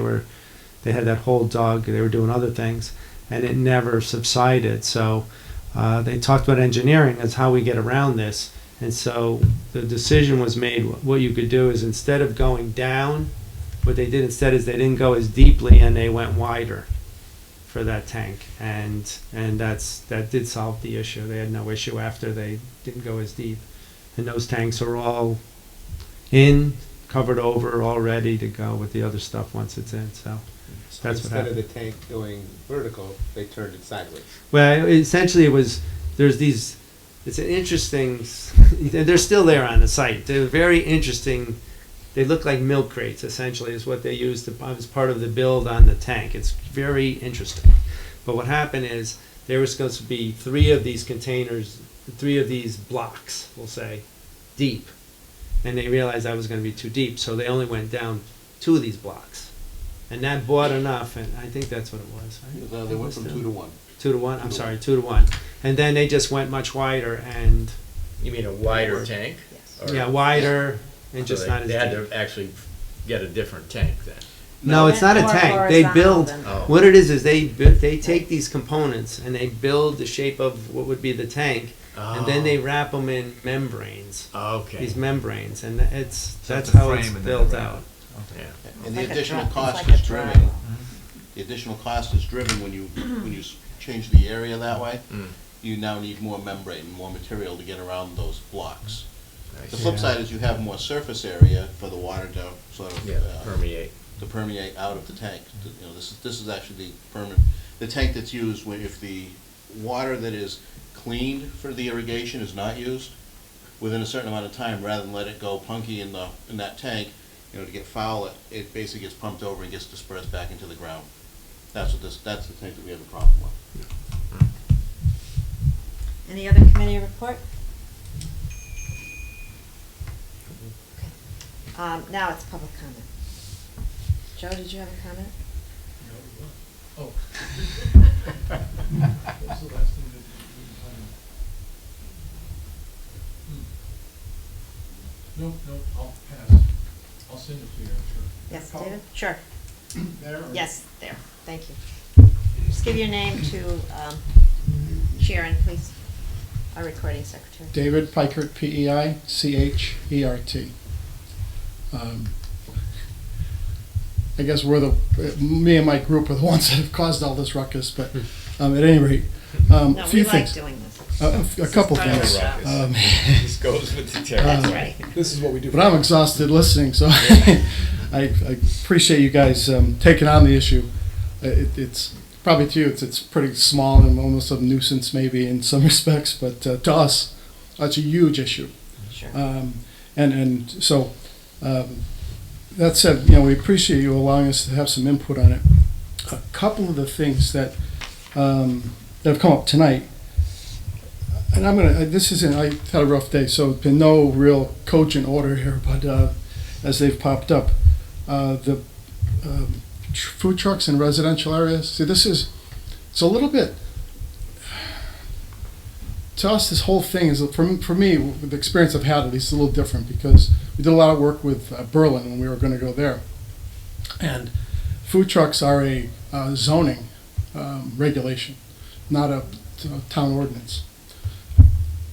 had that hole dug. They were doing other things, and it never subsided. So they talked about engineering as how we get around this. And so the decision was made, what you could do is, instead of going down, what they did instead is they didn't go as deeply and they went wider for that tank. And that did solve the issue. They had no issue after they didn't go as deep. And those tanks are all covered over, all ready to go with the other stuff once it's in. So that's what happened. Instead of the tank going vertical, they turned it sideways. Well, essentially it's an interesting, they're still there on the site. They're very interesting. They look like milk crates, essentially, is what they used as part of the build on the tank. It's very interesting. But what happened is there was supposed to be 3 of these containers, 3 of these blocks, we'll say, deep. And they realized that was going to be too deep, so they only went down 2 of these blocks. And that bought enough, and I think that's what it was, right? They went from 2 to 1. 2 to 1, I'm sorry, 2 to 1. And then they just went much wider, and You mean a wider tank? Yes. Or- yeah, wider and So just not as They had deep. to actually get a different tank then. No, it's not a More tank. They horizontal build, than- Oh. what it is they take these components and they build the shape of what would be the tank, and then they wrap them in membranes. Okay. These membranes, and that's So how the frame it's and then built wrap out. it. Yeah. And It's the like a additional dri- it's cost like a is drive. driven, the additional cost is driven when you, change the area that way. Mm. You now need more membrane, more material to get around those blocks. I The see. flip Yeah. side is you have more surface area for the water to sort of, Yeah, permeate. to permeate out of the tank. You know, this is actually the tank that's used when, if the water that is cleaned for the irrigation is not used, within a certain amount of time, rather than let it go punky in that tank, you know, to get foul, it basically gets pumped over and gets dispersed back into the ground. That's the tank that we have a problem with. Any other committee report? Okay. Now it's public comment. Joe, did you have a comment? Oh. What was the last thing that you No, I'll pass. I'll send it to you, I'm sure. Yes, Call? David? Sure. There? or- Yes, there. Thank you. Just give your name to Sharon, please, our recording secretary. David Pikert, P-E-I-C-H-E-R-T. I guess me and my group are the ones that have caused all this ruckus, but at any rate, No, a few we like things. doing this. A couple part of things. our job. This goes with the territory. That's right. This is what we do. But I'm exhausted listening, so I appreciate you guys taking on the issue. It's probably to you, it's pretty small and almost a nuisance maybe in some respects, but to us, it's a huge issue. Sure. And so, that said, we appreciate you allowing us to have some input on it. A couple of the things that have come up tonight, and this isn't, I had a rough day, so it's been no real cogent order here, but as they've popped up, the food trucks in residential areas, see, it's a little bit, to us, this whole thing is, for me, with the experience I've had, at least a little different, because we did a lot of work with Berlin when we were going to go there. And food trucks are a zoning regulation, not a town ordinance.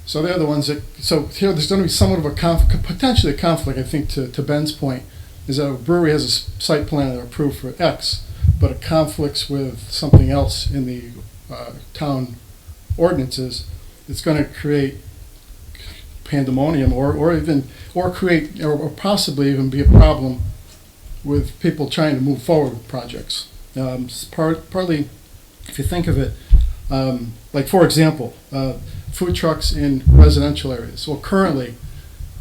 So they're the ones that, so here there's going to be somewhat of a potentially a conflict, I think, to Ben's point, is that a brewery has a site plan approved for X, but it conflicts with something else in the town ordinances. It's going to create pandemonium or possibly even be a problem with people trying to move forward with projects. Partly, if you think of it, like for example, food trucks in residential areas. Well, currently,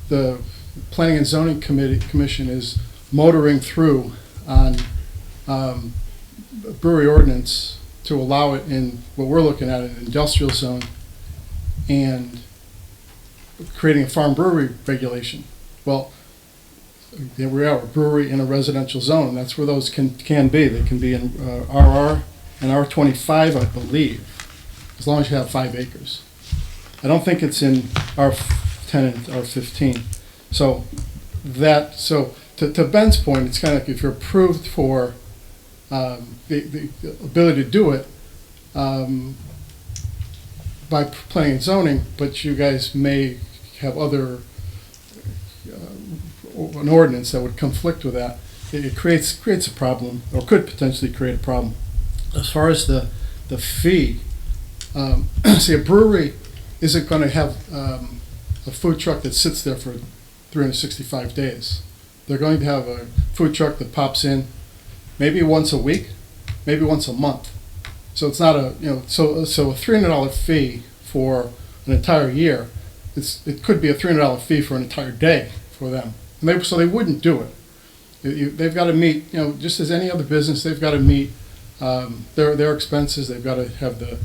the Planning and Zoning Commission is motoring through on brewery ordinance to allow it in what we're looking at, an industrial zone, and creating a farm brewery regulation. Well, there we are, a brewery in a residential zone. That's where those can be. They can be in RR and R25, I believe, as long as you have 5 acres. I don't think it's in R10 and R15. So to Ben's point, it's kind of like if you're approved for the ability to do it by planning and zoning, but you guys may have other an ordinance that would conflict with that. It creates a problem, or could potentially create a problem. As far as the fee, see, a brewery isn't going to have a food truck that sits there for 365 days. They're going to have a food truck that pops in maybe once a week, maybe once a month. So it's not so a $300 fee for an entire year. It could be a $300 fee for an entire day for them. And so they wouldn't do it. They've got to meet, just as any other business, they've got to meet their expenses. They've got to have the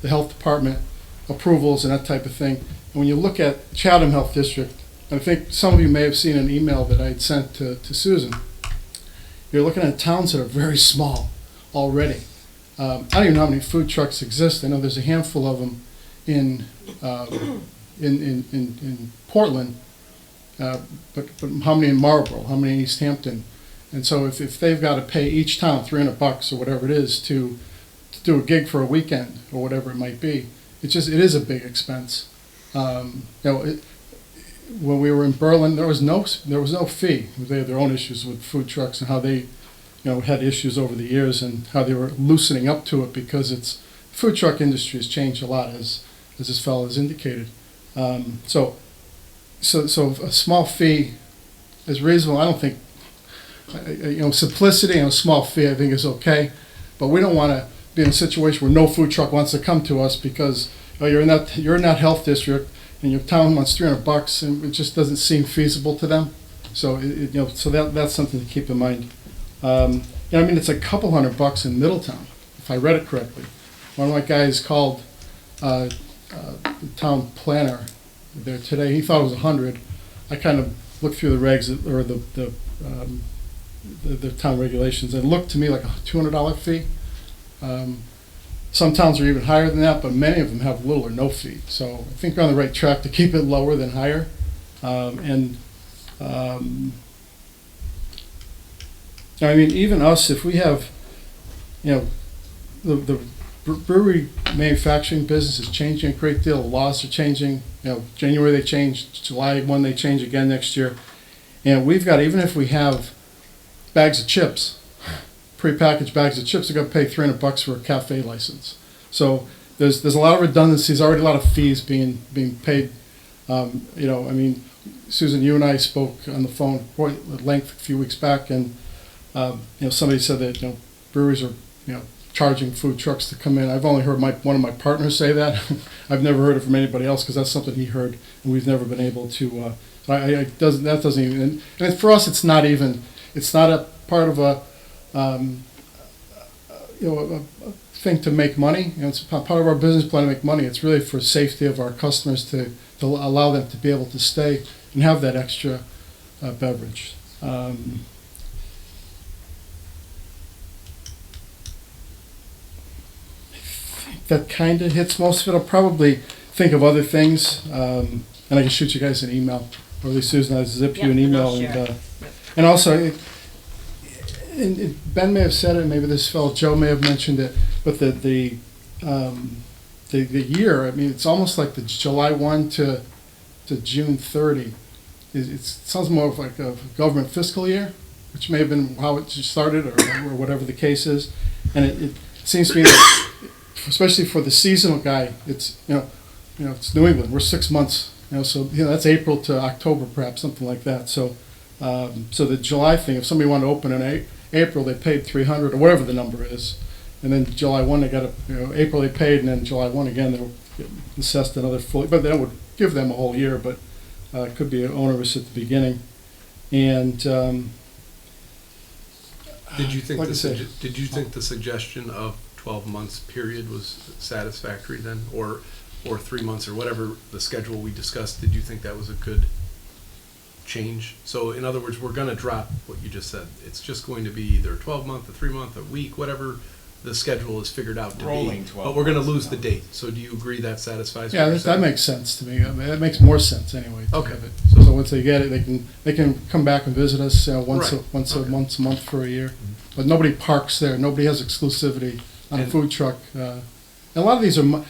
health department approvals and that type of thing. And when you look at Chatham Health District, I think some of you may have seen an email that I had sent to Susan. You're looking at towns that are very small already. I don't even know how many food trucks exist. I know there's a handful of them in Portland, but how many in Marlborough? How many in East Hampton? And so if they've got to pay each town $300 or whatever it is to do a gig for a weekend or whatever it might be, it is a big expense. when we were in Berlin, there was no fee. They had their own issues with food trucks and how they, had issues over the years and how they were loosening up to it because food truck industry has changed a lot, as this fellow has indicated. So a small fee is reasonable. I don't think, simplicity and a small fee I think is okay, but we don't want to be in a situation where no food truck wants to come to us because you're in that health district and your town wants $300 and it just doesn't seem feasible to them. So that's something to keep in mind. It's a couple $100 in Middletown, if I read it correctly. One of my guys called the town planner there today. He thought it was 100. I kind of looked through the regs or the town regulations, and it looked to me like a $200 fee. Some towns are even higher than that, but many of them have little or no fee. So I think we're on the right track to keep it lower than higher. Even us, if we have, the brewery manufacturing business is changing a great deal. The laws are changing. January they change, July 1 they change again next year. And we've got, even if we have bags of chips, prepackaged bags of chips, they're going to pay $300 for a cafe license. So there's a lot of redundancies, already a lot of fees being paid. Susan, you and I spoke on the phone quite at length a few weeks back, and somebody said that breweries are charging food trucks to come in. I've only heard one of my partners say that. I've never heard it from anybody else because that's something he heard, and we've never been able to. That doesn't even. And for us, it's not a part of a thing to make money. It's part of our business plan to make money. It's really for safety of our customers to allow them to be able to stay and have that extra beverage. That kind of hits most of it. I'll probably think of other things, and I can shoot you guys an email, or at least Susan, I'll zip you an email. And also, Ben may have said it, maybe this fellow Joe may have mentioned it, but the year, it's almost like the July 1 to June 30. It sounds more of like a government fiscal year, which may have been how it started or whatever the case is. And it seems to me that, especially for the seasonal guy, it's it's New England. We're 6 months, so that's April to October, perhaps something like that. So the July thing, if somebody wanted to open in April, they paid $300 or whatever the number is, and then July 1 they got April they paid, and then July 1 again they'll get assessed another fully, but that would give them a whole year, but it could be onerous at the beginning. And did you think like the suggestion of 12 months period was satisfactory then, or 3 months, or whatever the schedule we discussed? Did you think that was a good change? So in other words, we're going to drop what you just said. It's just going to be either a 12-month, a 3-month, a week, whatever the schedule is figured out to Rolling be. 12 but we're going to months, lose the date. So do you agree that satisfies? yeah, what you're that saying? makes sense to me. That makes more sense anyway. Okay. So once they get it, they can come back and visit us once Right. a month for a year. But nobody parks there. Nobody has exclusivity on a food truck. And a lot of these are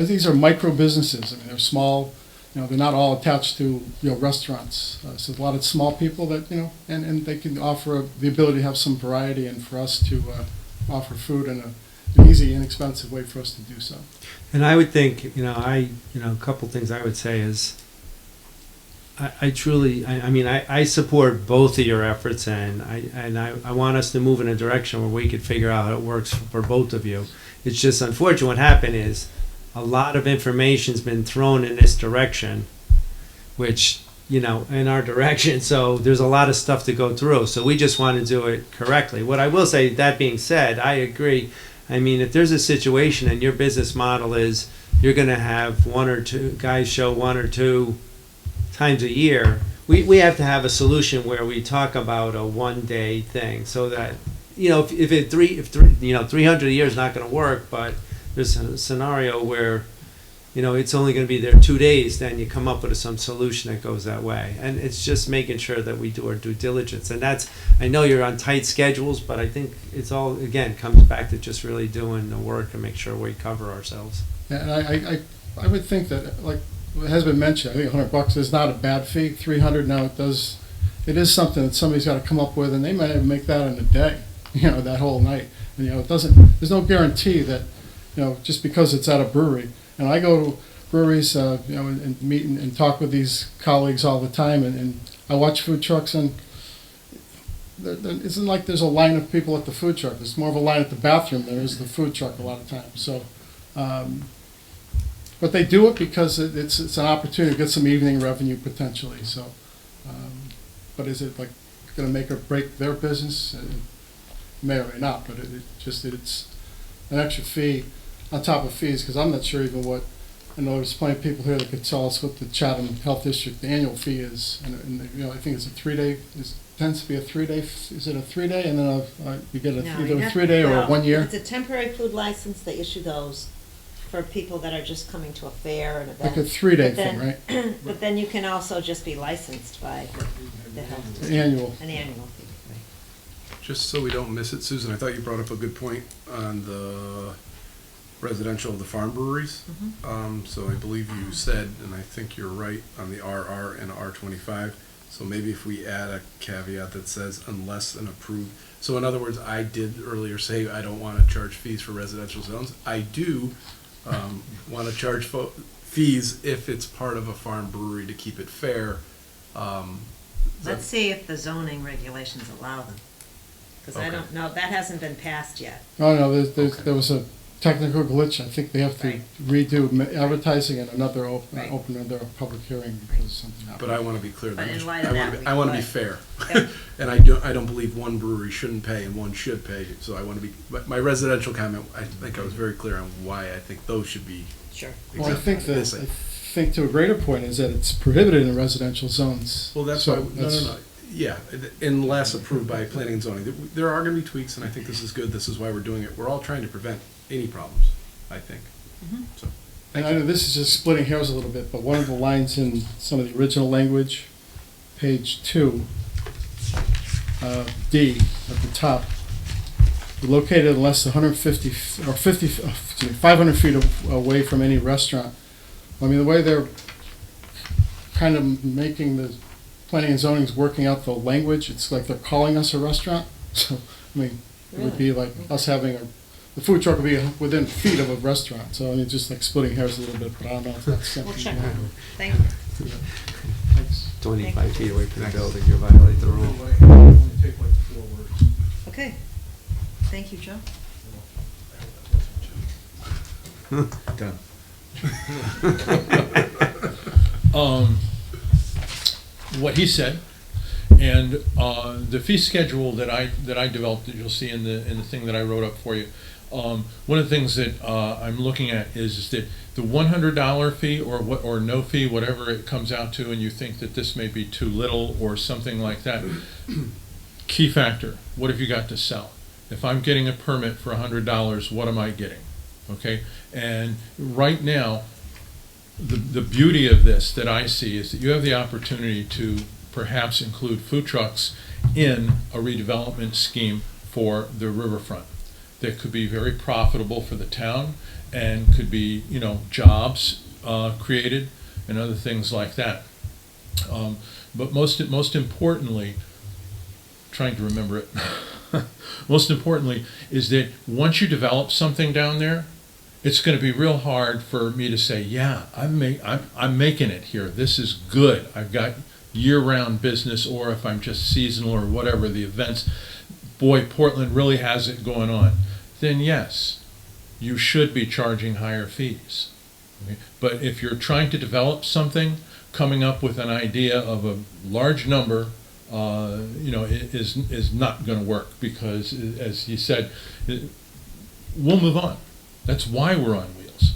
these are micro businesses. They're small. They're not all attached to restaurants. So a lot of small people that and they can offer the ability to have some variety, and for us to offer food in an easy, inexpensive way for us to do so. And I would think, a couple things I would say is, I truly, I support both of your efforts, and I want us to move in a direction where we could figure out how it works for both of you. It's just unfortunate what happened is a lot of information's been thrown in this direction, which, in our direction, so there's a lot of stuff to go through. So we just want to do it correctly. What I will say, that being said, I agree. If there's a situation and your business model is you're going to have one or two guys show 1 or 2 times a year, we have to have a solution where we talk about a one-day thing, so that if 300 a year is not going to work, but there's a scenario where it's only going to be there 2 days, then you come up with some solution that goes that way. And it's just making sure that we do our due diligence. And I know you're on tight schedules, but I think it's all, again, comes back to just really doing the work and make sure we cover ourselves. And I would think that, like it has been mentioned, I think $100 is not a bad fee. 300 now, it is something that somebody's got to come up with, and they might even make that in a day, that whole night. And, there's no guarantee that, just because it's at a brewery. And I go to breweries, and meet and talk with these colleagues all the time, and I watch food trucks, and there isn't like there's a line of people at the food truck. There's more of a line at the bathroom than there is the food truck a lot of times. So, but they do it because it's an opportunity to get some evening revenue potentially. So, but is it like going to make or break their business? It may or may not. But it's an extra fee on top of fees, because I'm not sure even what. I know there's plenty of people here that could tell us what the Chatham Health District annual fee is, and I think it's a 3-day. Tends to be a 3-day. Is it a 3-day, and then you get either a 3-day or a 1 year? It's a temporary food license. They issue those for people that are just coming to a fair and event. Like a 3-day thing, right? But then you can also just be licensed by the health district. Annual. An annual fee. Just so we don't miss it, Susan, I thought you brought up a good point on the residential of the farm breweries. So I believe you said, and I think you're right, on the RR and R25. So maybe if we add a caveat that says unless an approved, so in other words, I did earlier say I don't want to charge fees for residential zones. I do want to charge fees if it's part of a farm brewery to keep it fair. Let's see if the zoning regulations allow them. Because I don't know, that hasn't been passed yet. Oh, no, there was a technical glitch. I think they have to redo advertising and open another public hearing because something happened. But I want to be clear. But in light of that, I want to be fair. Yep. And I don't believe one brewery shouldn't pay and one should pay. So I want to be, my residential comment, I think I was very clear on why I think those should be. Sure. Well, I think to a greater point is that it's prohibited in residential zones. Well, that's so why, no. Yeah, unless approved by planning and zoning. There are going to be tweaks, and I think this is good. This is why we're doing it. We're all trying to prevent any problems, I think. So, and I know this is just splitting hairs a little bit, but one of the lines in some of the original language, page 2, D at the top, located unless 150 or 500 feet away from any restaurant. I mean, the way they're kind of making the planning and zoning is working out the language, it's like they're calling us a restaurant. So, I mean, it would be like us having the food truck would be within feet of a restaurant. So, I mean, just like splitting hairs a little bit, but I don't know if that's something. We'll check on it. Thank you. Yeah. Thanks. 25 feet away from the building, you violate the rule. Take like 4 words. Okay. Thank you, Joe. Done. What he said, and the fee schedule that I developed that you'll see in the thing that I wrote up for you. One of the things that I'm looking at is that the $100 fee or no fee, whatever it comes out to, and you think that this may be too little or something like that. Key factor: what have you got to sell? If I'm getting a permit for $100, what am I getting? Okay, and right now, the beauty of this that I see is that you have the opportunity to perhaps include food trucks in a redevelopment scheme for the riverfront that could be very profitable for the town and could be, jobs created and other things like that. But most importantly, trying to remember it, most importantly is that once you develop something down there, it's going to be real hard for me to say, yeah, I'm making it here. This is good. I've got year-round business, or if I'm just seasonal or whatever the events, boy, Portland really has it going on. Then yes, you should be charging higher fees. Okay? But if you're trying to develop something, coming up with an idea of a large number, is not going to work because, as he said, we'll move on. That's why we're on wheels.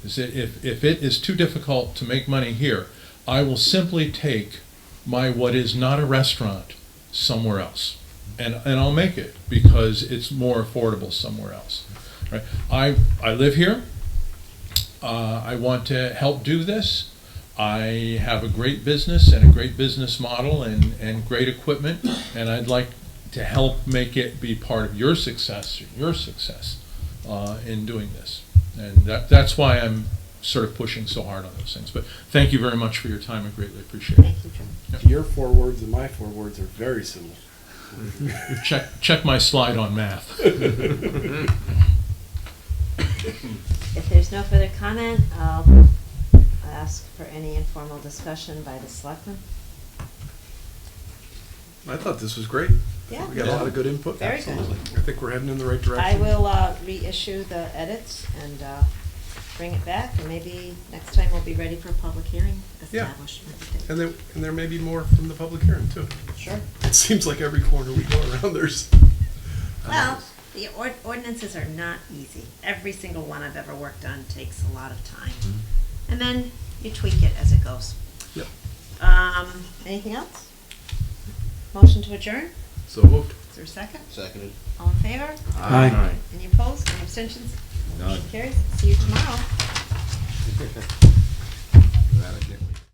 Is that if it is too difficult to make money here, I will simply take my what is not a restaurant somewhere else, and I'll make it because it's more affordable somewhere else. Right? I live here. I want to help do this. I have a great business and a great business model and great equipment, and I'd like to help make it be part of your success in doing this. And that's why sort of pushing so hard on those things. But thank you very much for your time. I greatly appreciate it. Thank you, Jim. Yep. Your 4 words and my 4 words are very similar. Check my slide on math. If there's no further comment, I'll ask for any informal discussion by the selectmen. I thought this was great. Yeah. We got a lot of good input. Very good. Absolutely. I think we're heading in the right I direction. will reissue the edits and bring it back, and maybe next time we'll be ready for a public hearing Yeah. establishment. And there may be more from the public hearing too. Sure. It seems like every corner we go around, there's. Well, the ordinances are not easy. Every single one I've ever worked on takes a lot of time. And then you tweak it as it goes. Yep. Anything else? Motion to adjourn? So moved. Is there a second? Seconded. All in favor? Aye. Any opposed? Any abstentions? None. Motion carries. See you tomorrow. Glad I did.